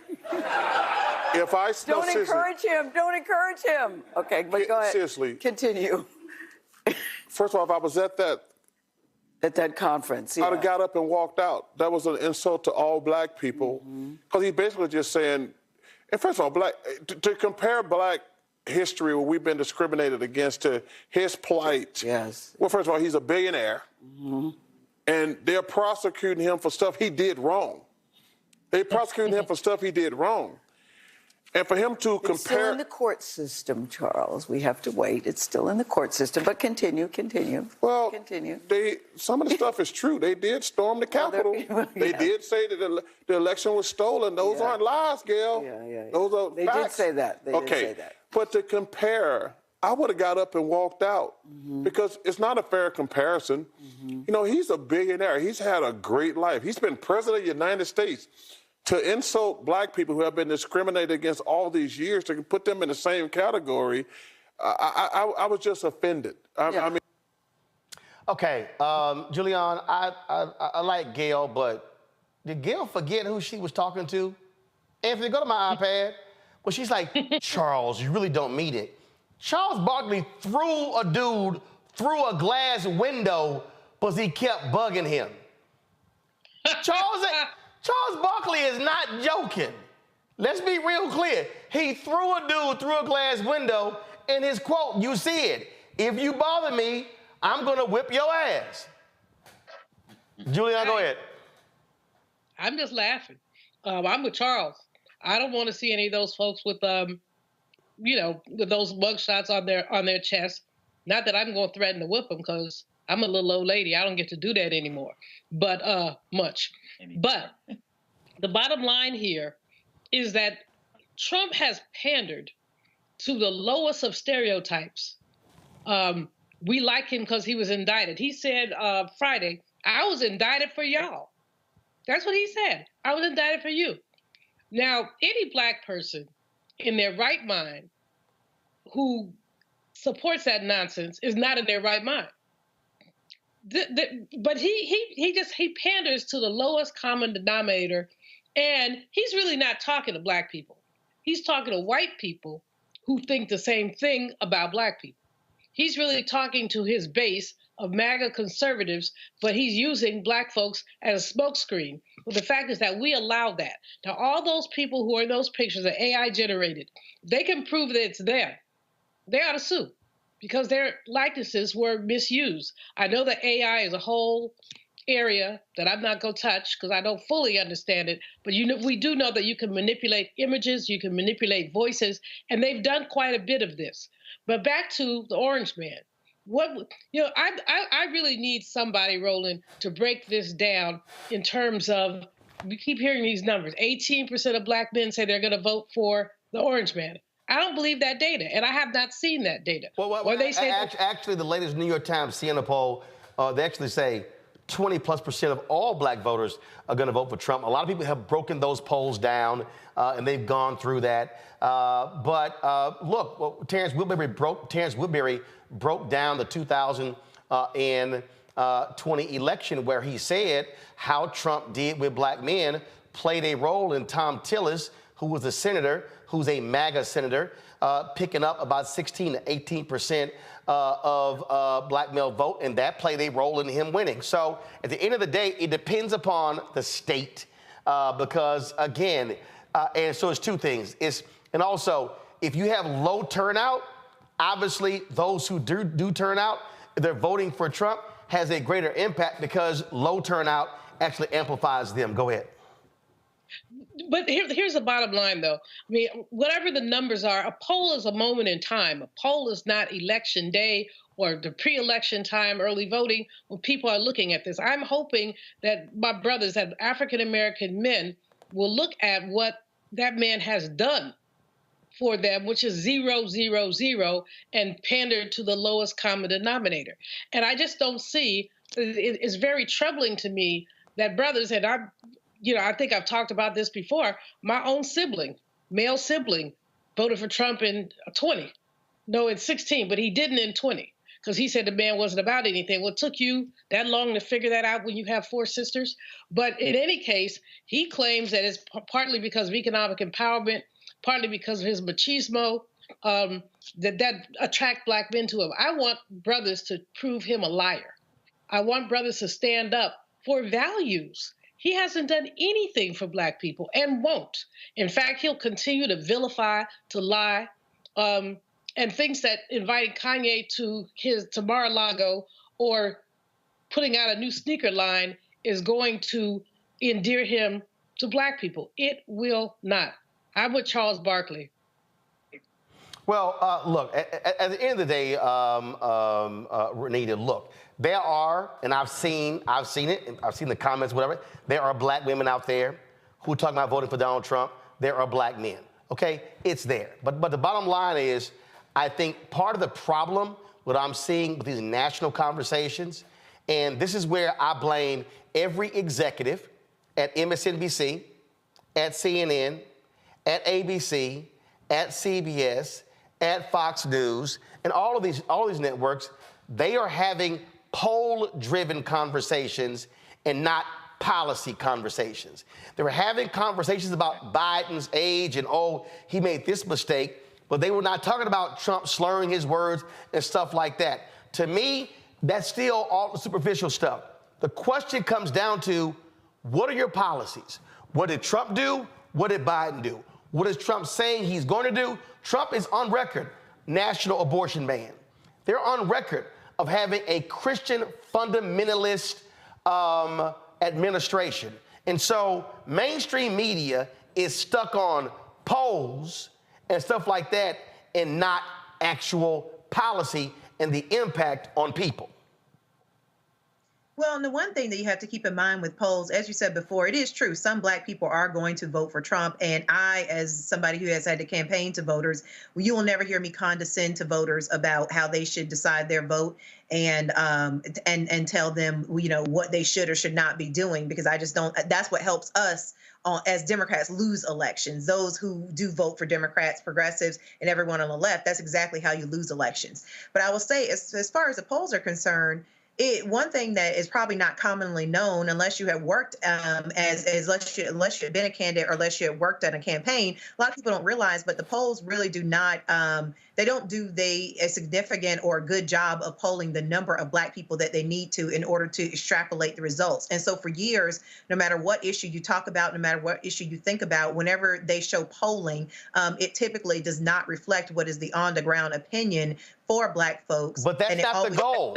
Don't encourage him. Don't encourage him. Okay, but go ahead. Seriously. Continue. First of all, if I was at that conference, I'd have got up and walked out. That was an insult to all black people. Because he's basically just saying, and first of all, to compare black history where we've been discriminated against to his plight. Yes. Well, first of all, he's a billionaire. And they're prosecuting him for stuff he did wrong. They're prosecuting him for stuff he did wrong. And for him to compare... It's still in the court system, Charles. We have to wait. It's still in the court system. But continue. Well, continue. Some of the stuff is true. They did storm the Capitol. They did say that the election was stolen. Those aren't lies, Gail. Those are They facts. did say that. They did say that. But to compare, I would have got up and walked out because it's not a fair comparison. He's a billionaire. He's had a great life. He's been president of the United States. To insult black people who have been discriminated against all these years, to put them in the same category, I was just offended. I mean, okay, Julian, I like Gail, but did Gail forget who she was talking to? Anthony, go to my iPad. Well, she's like, Charles, you really don't mean it. Charles Barkley threw a dude through a glass window because he kept bugging him. Charles Barkley is not joking. Let's be real clear. He threw a dude through a glass window, and his quote, you see it, if you bother me, I'm going to whip your ass. Julianne, go ahead. I'm just laughing. I'm with Charles. I don't want to see any of those folks with, with those mugshots on their chest. Not that I'm going to threaten to whip them, because I'm a little old lady. I don't get to do that anymore, but much. But the bottom line here is that Trump has pandered to the lowest of stereotypes. We like him because he was indicted. He said Friday, I was indicted for y'all. That's what he said. I was indicted for you. Now, any black person in their right mind who supports that nonsense is not in their right mind. But he panders to the lowest common denominator, and he's really not talking to black people. He's talking to white people who think the same thing about black people. He's really talking to his base of MAGA conservatives, but he's using black folks as a smokescreen. Well, the fact is that we allow that. Now, all those people who are in those pictures are AI generated. They can prove that it's them. They ought to sue, because their likenesses were misused. I know that AI is a whole area that I'm not going to touch because I don't fully understand it, but we do know that you can manipulate images, you can manipulate voices, and they've done quite a bit of this. But back to the Orange Man. I really need somebody, Roland, to break this down in terms of, we keep hearing these numbers. 18% of black men say they're going to vote for the Orange Man. I don't believe that data, and I have not seen that data. Well, they say actually, the latest New York Times Siena poll, they actually say 20+% of all black voters are going to vote for Trump. A lot of people have broken those polls down, and they've gone through that. Look, Terrence Woodbury broke down the 2020 election, where he said how Trump did with black men played a role in Tom Tillis, who was a senator, who's a MAGA senator, picking up about 16 to 18% of black male vote, and that played a role in him winning. So at the end of the day, it depends upon the state, because again, and so it's two things. And also, if you have low turnout, obviously those who do turn out, if they're voting for Trump, has a greater impact because low turnout actually amplifies them. Go ahead. But here's the bottom line, though. I mean, whatever the numbers are, a poll is a moment in time. A poll is not election day or the pre-election time, early voting, when people are looking at this. I'm hoping that my brothers, that African-American men, will look at what that man has done for them, which is 0, 0, 0, and pander to the lowest common denominator. And I just don't see, it's very troubling to me that brothers, and I think I've talked about this before, my own sibling, male sibling, voted for Trump in 16, but he didn't in 20, because he said the man wasn't about anything. Well, it took you that long to figure that out when you have 4 sisters. But in any case, he claims that it's partly because of economic empowerment, partly because of his machismo, that attract black men to him. I want brothers to prove him a liar. I want brothers to stand up for values. He hasn't done anything for black people and won't. In fact, he'll continue to vilify, to lie, and thinks that inviting Kanye to Mar-a-Lago or putting out a new sneaker line is going to endear him to black people. It will not. I'm with Charles Barkley. Well, look, at the end of the day, Renita, look, there are, and I've seen it, and I've seen the comments, whatever, there are black women out there who are talking about voting for Donald Trump. There are black men, okay? It's there. But the bottom line is, I think part of the problem, what I'm seeing with these national conversations, and this is where I blame every executive at MSNBC, at CNN, at ABC, at CBS, at Fox News, and all of these networks, they are having poll-driven conversations and not policy conversations. They were having conversations about Biden's age and, oh, he made this mistake, but they were not talking about Trump slurring his words and stuff like that. To me, that's still all the superficial stuff. The question comes down to, what are your policies? What did Trump do? What did Biden do? What is Trump saying he's going to do? Trump is on record, national abortion ban. They're on record of having a Christian fundamentalist administration. And so mainstream media is stuck on polls and stuff like that and not actual policy and the impact on people. Well, and the one thing that you have to keep in mind with polls, as you said before, it is true. Some Black people are going to vote for Trump. And I, as somebody who has had to campaign to voters, you will never hear me condescend to voters about how they should decide their vote and tell them, you know, what they should or should not be doing, because I just don't. That's what helps us as Democrats lose elections. Those who do vote for Democrats, progressives, and everyone on the left, that's exactly how you lose elections. But I will say, as far as the polls are concerned, one thing that is probably not commonly known, unless you have worked unless you have been a candidate or unless you have worked on a campaign, a lot of people don't realize, but the polls really do not, they don't do a significant or a good job of polling the number of Black people that they need to in order to extrapolate the results. And so for years, no matter what issue you talk about, no matter what issue you think about, whenever they show polling, it typically does not reflect what is the on-the-ground opinion for Black folks. But that's not the goal.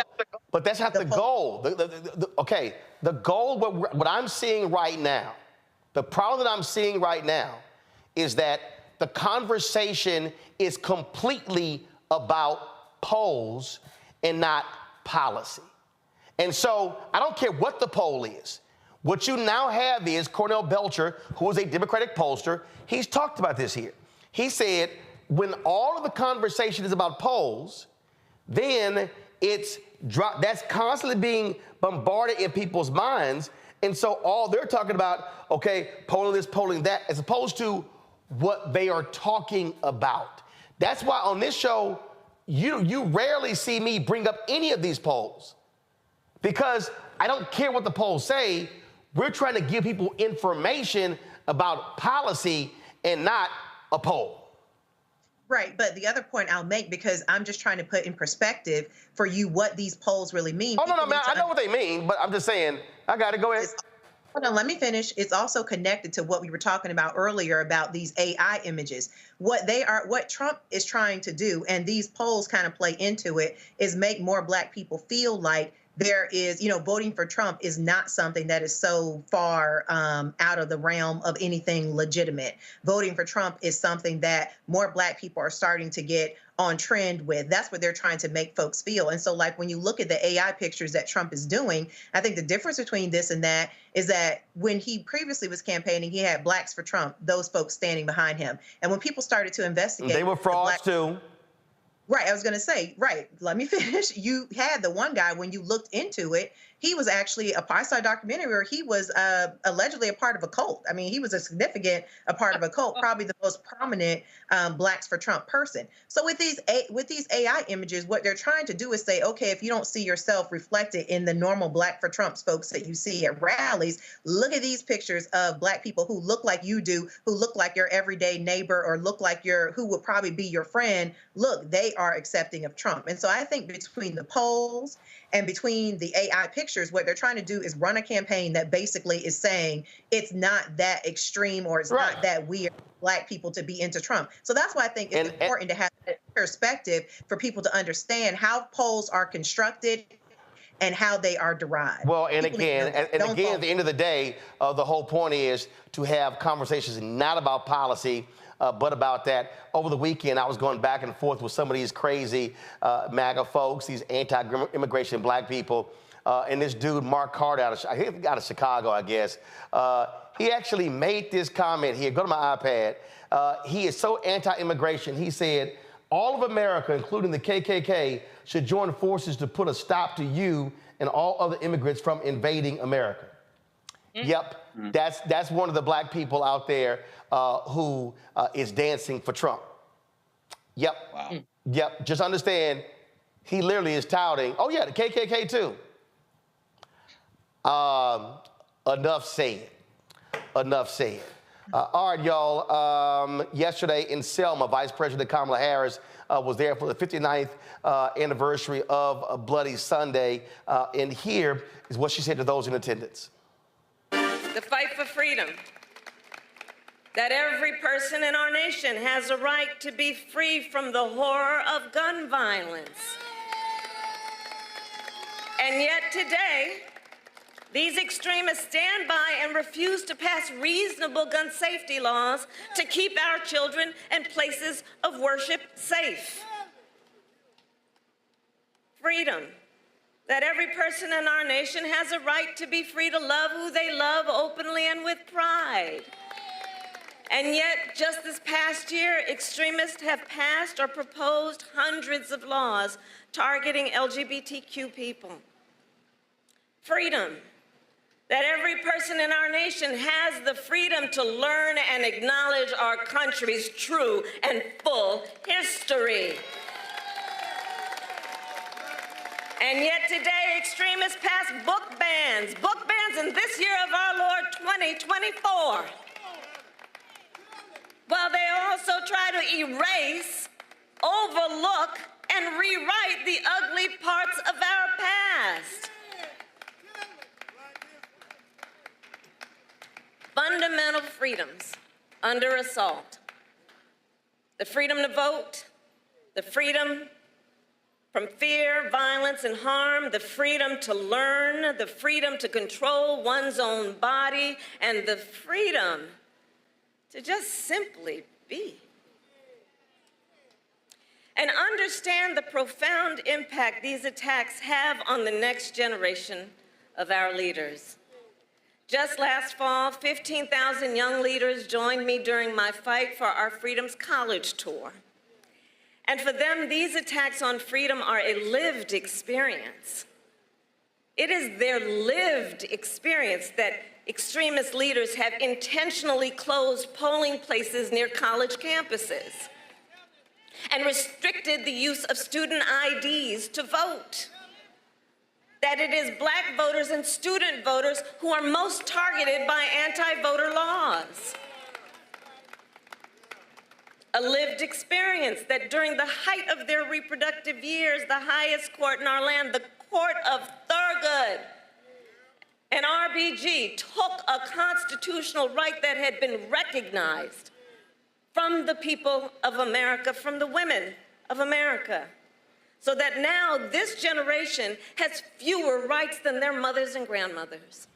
But that's not the goal. Okay, the goal, what I'm seeing right now, the problem that I'm seeing right now is that the conversation is completely about polls and not policy. And so I don't care what the poll is. What you now have is Cornell Belcher, who is a Democratic pollster. He's talked about this here. He said, when all of the conversation is about polls, then that's constantly being bombarded in people's minds. And so all they're talking about, okay, polling this, polling that, as opposed to what they are talking about. That's why on this show, you rarely see me bring up any of these polls, because I don't care what the polls say. We're trying to give people information about policy and not a poll. Right. But the other point I'll make, because I'm just trying to put in perspective for you what these polls really mean. Oh, no, man, I know what they mean, but I'm just saying, I got to go ahead. Hold on, let me finish. It's also connected to what we were talking about earlier about these AI images. What Trump is trying to do, and these polls kind of play into it, is make more Black people feel like there is, voting for Trump is not something that is so far out of the realm of anything legitimate. Voting for Trump is something that more Black people are starting to get on trend with. That's what they're trying to make folks feel. And so, like, when you look at the AI pictures that Trump is doing, I think the difference between this and that is that when he previously was campaigning, he had Blacks for Trump, those folks standing behind him. And when people started to investigate, they were frauds too. Right, I was going to say, right, let me finish. You had the one guy, when you looked into it, he was actually, I saw a documentary where he was allegedly a part of a cult. I mean, he was a part of a cult, probably the most prominent Blacks for Trump person. So with these AI images, what they're trying to do is say, okay, if you don't see yourself reflected in the normal Black for Trump folks that you see at rallies, look at these pictures of Black people who look like you do, who look like your everyday neighbor, or look like who would probably be your friend. Look, they are accepting of Trump. And so I think between the polls and between the AI pictures, what they're trying to do is run a campaign that basically is saying it's not that extreme, or it's not that weird for Black people to be into Trump. So that's why I think it's important to have that perspective for people to understand how polls are constructed and how they are derived. Well, and again, at the end of the day, the whole point is to have conversations not about policy, but about that. Over the weekend, I was going back and forth with some of these crazy MAGA folks, these anti-immigration Black people, and this dude, Mark Carter, out of Chicago, I guess. He actually made this comment here. Go to my iPad. He is so anti-immigration. He said, all of America, including the KKK, should join forces to put a stop to you and all other immigrants from invading America. Yep, that's one of the Black people out there who is dancing for Trump. Yep. Wow. Yep. Just understand, he literally is touting, oh yeah, the KKK too. Enough said. Enough said. All right, y'all. Yesterday in Selma, Vice President Kamala Harris was there for the 59th anniversary of Bloody Sunday. And here is what she said to those in attendance. The fight for freedom that every person in our nation has a right to be free from the horror of gun violence. And yet today, these extremists stand by and refuse to pass reasonable gun safety laws to keep our children and places of worship safe. Freedom. That every person in our nation has a right to be free to love who they love openly and with pride. And yet, just this past year, extremists have passed or proposed hundreds of laws targeting LGBTQ people. Freedom. That every person in our nation has the freedom to learn and acknowledge our country's true and full history. And yet today, extremists pass book bans in this year of our Lord 2024. While they also try to erase, overlook, and rewrite the ugly parts of our past. Fundamental freedoms under assault. The freedom to vote, the freedom from fear, violence, and harm, the freedom to learn, the freedom to control one's own body, and the freedom to just simply be. And understand the profound impact these attacks have on the next generation of our leaders. Just last fall, 15,000 young leaders joined me during my Fight for Our Freedoms college tour. And for them, these attacks on freedom are a lived experience. It is their lived experience that extremist leaders have intentionally closed polling places near college campuses and restricted the use of student IDs to vote. That it is Black voters and student voters who are most targeted by anti-voter laws. A lived experience that during the height of their reproductive years, the highest court in our land, the Court of Thurgood, and RBG took a constitutional right that had been recognized from the people of America, from the women of America, so that now this generation has fewer rights than their mothers and grandmothers.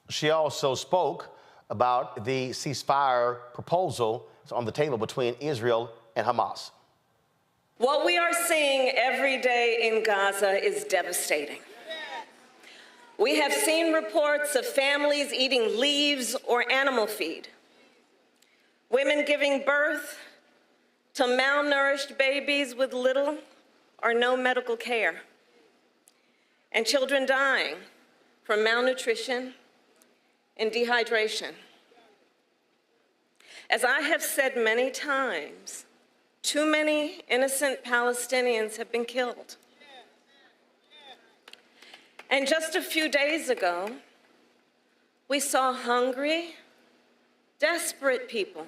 She also spoke about the ceasefire proposal on the table between Israel and Hamas. What we are seeing every day in Gaza is devastating. We have seen reports of families eating leaves or animal feed, women giving birth to malnourished babies with little or no medical care, and children dying from malnutrition and dehydration. As I have said many times, too many innocent Palestinians have been killed. And just a few days ago, we saw hungry, desperate people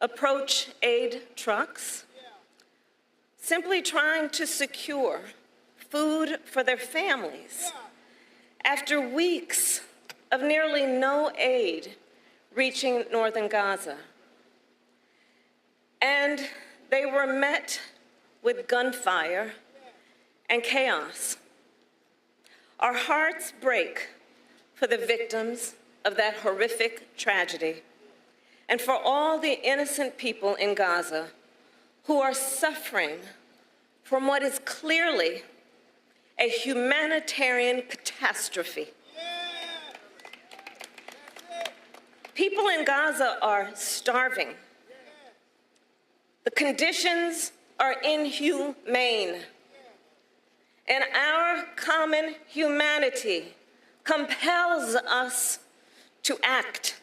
approach aid trucks, simply trying to secure food for their families after weeks of nearly no aid reaching northern Gaza. And they were met with gunfire and chaos. Our hearts break for the victims of that horrific tragedy and for all the innocent people in Gaza who are suffering from what is clearly a humanitarian catastrophe. People in Gaza are starving. The conditions are inhumane. And our common humanity compels us to act.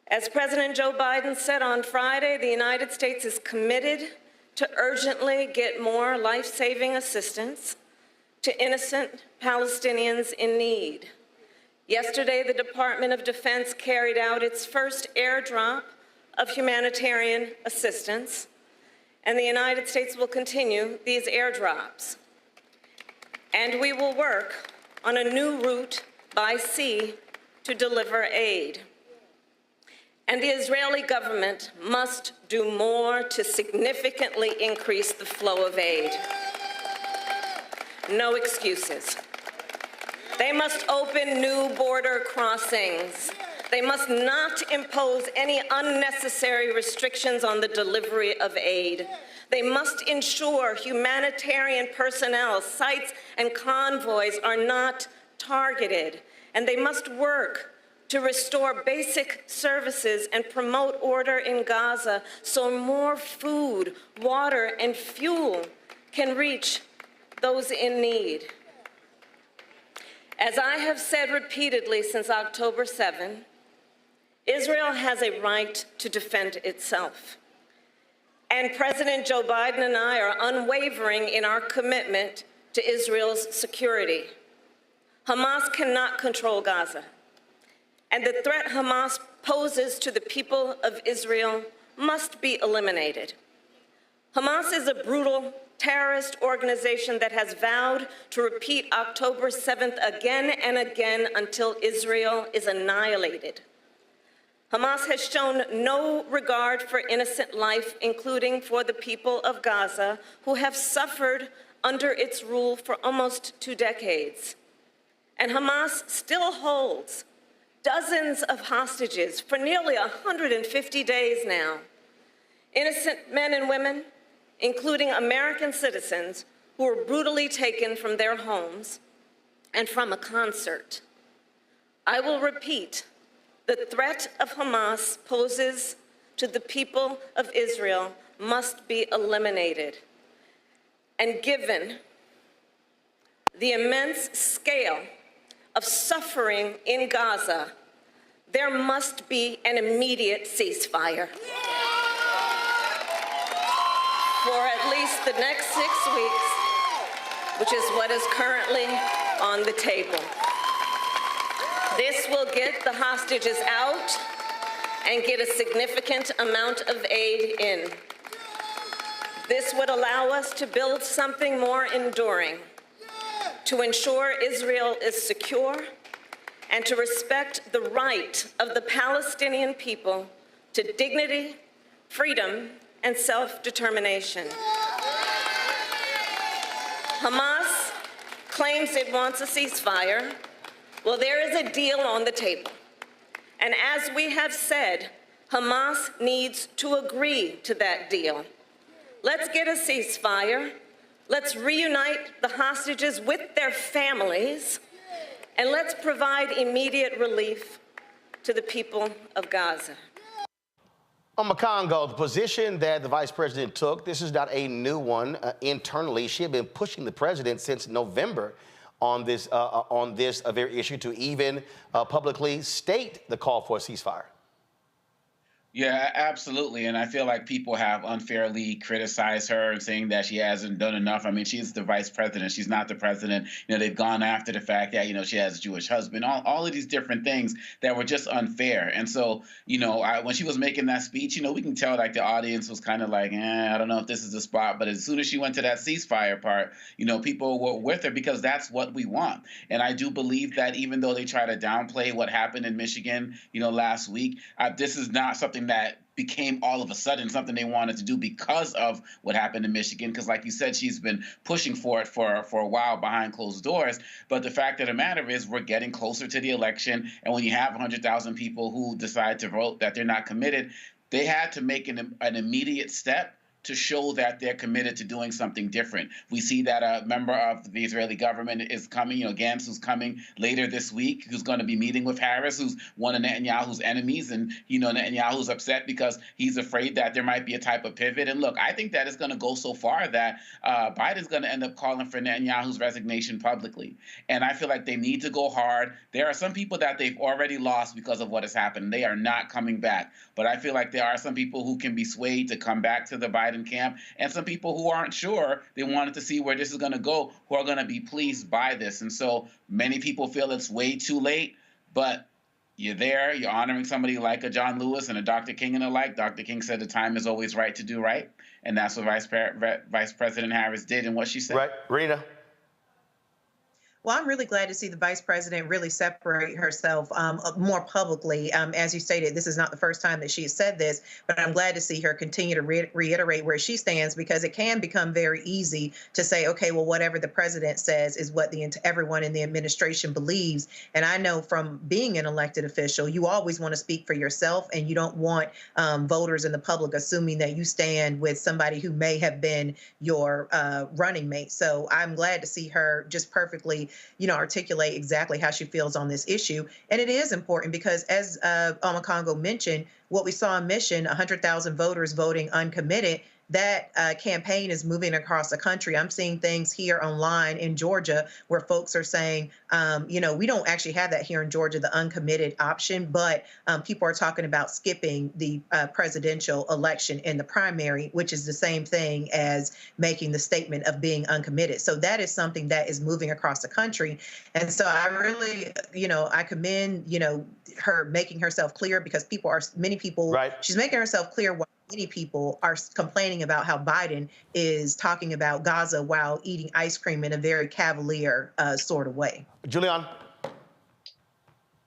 As President Joe Biden said on Friday, the United States is committed to urgently get more life-saving assistance to innocent Palestinians in need. Yesterday, the Department of Defense carried out its first airdrop of humanitarian assistance, and the United States will continue these airdrops. And we will work on a new route by sea to deliver aid. And the Israeli government must do more to significantly increase the flow of aid. No excuses. They must open new border crossings. They must not impose any unnecessary restrictions on the delivery of aid. They must ensure humanitarian personnel, sites, and convoys are not targeted. And they must work to restore basic services and promote order in Gaza so more food, water, and fuel can reach those in need. As I have said repeatedly since October 7, Israel has a right to defend itself. And President Joe Biden and I are unwavering in our commitment to Israel's security. Hamas cannot control Gaza. And the threat Hamas poses to the people of Israel must be eliminated. Hamas is a brutal terrorist organization that has vowed to repeat October 7th again and again until Israel is annihilated. Hamas has shown no regard for innocent life, including for the people of Gaza, who have suffered under its rule for almost 2 decades. And Hamas still holds dozens of hostages for nearly 150 days now. Innocent men and women, including American citizens, who were brutally taken from their homes and from a concert. I will repeat, the threat of Hamas poses to the people of Israel must be eliminated. And given the immense scale of suffering in Gaza, there must be an immediate ceasefire. For at least the next 6 weeks, which is what is currently on the table. This will get the hostages out and get a significant amount of aid in. This would allow us to build something more enduring, to ensure Israel is secure, and to respect the right of the Palestinian people to dignity, freedom, and self-determination. Hamas claims it wants a ceasefire. Well, there is a deal on the table. And as we have said, Hamas needs to agree to that deal. Let's get a ceasefire. Let's reunite the hostages with their families, and let's provide immediate relief to the people of Gaza. On Congo, the position that the vice president took, this is not a new one internally. She had been pushing the president since November on this very issue to even publicly state the call for a ceasefire. Yeah, absolutely. And I feel like people have unfairly criticized her and saying that she hasn't done enough. I mean, she's the vice president. She's not the president. You know, they've gone after the fact that, you know, she has a Jewish husband, all of these different things that were just unfair. And so, you know, when she was making that speech, you know, we can tell like the audience was kind of like, I don't know if this is the spot. But as soon as she went to that ceasefire part, you know, people were with her because that's what we want. And I do believe that even though they try to downplay what happened in Michigan, you know, last week, this is not something that became all of a sudden something they wanted to do because of what happened in Michigan. Because like you said, she's been pushing for it for a while behind closed doors. But the fact of the matter is we're getting closer to the election. And when you have 100,000 people who decide to vote that they're not committed, they had to make an immediate step to show that they're committed to doing something different. We see that a member of the Israeli government is coming, you know, Gantz, who's coming later this week, who's going to be meeting with Harris, who's one of Netanyahu's enemies. And, you know, Netanyahu's upset because he's afraid that there might be a type of pivot. And look, I think that it's going to go so far that Biden's going to end up calling for Netanyahu's resignation publicly. And I feel like they need to go hard. There are some people that they've already lost because of what has happened. They are not coming back. But I feel like there are some people who can be swayed to come back to the Biden camp, and some people who aren't sure, they wanted to see where this is going to go, who are going to be pleased by this. And so many people feel it's way too late, but you're there, you're honoring somebody like a John Lewis and a Dr. King and the like. Dr. King said the time is always right to do right, and that's what Vice President Harris did and what she said. Right, Rita? Well, I'm really glad to see the vice president really separate herself more publicly. As you stated, this is not the first time that she has said this, but I'm glad to see her continue to reiterate where she stands, because it can become very easy to say, okay, well, whatever the president says is what everyone in the administration believes. And I know from being an elected official, you always want to speak for yourself, and you don't want voters and the public assuming that you stand with somebody who may have been your running mate. So I'm glad to see her just perfectly articulate exactly how she feels on this issue. And it is important because, as Alma Congo mentioned, what we saw in Mission, 100,000 voters voting uncommitted, that campaign is moving across the country. I'm seeing things here online in Georgia where folks are saying, we don't actually have that here in Georgia, the uncommitted option, but people are talking about skipping the presidential election in the primary, which is the same thing as making the statement of being uncommitted. So that is something that is moving across the country. And so I really, I commend, her making herself clear, because many people, right. She's making herself clear why many people are complaining about how Biden is talking about Gaza while eating ice cream in a very cavalier sort of way. Julian.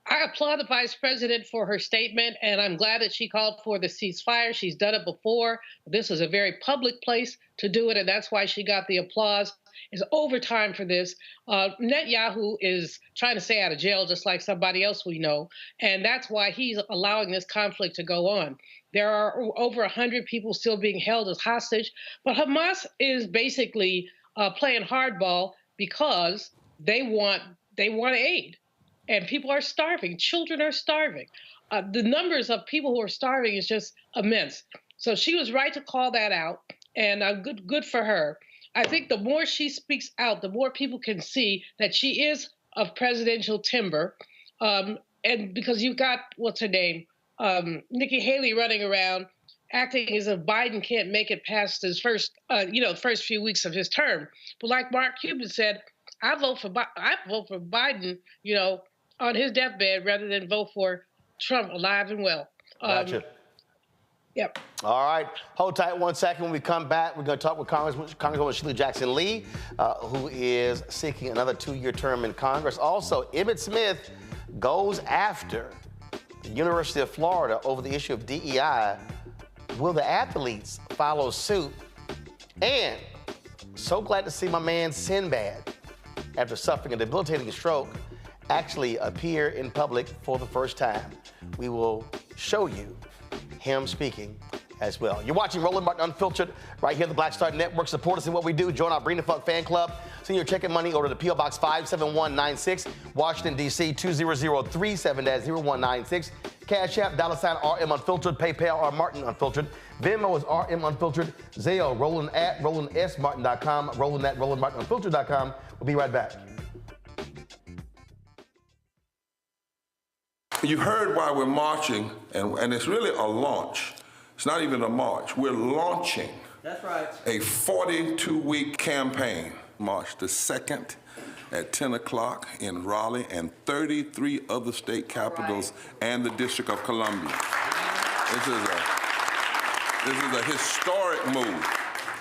I applaud the vice president for her statement, and I'm glad that she called for the ceasefire. She's done it before. This is a very public place to do it, and that's why she got the applause. It's overtime for this. Netanyahu is trying to stay out of jail just like somebody else we know, and that's why he's allowing this conflict to go on. There are over 100 people still being held as hostage, but Hamas is basically playing hardball because they want aid. And people are starving. Children are starving. The numbers of people who are starving is just immense. So she was right to call that out, and good for her. I think the more she speaks out, the more people can see that she is of presidential timber. And because you've got, what's her name, Nikki Haley running around acting as if Biden can't make it past his first few weeks of his term. But like Mark Cuban said, I vote for Biden, on his deathbed rather than vote for Trump alive and well. Gotcha. Yep. All right. Hold tight 1 second. When we come back, we're going to talk with Congresswoman Shelia Jackson Lee, who is seeking another 2-year term in Congress. Also, Emmitt Smith goes after the University of Florida over the issue of DEI. Will the athletes follow suit? And so glad to see my man Sinbad, after suffering a debilitating stroke, actually appear in public for the first time. We will show you him speaking as well. You're watching Roland Martin Unfiltered right here at the Black Star Network. Support us in what we do. Join our Bring the Fuck fan club. Send your check and money order to P.O. Box 57196, Washington, D.C. 20037-0196. Cash App, $RM Unfiltered. PayPal, R Martin Unfiltered. Venmo is RM Unfiltered. Zelle, Roland at RolandSMartin.com. Roland at RolandMartinUnfiltered.com. We'll be right back. You heard why we're marching, and it's really a launch. It's not even a march. We're launching That's right. a 42-week campaign. March the 2nd at 10 o'clock in Raleigh and 33 other state capitals and the District of Columbia. This is a historic move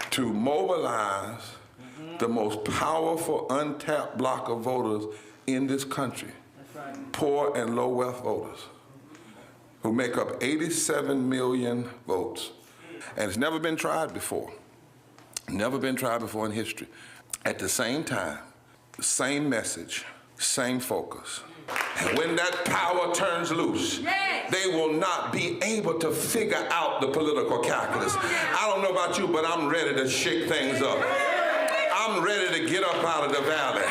to mobilize the most powerful untapped block of voters in this country. Poor and low wealth voters who make up 87 million votes. And it's never been tried before. Never been tried before in history. At the same time, the same message, same focus. And when that power turns loose, they will not be able to figure out the political calculus. I don't know about you, but I'm ready to shake things up. I'm ready to get up out of the valley.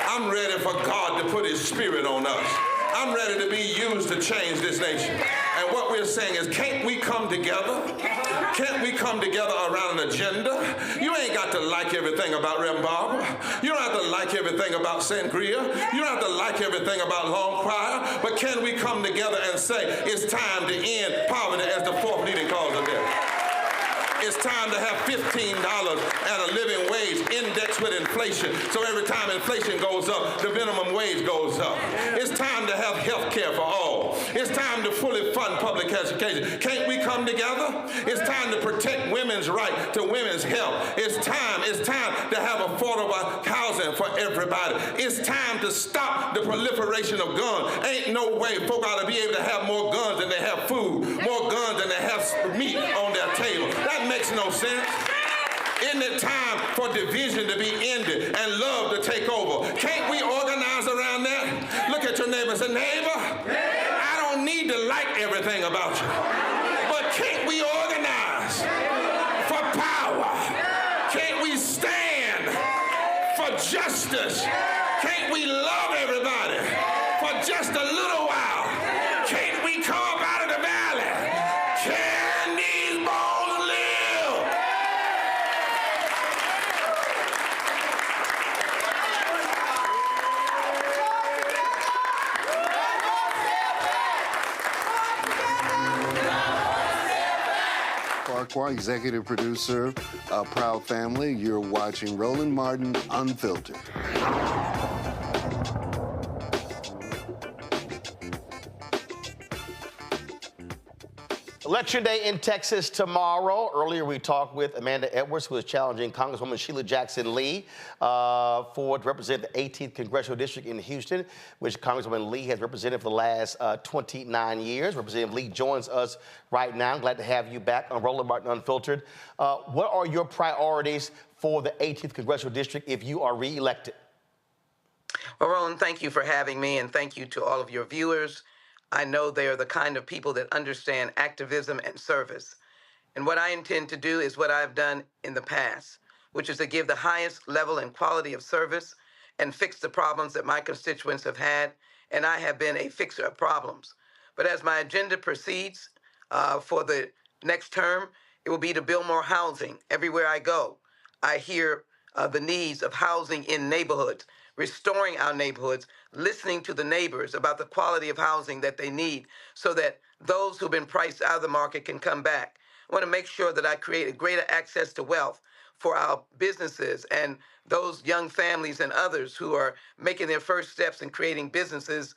I'm ready for God to put his spirit on us. I'm ready to be used to change this nation. And what we're saying is, can't we come together? Can't we come together around an agenda? You ain't got to like everything about Reverend Barber. You don't have to like everything about Sangria. You don't have to like everything about Long Choir. But can we come together and say, it's time to end poverty as the fourth leading cause of death? It's time to have $15 at a living wage indexed with inflation. So every time inflation goes up, the minimum wage goes up. It's time to have health care for all. It's time to fully fund public education. Can't we come together? It's time to protect women's right to women's health. It's time to have affordable housing for everybody. It's time to stop the proliferation of guns. Ain't no way folk ought to be able to have more guns than they have food, more guns than they have meat on their table. That makes no sense. Isn't it time for division to be ended and love to take over? Can't we organize around that? Look at your neighbor and say, neighbor, I don't need to like everything about you, but can't we organize for power? Can't we stand for justice? Can't we love everybody for just a little while? Can't we come up out of the valley? Can these bones live? Farquhar, executive producer, Proud Family. You're watching Roland Martin Unfiltered. Election day in Texas tomorrow. Earlier we talked with Amanda Edwards, who is challenging Congresswoman Shelia Jackson Lee to represent the 18th Congressional District in Houston, which Congresswoman Lee has represented for the last 29 years. Representative Lee joins us right now. Glad to have you back on Roland Martin Unfiltered. What are your priorities for the 18th Congressional District if you are reelected? Well, Roland, thank you for having me, and thank you to all of your viewers. I know they are the kind of people that understand activism and service. And what I intend to do is what I've done in the past, which is to give the highest level and quality of service and fix the problems that my constituents have had. And I have been a fixer of problems. But as my agenda proceeds for the next term, it will be to build more housing everywhere I go. I hear the needs of housing in neighborhoods, restoring our neighborhoods, listening to the neighbors about the quality of housing that they need so that those who've been priced out of the market can come back. I want to make sure that I create a greater access to wealth for our businesses and those young families and others who are making their first steps in creating businesses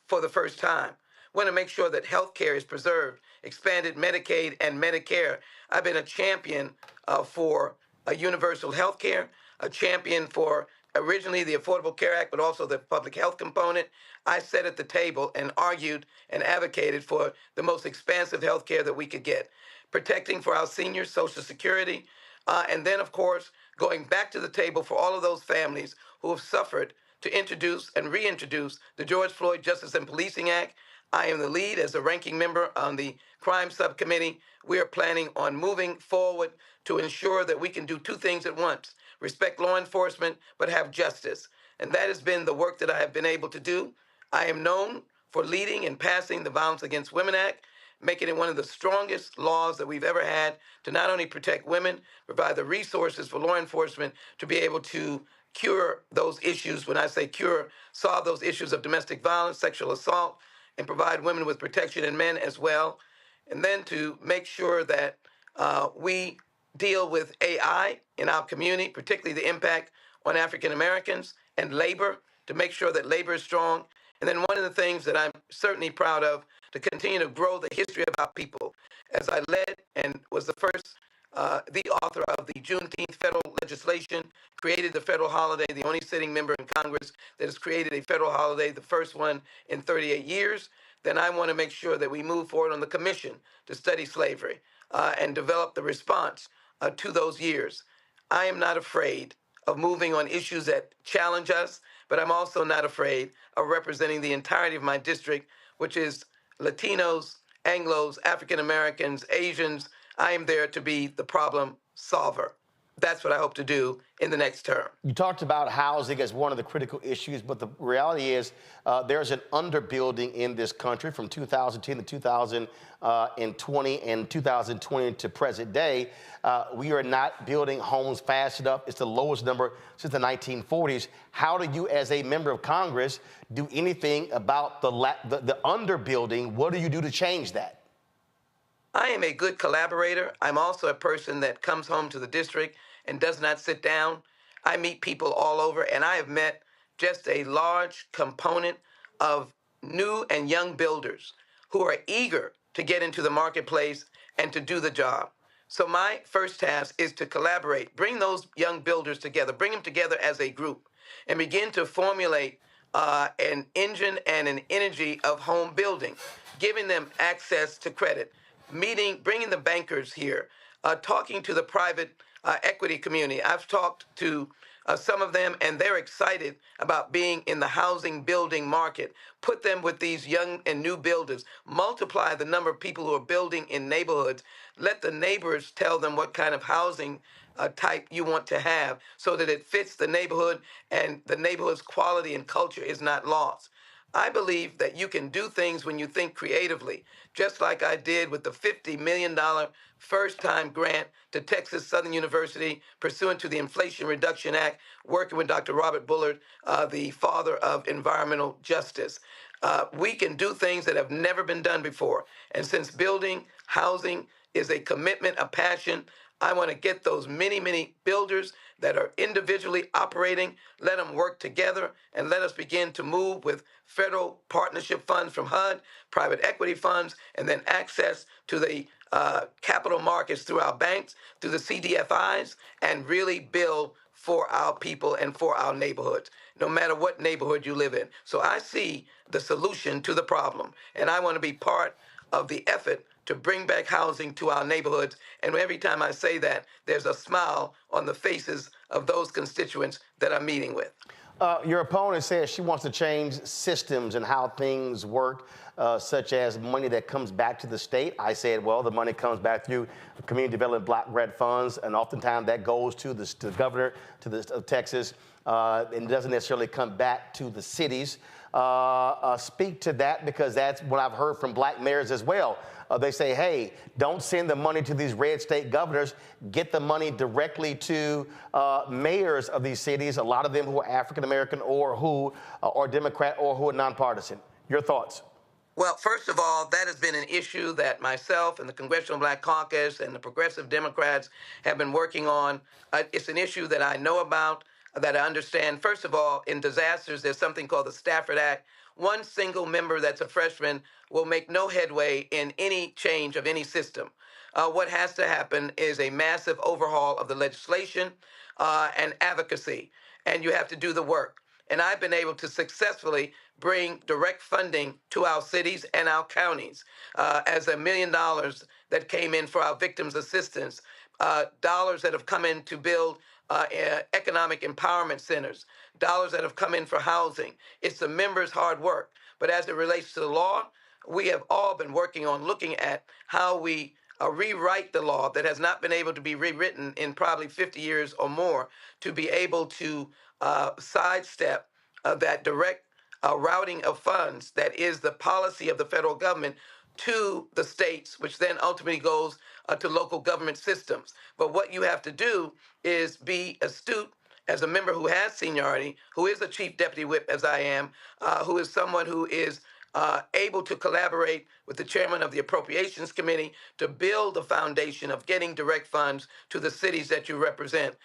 for the first time. I want to make sure that health care is preserved, expanded Medicaid and Medicare. I've been a champion for universal health care, a champion for originally the Affordable Care Act, but also the public health component. I sat at the table and argued and advocated for the most expansive health care that we could get, protecting for our seniors, Social Security, and then, of course, going back to the table for all of those families who have suffered to introduce and reintroduce the George Floyd Justice and Policing Act. I am the lead as a ranking member on the Crime Subcommittee. We are planning on moving forward to ensure that we can do two things at once: respect law enforcement, but have justice. And that has been the work that I have been able to do. I am known for leading and passing the Violence Against Women Act, making it one of the strongest laws that we've ever had to not only protect women, provide the resources for law enforcement to be able to cure those issues. When I say cure, solve those issues of domestic violence, sexual assault, and provide women with protection and men as well. And then to make sure that we deal with AI in our community, particularly the impact on African Americans, and labor, to make sure that labor is strong. And then one of the things that I'm certainly proud of, to continue to grow the history of our people, as I led and was the first, the author of the Juneteenth federal legislation, created the federal holiday, the only sitting member in Congress that has created a federal holiday, the first one in 38 years, then I want to make sure that we move forward on the commission to study slavery and develop the response to those years. I am not afraid of moving on issues that challenge us, but I'm also not afraid of representing the entirety of my district, which is Latinos, Anglos, African Americans, Asians. I am there to be the problem solver. That's what I hope to do in the next term. You talked about housing as one of the critical issues, but the reality is there's an underbuilding in this country from 2010 to 2020 and 2020 to present day. We are not building homes fast enough. It's the lowest number since the 1940s. How do you, as a member of Congress, do anything about the underbuilding? What do you do to change that? I am a good collaborator. I'm also a person that comes home to the district and does not sit down. I meet people all over, and I have met just a large component of new and young builders who are eager to get into the marketplace and to do the job. So my first task is to collaborate, bring those young builders together, bring them together as a group, and begin to formulate an engine and an energy of home building, giving them access to credit, bringing the bankers here, talking to the private equity community. I've talked to some of them, and they're excited about being in the housing building market. Put them with these young and new builders. Multiply the number of people who are building in neighborhoods. Let the neighbors tell them what kind of housing type you want to have so that it fits the neighborhood and the neighborhood's quality and culture is not lost. I believe that you can do things when you think creatively, just like I did with the $50 million first-time grant to Texas Southern University pursuant to the Inflation Reduction Act, working with Dr. Robert Bullard, the father of environmental justice. We can do things that have never been done before. And since building housing is a commitment, a passion, I want to get those many, many builders that are individually operating, let them work together, and let us begin to move with federal partnership funds from HUD, private equity funds, and then access to the capital markets through our banks, through the CDFIs, and really build for our people and for our neighborhoods, no matter what neighborhood you live in. So I see the solution to the problem, and I want to be part of the effort to bring back housing to our neighborhoods. And every time I say that, there's a smile on the faces of those constituents that I'm meeting with. Your opponent says she wants to change systems and how things work, such as money that comes back to the state. I said, well, the money comes back through community development block grant funds, and oftentimes that goes to the governor of Texas, and doesn't necessarily come back to the cities. Speak to that, because that's what I've heard from black mayors as well. They say, hey, don't send the money to these red state governors. Get the money directly to mayors of these cities, a lot of them who are African-American or who are Democrat or who are nonpartisan. Your thoughts? Well, first of all, that has been an issue that myself and the Congressional Black Caucus and the Progressive Democrats have been working on. It's an issue that I know about, that I understand. First of all, in disasters, there's something called the Stafford Act. One single member that's a freshman will make no headway in any change of any system. What has to happen is a massive overhaul of the legislation and advocacy, and you have to do the work. And I've been able to successfully bring direct funding to our cities and our counties, as $1 million that came in for our victims' assistance, dollars that have come in to build economic empowerment centers, dollars that have come in for housing. It's the members' hard work. But as it relates to the law, we have all been working on looking at how we rewrite the law that has not been able to be rewritten in probably 50 years or more, to be able to sidestep that direct routing of funds that is the policy of the federal government to the states, which then ultimately goes to local government systems. But what you have to do is be astute as a member who has seniority, who is a chief deputy whip, as I am, who is someone who is able to collaborate with the chairman of the Appropriations Committee to build the foundation of getting direct funds to the cities that you represent,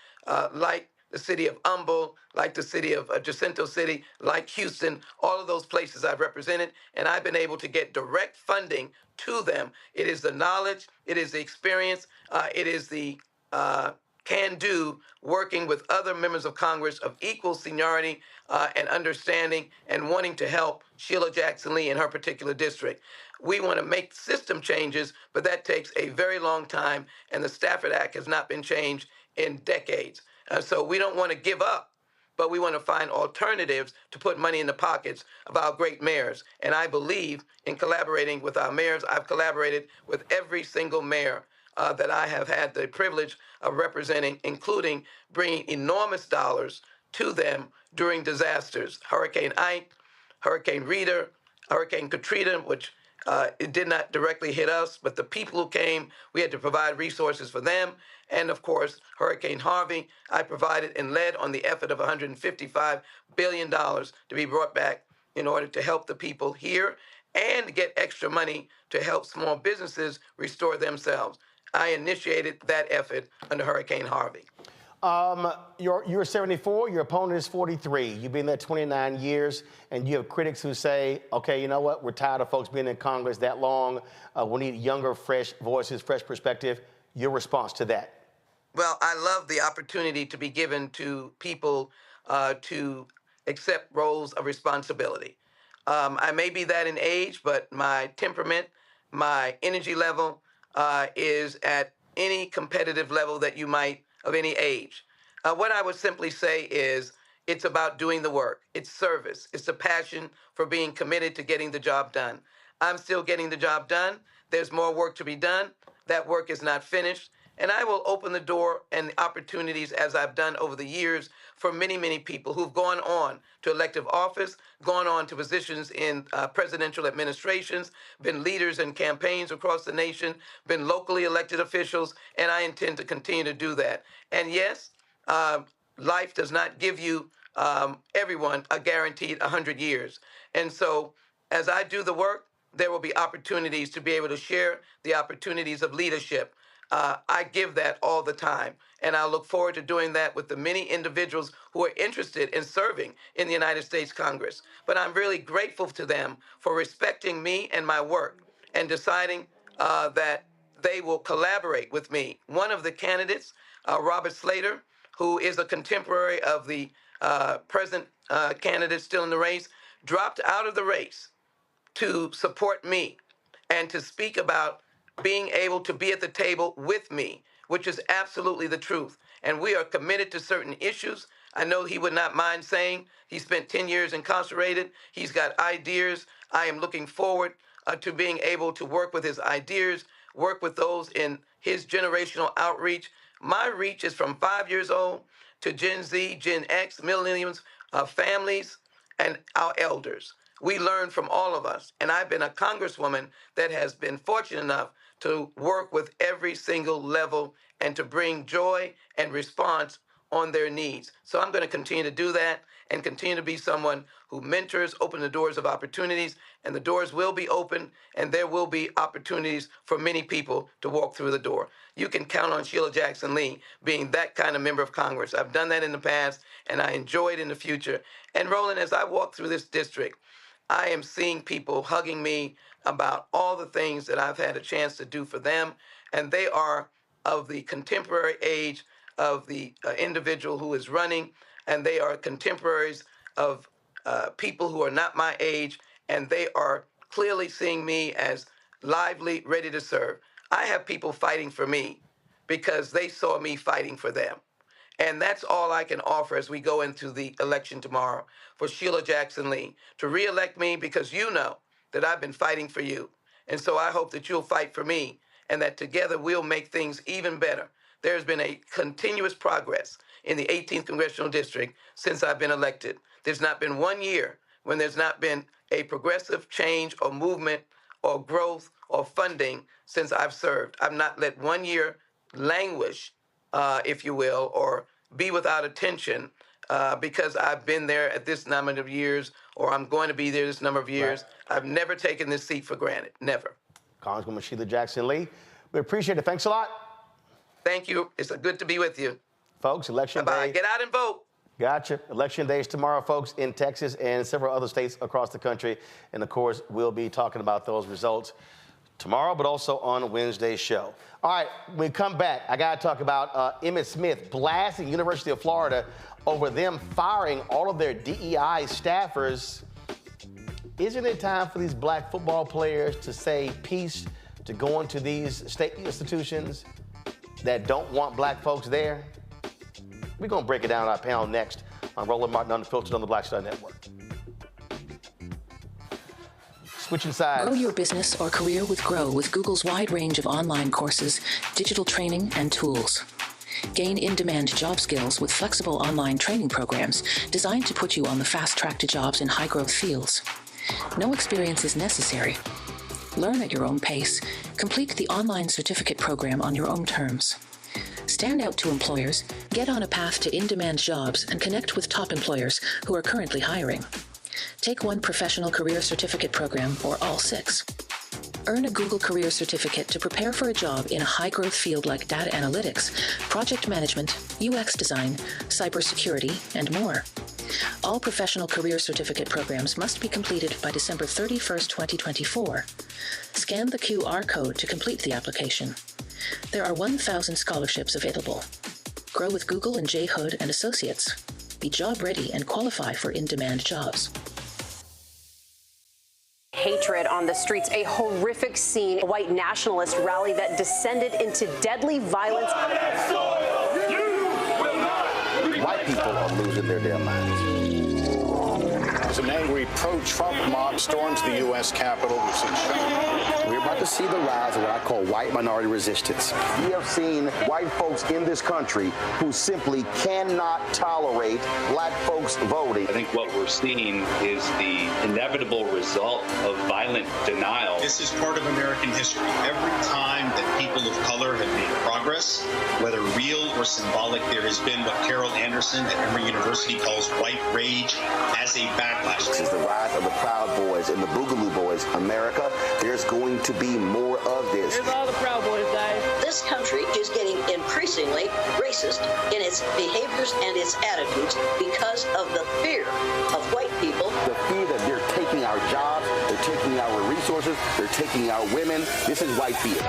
like the city of Humble, like the city of Jacinto City, like Houston, all of those places I've represented, and I've been able to get direct funding to them. It is the knowledge, it is the experience, it is the can-do working with other members of Congress of equal seniority and understanding and wanting to help Shelia Jackson Lee in her particular district. We want to make system changes, but that takes a very long time, and the Stafford Act has not been changed in decades. So we don't want to give up, but we want to find alternatives to put money in the pockets of our great mayors. And I believe in collaborating with our mayors. I've collaborated with every single mayor that I have had the privilege of representing, including bringing enormous dollars to them during disasters. Hurricane Ike, Hurricane Rita, Hurricane Katrina, which it did not directly hit us, but the people who came, we had to provide resources for them. And of course, Hurricane Harvey, I provided and led on the effort of $155 billion to be brought back in order to help the people here and get extra money to help small businesses restore themselves. I initiated that effort under Hurricane Harvey. You're 74, your opponent is 43. You've been there 29 years, and you have critics who say, okay, you know what, we're tired of folks being in Congress that long. We need younger, fresh voices, fresh perspective. Your response to that? Well, I love the opportunity to be given to people to accept roles of responsibility. I may be that in age, but my temperament, my energy level is at any competitive level that you might of any age. What I would simply say is it's about doing the work. It's service. It's a passion for being committed to getting the job done. I'm still getting the job done. There's more work to be done. That work is not finished. And I will open the door and opportunities, as I've done over the years, for many, many people who've gone on to elective office, gone on to positions in presidential administrations, been leaders in campaigns across the nation, been locally elected officials, and I intend to continue to do that. And yes, life does not give you, everyone, a guaranteed 100 years. And so as I do the work, there will be opportunities to be able to share the opportunities of leadership. I give that all the time, and I look forward to doing that with the many individuals who are interested in serving in the United States Congress. But I'm really grateful to them for respecting me and my work and deciding that they will collaborate with me. One of the candidates, Robert Slater, who is a contemporary of the present candidate still in the race, dropped out of the race to support me and to speak about being able to be at the table with me, which is absolutely the truth. And we are committed to certain issues. I know he would not mind saying he spent 10 years incarcerated. He's got ideas. I am looking forward to being able to work with his ideas, work with those in his generational outreach. My reach is from 5 years old to Gen Z, Gen X, millennials, families, and our elders. We learn from all of us. And I've been a congresswoman that has been fortunate enough to work with every single level and to bring joy and response on their needs. So I'm going to continue to do that and continue to be someone who mentors, open the doors of opportunities, and the doors will be open, and there will be opportunities for many people to walk through the door. You can count on Shelia Jackson Lee being that kind of member of Congress. I've done that in the past, and I enjoy it in the future. And Roland, as I walk through this district, I am seeing people hugging me about all the things that I've had a chance to do for them, and they are of the contemporary age of the individual who is running, and they are contemporaries of people who are not my age, and they are clearly seeing me as lively, ready to serve. I have people fighting for me because they saw me fighting for them. And that's all I can offer as we go into the election tomorrow for Shelia Jackson Lee, to reelect me because you know that I've been fighting for you. And so I hope that you'll fight for me and that together we'll make things even better. There's been a continuous progress in the 18th Congressional District since I've been elected. There's not been 1 year when there's not been a progressive change or movement or growth or funding since I've served. I've not let 1 year languish, if you will, or be without attention because I've been there at this number of years or I'm going to be there this number of years. Right. I've never taken this seat for granted, never. Congresswoman Shelia Jackson Lee, we appreciate it. Thanks a lot. Thank you. It's good to be with you. Folks, election Bye-bye. day. Get out and vote. Gotcha. Election day is tomorrow, folks, in Texas and several other states across the country. And, of course, we'll be talking about those results tomorrow, but also on Wednesday's show. All right, when we come back, I got to talk about Emmitt Smith blasting University of Florida over them firing all of their DEI staffers. Isn't it time for these black football players to say peace to go into these state institutions that don't want black folks there? We're going to break it down in our panel next on Roland Martin Unfiltered on the Black Star Network. Switching sides. Grow your business or career with Grow with Google's wide range of online courses, digital training, and tools. Gain in-demand job skills with flexible online training programs designed to put you on the fast track to jobs in high-growth fields. No experience is necessary. Learn at your own pace. Complete the online certificate program on your own terms. Stand out to employers, get on a path to in-demand jobs, and connect with top employers who are currently hiring. Take one professional career certificate program or all 6. Earn a Google Career Certificate to prepare for a job in a high-growth field like data analytics, project management, UX design, cybersecurity, and more. All professional career certificate programs must be completed by December 31st, 2024. Scan the QR code to complete the application. There are 1,000 scholarships available. Grow with Google and J. Hood and Associates. Be job ready and qualify for in-demand jobs. Hatred on the streets, a horrific scene, a white nationalist rally that descended into deadly violence. White people are losing their damn minds. As an angry pro-Trump mob storms the U.S. Capitol, we're about to see the rise of what I call white minority resistance. We have seen white folks in this country who simply cannot tolerate black folks voting. I think what we're seeing is the inevitable result of violent denial. This is part of American history. Every time that people of color have made progress, whether real or symbolic, there has been what Carol Anderson at Emory University calls white rage as a backlash. This is the rise of the Proud Boys and the Boogaloo Boys. America, there's going to be more of this. Here's all the Proud Boys, guys. This country is getting increasingly racist in its behaviors and its attitudes because of the fear of white people. The fear that they're taking our jobs, they're taking our resources, they're taking our women. This is white fear.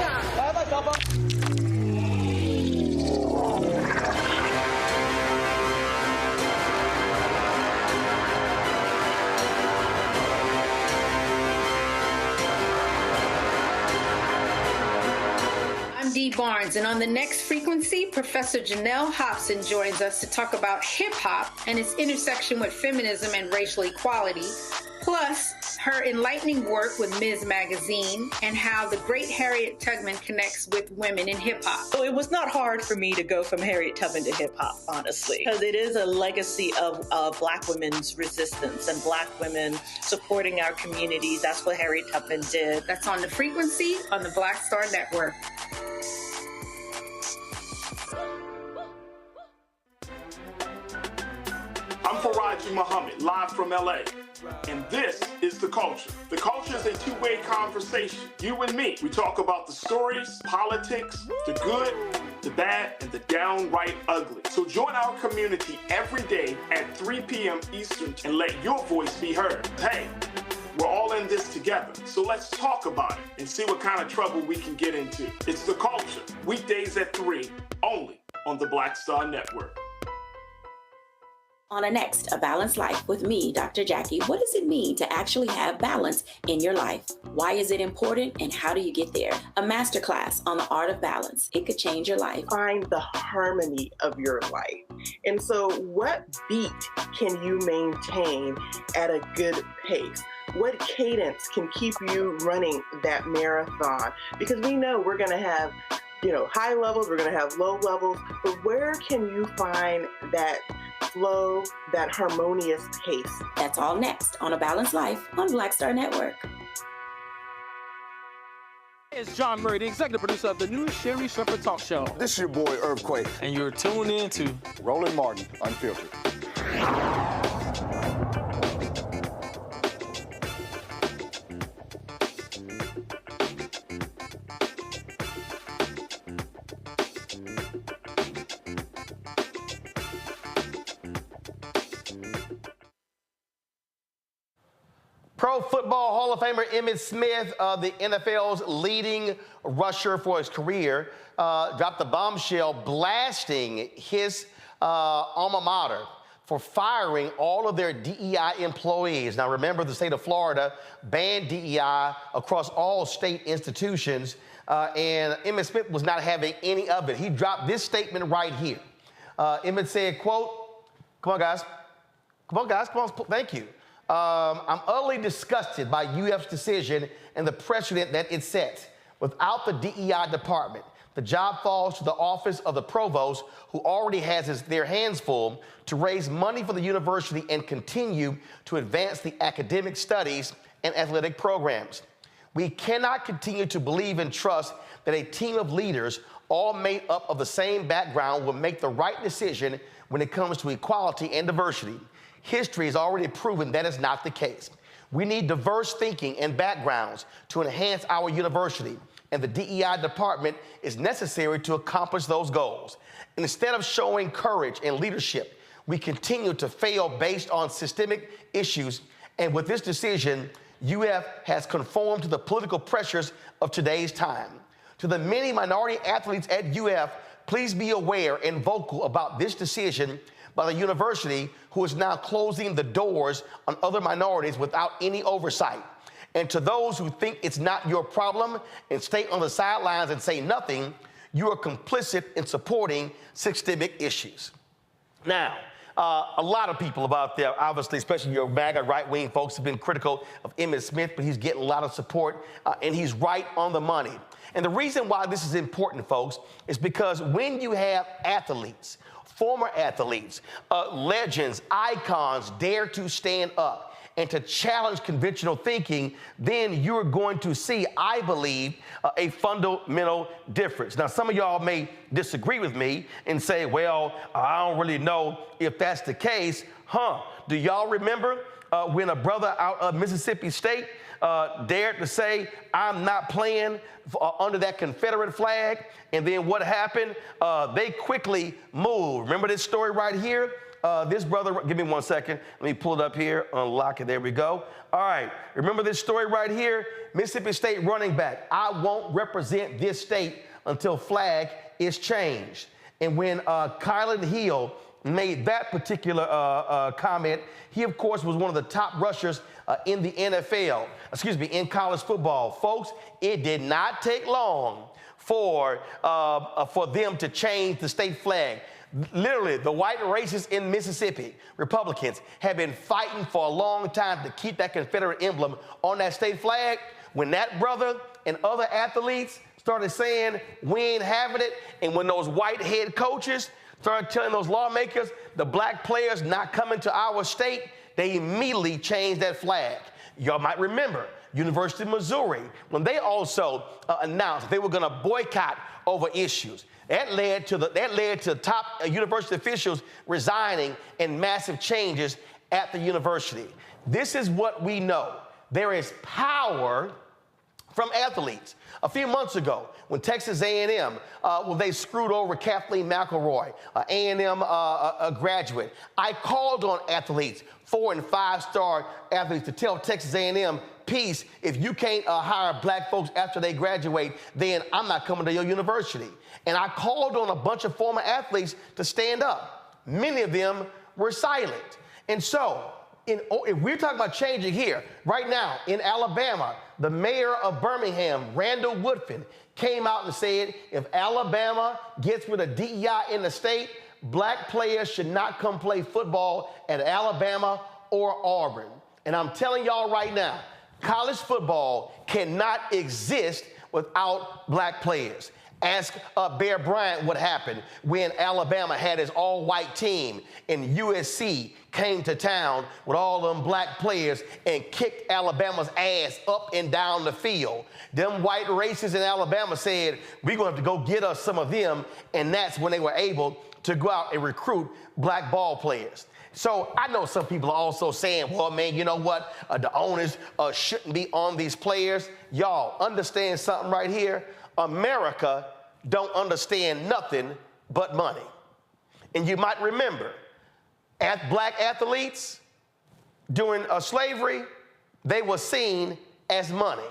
D. Barnes, and on the next frequency, Professor Janelle Hobson joins us to talk about hip-hop and its intersection with feminism and racial equality, plus her enlightening work with Ms. Magazine and how the great Harriet Tubman connects with women in hip-hop. So it was not hard for me to go from Harriet Tubman to hip-hop, honestly, because it is a legacy of Black women's resistance and Black women supporting our communities. That's what Harriet Tubman did. That's on the frequency on the Black Star Network. I'm Faraji Muhammad, live from LA. And this is The Culture. The Culture is a two-way conversation. You and me. We talk about the stories, politics, the good, the bad, and the downright ugly. So join our community every day at 3 p.m. Eastern and let your voice be heard. Hey, we're all in this together. So let's talk about it and see what kind of trouble we can get into. It's The Culture, weekdays at 3, only on the Black Star Network. On a next, A Balanced Life with me, Dr. Jackie. What does it mean to actually have balance in your life? Why is it important and how do you get there? A masterclass on the art of balance. It could change your life. Find the harmony of your life. And so what beat can you maintain at a good pace? What cadence can keep you running that marathon? Because we know we're going to have high levels, we're going to have low levels, but where can you find that flow, that harmonious pace? That's all next on A Balanced Life on Black Star Network. It's John Murray, the executive producer of the new Sherry Shepherd Talk Show. This is your boy, Earthquake. And you're tuned in to Roland Martin, Unfiltered. Pro Football Hall of Famer Emmitt Smith, the NFL's leading rusher for his career, dropped the bombshell blasting his alma mater for firing all of their DEI employees. Now remember, the state of Florida banned DEI across all state institutions, and Emmitt Smith was not having any of it. He dropped this statement right here. Emmitt said, quote, come on guys, thank you. I'm utterly disgusted by UF's decision and the precedent that it sets. Without the DEI department, the job falls to the office of the provost, who already has their hands full to raise money for the university and continue to advance the academic studies and athletic programs. We cannot continue to believe and trust that a team of leaders, all made up of the same background, will make the right decision when it comes to equality and diversity. History has already proven that is not the case. We need diverse thinking and backgrounds to enhance our university, and the DEI department is necessary to accomplish those goals. And instead of showing courage and leadership, we continue to fail based on systemic issues. And with this decision, UF has conformed to the political pressures of today's time. To the many minority athletes at UF, please be aware and vocal about this decision by the university, who is now closing the doors on other minorities without any oversight. And to those who think it's not your problem and stay on the sidelines and say nothing, you are complicit in supporting systemic issues. Now, a lot of people out there, obviously, especially your MAGA right-wing folks, have been critical of Emmitt Smith, but he's getting a lot of support, and he's right on the money. And the reason why this is important, folks, is because when you have athletes, former athletes, legends, icons dare to stand up and to challenge conventional thinking, then you're going to see, I believe, a fundamental difference. Now, some of y'all may disagree with me and say, well, I don't really know if that's the case. Do y'all remember when a brother out of Mississippi State dared to say, I'm not playing under that Confederate flag? And then what happened? They quickly moved. Remember this story right here? This brother, give me 1 second. Let me pull it up here, unlock it. There we go. All right. Remember this story right here? Mississippi State running back. I won't represent this state until flag is changed. And when Kylan Hill made that particular comment, he, of course, was one of the top rushers in the NFL, in college football. Folks, it did not take long for them to change the state flag. Literally, the white racists in Mississippi, Republicans, have been fighting for a long time to keep that Confederate emblem on that state flag. When that brother and other athletes started saying, we ain't having it, and when those white head coaches started telling those lawmakers, the black players not coming to our state, they immediately changed that flag. Y'all might remember University of Missouri, when they also announced they were going to boycott over issues. That led to top university officials resigning and massive changes at the university. This is what we know. There is power from athletes. A few months ago, when Texas A&M, they screwed over Kathleen McElroy, A&M graduate, I called on athletes, 4- and 5-star athletes, to tell Texas A&M, peace, if you can't hire black folks after they graduate, then I'm not coming to your university. And I called on a bunch of former athletes to stand up. Many of them were silent. And so, if we're talking about changing here, right now in Alabama, the mayor of Birmingham, Randall Woodfin, came out and said, if Alabama gets rid of DEI in the state, black players should not come play football at Alabama or Auburn. And I'm telling y'all right now, college football cannot exist without black players. Ask Bear Bryant what happened when Alabama had his all-white team and USC came to town with all them black players and kicked Alabama's ass up and down the field. Them white racists in Alabama said, we're going to have to go get us some of them, and that's when they were able to go out and recruit black ball players. So I know some people are also saying, well, man, you know what? The owners shouldn't be on these players. Y'all, understand something right here. America don't understand nothing but money. And you might remember, black athletes during slavery, they were seen as money,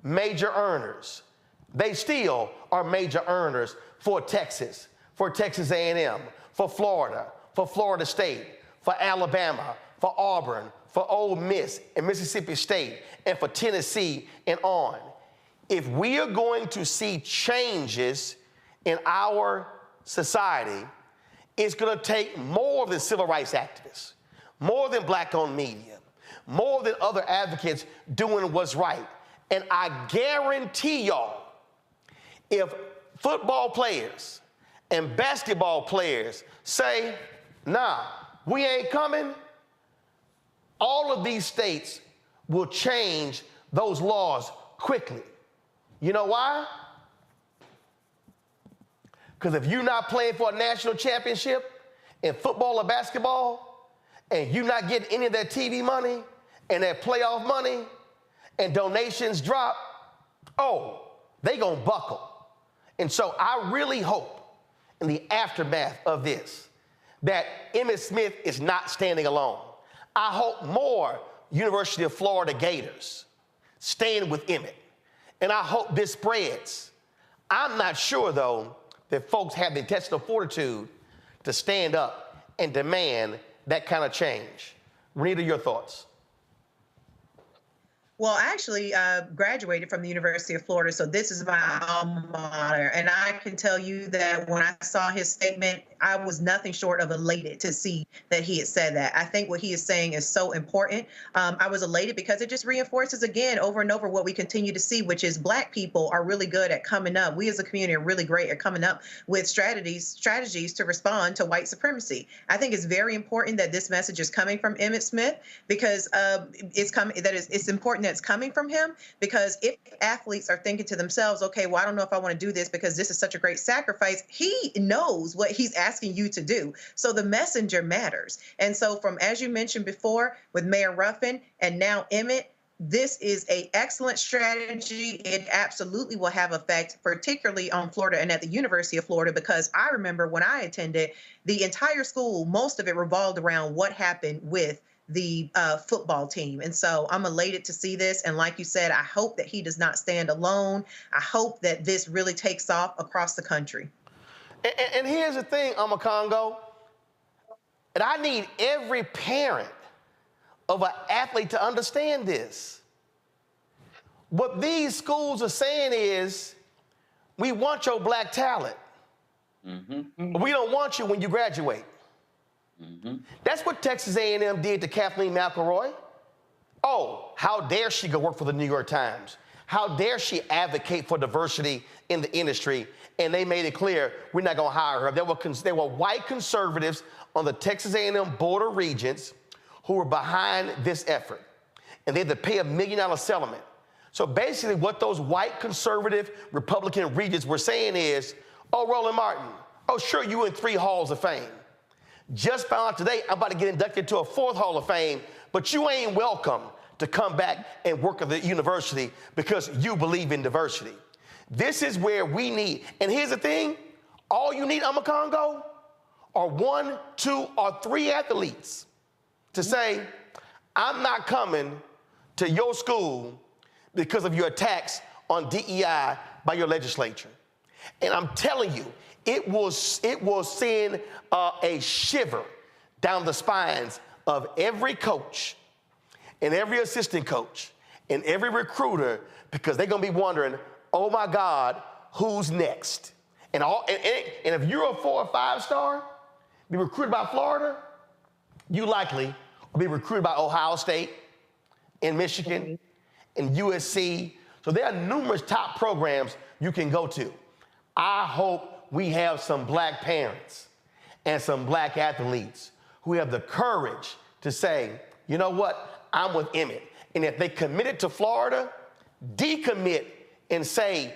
major earners. They still are major earners for Texas A&M, for Florida State, for Alabama, for Auburn, for Ole Miss and Mississippi State, and for Tennessee and on. If we are going to see changes in our society, it's going to take more than civil rights activists, more than black-owned media, more than other advocates doing what's right. And I guarantee y'all, if football players and basketball players say, nah, we ain't coming, all of these states will change those laws quickly. You know why? Because if you're not playing for a national championship in football or basketball, and you not getting any of that TV money and that playoff money and donations drop, oh, they gonna buckle. And so I really hope in the aftermath of this that Emmitt Smith is not standing alone. I hope more University of Florida Gators stand with Emmit. And I hope this spreads. I'm not sure, though, that folks have the intestinal fortitude to stand up and demand that kind of change. Renita, your thoughts? Well, I actually graduated from the University of Florida, so this is my alma mater. And I can tell you that when I saw his statement, I was nothing short of elated to see that he had said that. I think what he is saying is so important. I was elated because it just reinforces again over and over what we continue to see, which is Black people are really good at coming up. We as a community are really great at coming up with strategies to respond to white supremacy. I think it's very important that this message is coming from Emmitt Smith because it's important that it's coming from him, because if athletes are thinking to themselves, okay, well, I don't know if I want to do this because this is such a great sacrifice, he knows what he's asking you to do. So the messenger matters. And so from, as you mentioned before, with Mayor Ruffin and now Emmit, this is an excellent strategy. It absolutely will have effect, particularly on Florida and at the University of Florida, because I remember when I attended, the entire school, most of it revolved around what happened with the football team. And so I'm elated to see this. And like you said, I hope that he does not stand alone. I hope that this really takes off across the country. And here's the thing, Congo, and I need every parent of an athlete to understand this. What these schools are saying is, we want your Black talent. But we don't want you when you graduate. That's what Texas A&M did to Kathleen McElroy. Oh, how dare she go work for the New York Times? How dare she advocate for diversity in the industry? And they made it clear, we're not going to hire her. There were white conservatives on the Texas A&M Board of Regents who were behind this effort. And they had to pay $1 million settlement. So basically what those white conservative Republican regents were saying is, oh, Roland Martin, oh, sure, you in 3 halls of fame. Just found out today I'm about to get inducted to a 4th Hall of Fame, but you ain't welcome to come back and work at the university because you believe in diversity. This is where we need, and here's the thing, all you need, Congo, are 1, 2, or 3 athletes to say, I'm not coming to your school because of your attacks on DEI by your legislature. And I'm telling you, it will send a shiver down the spines of every coach and every assistant coach and every recruiter, because they're gonna be wondering, oh my God, who's next? And if you're a 4 or 5 star, be recruited by Florida, you likely will be recruited by Ohio State and Michigan and USC. So there are numerous top programs you can go to. I hope we have some Black parents and some Black athletes who have the courage to say, you know what, I'm with Emmit. And if they committed to Florida, decommit and say,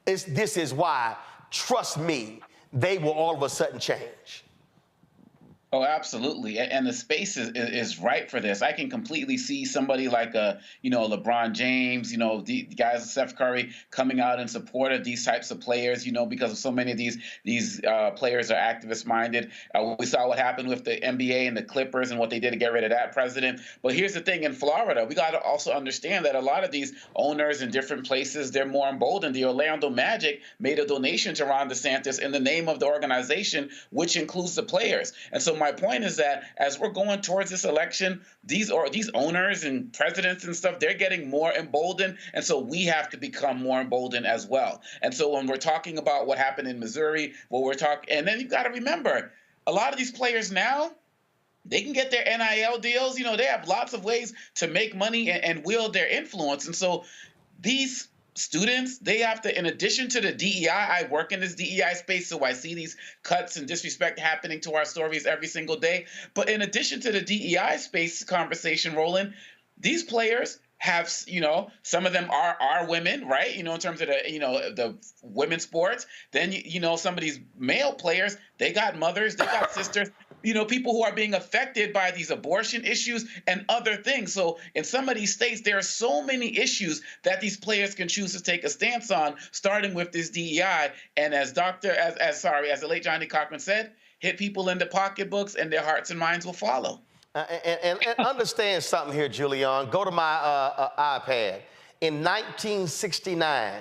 this is why, trust me, they will all of a sudden change. Oh, absolutely. And the space is right for this. I can completely see somebody like LeBron James, the guys, Steph Curry, coming out in support of these types of players, because of so many of these players are activist minded. We saw what happened with the NBA and the Clippers and what they did to get rid of that president. But here's the thing, in Florida, we got to also understand that a lot of these owners in different places, they're more emboldened. The Orlando Magic made a donation to Ron DeSantis in the name of the organization, which includes the players. And so my point is that as we're going towards this election, these owners and presidents and stuff, they're getting more emboldened. And so we have to become more emboldened as well. And so when we're talking about what happened in Missouri, and then you've got to remember, a lot of these players now, they can get their NIL deals. They have lots of ways to make money and wield their influence. And so these students, they have to, in addition to the DEI, I work in this DEI space, so I see these cuts and disrespect happening to our stories every single day. But in addition to the DEI space conversation, Roland, these players have, some of them are women, right? In terms of the women's sports. Then, some of these male players, they got mothers, they got sisters. people who are being affected by these abortion issues and other things. So in some of these states, there are so many issues that these players can choose to take a stance on, starting with this DEI. And as the late Johnny Cochran said, hit people in the pocketbooks and their hearts and minds will follow. And understand something here, Julian. Go to my iPad. In 1969,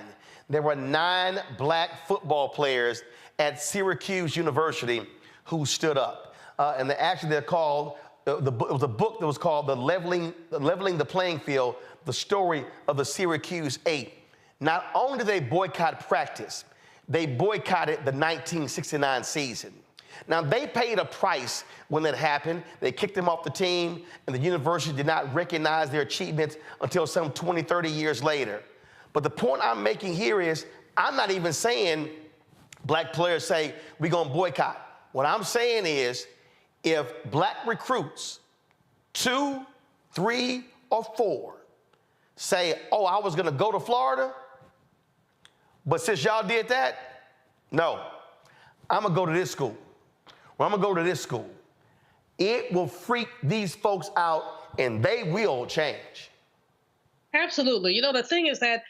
there were 9 black football players at Syracuse University who stood up. And they're called, it was a book that was called Leveling the Playing Field, the story of the Syracuse 8. Not only did they boycott practice, they boycotted the 1969 season. Now, they paid a price when that happened. They kicked them off the team, and the university did not recognize their achievements until some 20, 30 years later. But the point I'm making here is, I'm not even saying black players say, we're going to boycott. What I'm saying is, if black recruits, 2, 3, or 4, say, oh, I was going to go to Florida, but since y'all did that, no, I'm going to go to this school. Well, I'm going to go to this school. It will freak these folks out, and they will change. Absolutely. The thing is that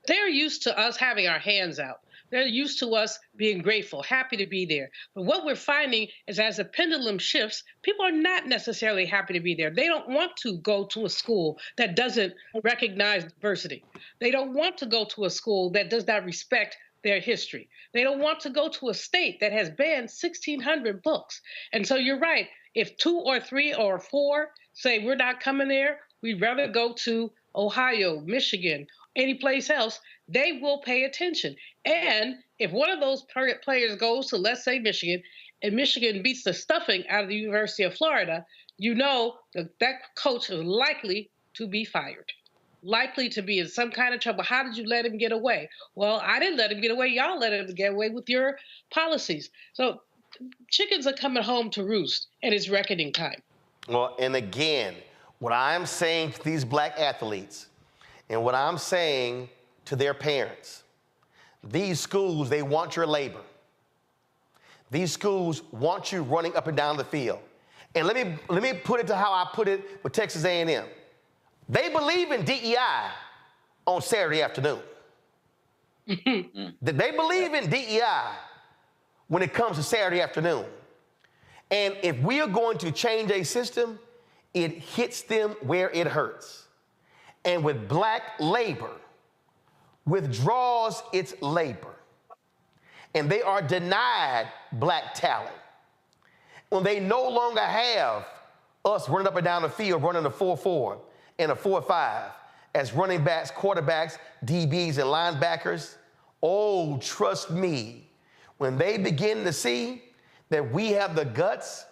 they're used to us having our hands out. They're used to us being grateful, happy to be there. But what we're finding is as the pendulum shifts, people are not necessarily happy to be there. They don't want to go to a school that doesn't recognize diversity. They don't want to go to a school that does not respect their history. They don't want to go to a state that has banned 1,600 books. And so you're right. If 2 or 3 or 4 say we're not coming there, we'd rather go to Ohio, Michigan, any place else, they will pay attention. And if one of those players goes to, let's say, Michigan, and Michigan beats the stuffing out of the University of Florida, that coach is likely to be fired. Likely to be in some kind of trouble. How did you let him get away? Well, I didn't let him get away. Y'all let him get away with your policies. So chickens are coming home to roost, and it's reckoning time. Well, and again, what I'm saying to these black athletes and what I'm saying to their parents, these schools, they want your labor. These schools want you running up and down the field. And let me put it to how I put it with Texas A&M. They believe in DEI on Saturday afternoon. They believe in DEI when it comes to Saturday afternoon. And if we are going to change a system, it hits them where it hurts. And with black labor, withdraws its labor. And they are denied black talent. When they no longer have us running up and down the field, running a 4-4 and a 4-5 as running backs, quarterbacks, DBs, and linebackers, oh, trust me, when they begin to see that we have the guts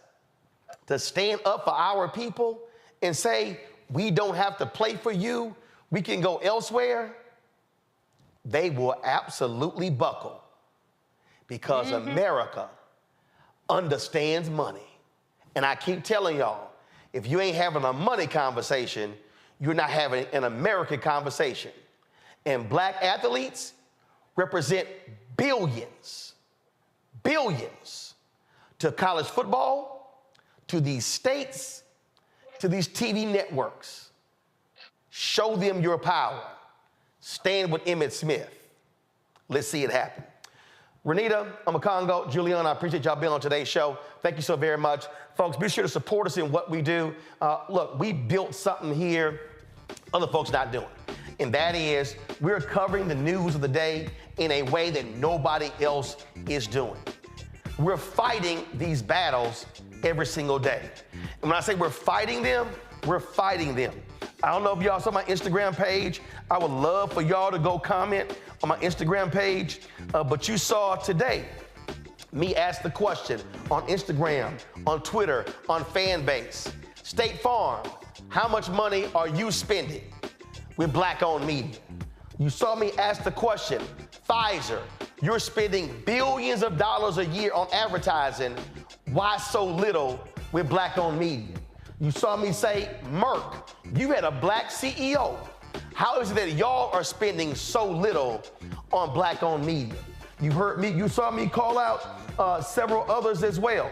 to stand up for our people and say, we don't have to play for you, we can go elsewhere, they will absolutely buckle because America understands money. And I keep telling y'all, if you ain't having a money conversation, you're not having an American conversation. And black athletes represent billions to college football, to these states, to these TV networks. Show them your power. Stand with Emmitt Smith. Let's see it happen. Renita, Amakongo, Julian, I appreciate y'all being on today's show. Thank you so very much. Folks, be sure to support us in what we do. Look, we built something here other folks not doing. And that is, we're covering the news of the day in a way that nobody else is doing. We're fighting these battles every single day. And when I say we're fighting them, we're fighting them. I don't know if y'all saw my Instagram page. I would love for y'all to go comment on my Instagram page. But you saw today me ask the question on Instagram, on Twitter, on Fanbase. State Farm, how much money are you spending with black-owned media? You saw me ask the question, Pfizer, you're spending billions of dollars a year on advertising. Why so little with black-owned media? You saw me say, Merck, you had a black CEO. How is it that y'all are spending so little on black-owned media? You heard me, you saw me call out several others as well.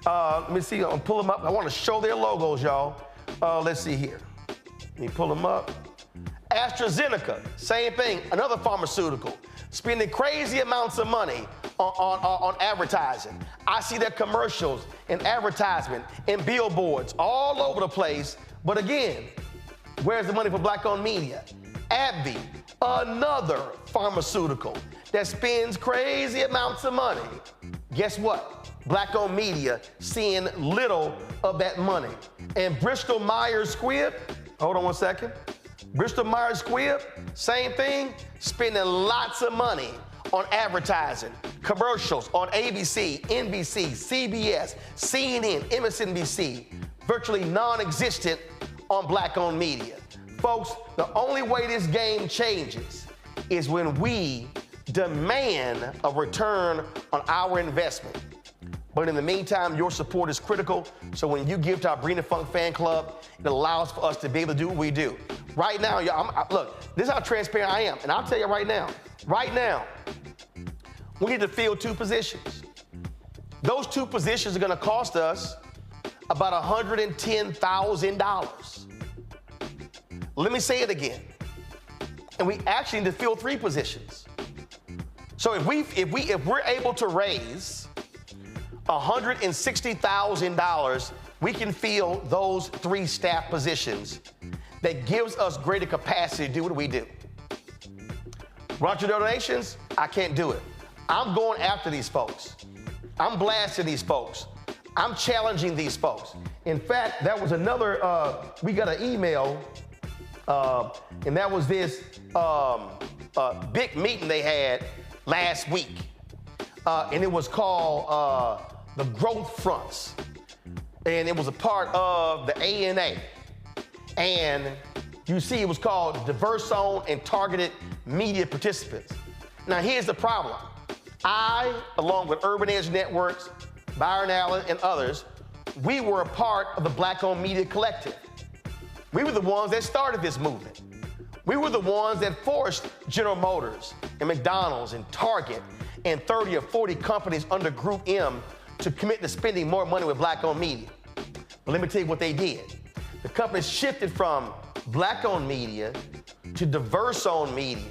Let me see, I'll pull them up. I want to show their logos, y'all. Let's see here. Let me pull them up. AstraZeneca, same thing, another pharmaceutical, spending crazy amounts of money on advertising. I see their commercials and advertisement and billboards all over the place. But again, where's the money for black-owned media? AbbVie, another pharmaceutical that spends crazy amounts of money. Guess what? Black-owned media seeing little of that money. And Bristol Myers Squibb, hold on one second. Bristol Myers Squibb, same thing, spending lots of money on advertising, commercials on ABC, NBC, CBS, CNN, MSNBC, virtually non-existent on black-owned media. Folks, the only way this game changes is when we demand a return on our investment. But in the meantime, your support is critical. So when you give to our Brina Funk fan club, it allows for us to be able to do what we do. Right now, look, this is how transparent I am. And I'll tell you right now, we need to fill 2 positions. Those 2 positions are gonna cost us about $110,000. Let me say it again. And we actually need to fill 3 positions. So if we're able to raise $160,000, we can fill those 3 staff positions. That gives us greater capacity to do what we do. Want your donations? I can't do it. I'm going after these folks. I'm blasting these folks. I'm challenging these folks. In fact, that was another, we got an email, and that was this big meeting they had last week. And it was called the Growth Fronts. And it was a part of the ANA. And you see it was called Diverse Zone and Targeted Media Participants. Now here's the problem. I, along with Urban Edge Networks, Byron Allen, and others, we were a part of the Black-Owned Media Collective. We were the ones that started this movement. We were the ones that forced General Motors and McDonald's and Target and 30 or 40 companies under Group M to commit to spending more money with black-owned media. But let me tell you what they did. The companies shifted from black-owned media to diverse-owned media.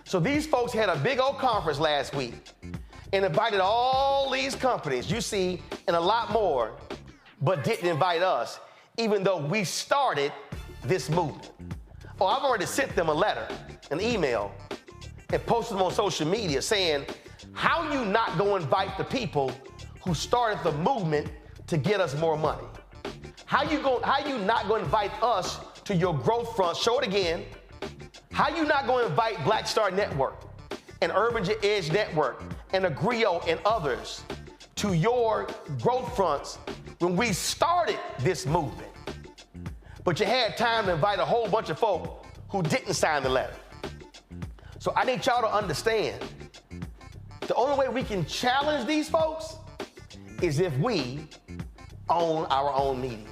So these folks had a big old conference last week and invited all these companies, you see, and a lot more, but didn't invite us, even though we started this movement. Oh, I've already sent them a letter, an email, and posted them on social media saying, how you not gonna invite the people who started the movement to get us more money? How you not gonna invite us to your growth front? Show it again. How you not gonna invite Black Star Network and Urban Edge Network and Agrio and others to your growth fronts when we started this movement? But you had time to invite a whole bunch of folk who didn't sign the letter. So I need y'all to understand, the only way we can challenge these folks is if we own our own media.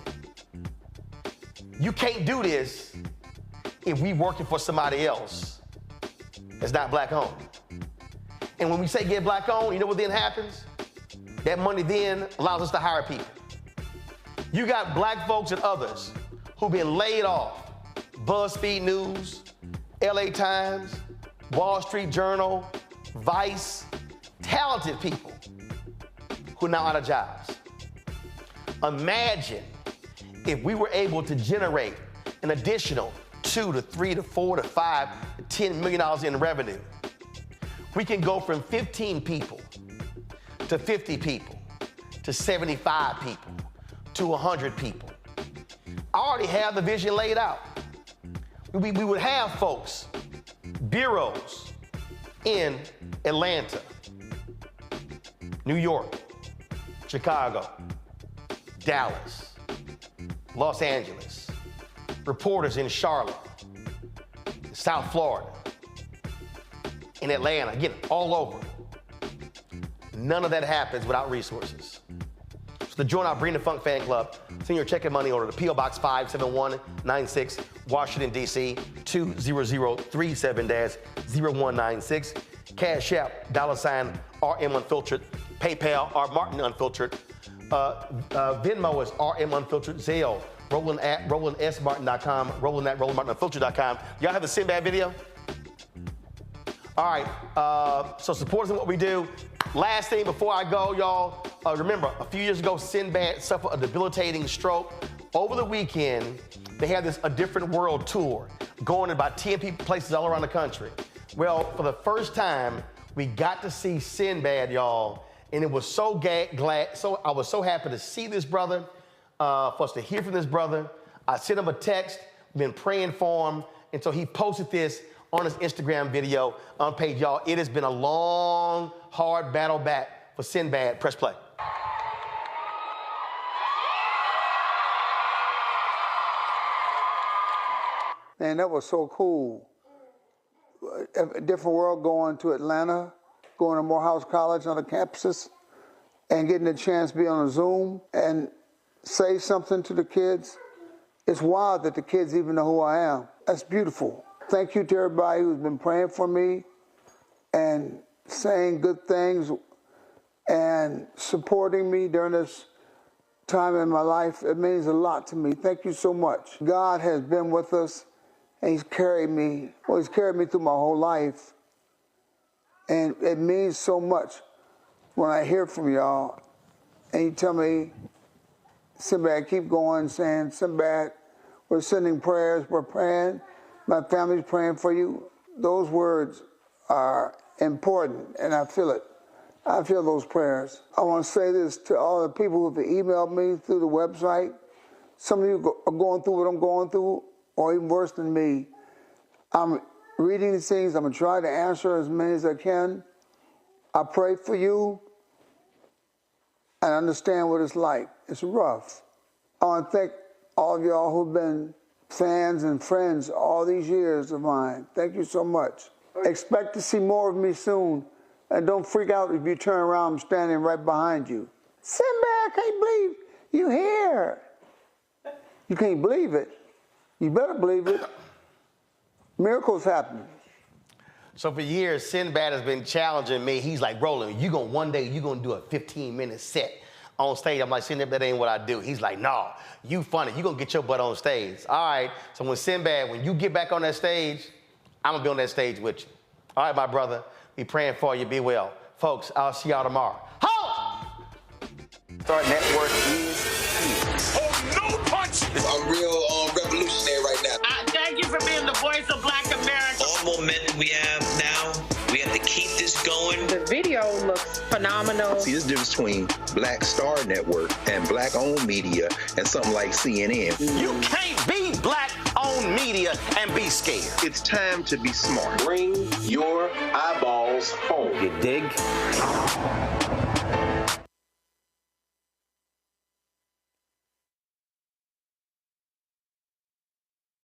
You can't do this if we working for somebody else that's not black owned. And when we say get black owned, you know what then happens? That money then allows us to hire people. You got black folks and others who've been laid off. BuzzFeed News, LA Times, Wall Street Journal, Vice, talented people who are now out of jobs. Imagine if we were able to generate an additional $2 to $3 to $4 to $5 to $10 million in revenue. We can go from 15 people to 50 people to 75 people to 100 people. I already have the vision laid out. We would have folks, bureaus in Atlanta, New York, Chicago, Dallas, Los Angeles, reporters in Charlotte, South Florida, in Atlanta, again, all over. None of that happens without resources. So to join our Brina Funk fan club, send your check and money order to P.O. Box 57196, Washington, D.C. 20037-0196. Cash App, $ RM Unfiltered, PayPal, R. Martin Unfiltered. Venmo is RM Unfiltered. Zelle, Roland at RolandSMartin.com, Roland at RolandMartinUnfiltered.com. Y'all have the Sinbad video? All right, so support us in what we do. Last thing before I go, y'all, remember, a few years ago, Sinbad suffered a debilitating stroke. Over the weekend, they had this A Different World tour going to about 10 places all around the country. Well, for the first time, we got to see Sinbad, y'all, and it was so I was so happy to see this brother, for us to hear from this brother. I sent him a text, been praying for him, and so he posted this on his Instagram video on page, y'all. It has been a long, hard battle back for Sinbad. Press play. Man, that was so cool. A Different World going to Atlanta, going to Morehouse College, other campuses, and getting a chance to be on a Zoom and say something to the kids. It's wild that the kids even know who I am. That's beautiful. Thank you to everybody who's been praying for me and saying good things and supporting me during this time in my life. It means a lot to me. Thank you so much. God has been with us, and He's carried me. Well, He's carried me through my whole life. And it means so much when I hear from y'all and you tell me, Sinbad, keep going, saying, Sinbad, we're sending prayers, we're praying, my family's praying for you. Those words are important, and I feel it. I feel those prayers. I want to say this to all the people who have emailed me through the website. Some of you are going through what I'm going through, or even worse than me. I'm reading these things. I'm going to try to answer as many as I can. I pray for you and understand what it's like. It's rough. I want to thank all of y'all who've been fans and friends all these years of mine. Thank you so much. Expect to see more of me soon. And don't freak out if you turn around, I'm standing right behind you. Sinbad, I can't believe you here. You can't believe it. You better believe it. Miracles happen. So for years, Sinbad has been challenging me. He's like, Roland, one day you're gonna do a 15-minute set on stage. I'm like, Sinbad, that ain't what I do. He's like, no, you funny. You gonna get your butt on stage. All right, so when you get back on that stage, I'm gonna be on that stage with you. All right, my brother, be praying for you, be well. Folks, I'll see y'all tomorrow. Halt! Start Network is here. Oh, no punch! I'm real revolutionary right now. Thank you for being the voice of Black America. All momentum we have now, we have to keep this going. The video looks phenomenal. See, there's a difference between Black Star Network and Black-owned media and something like CNN. You can't be Black-owned media and be scared. It's time to be smart. Bring your eyeballs home. You dig?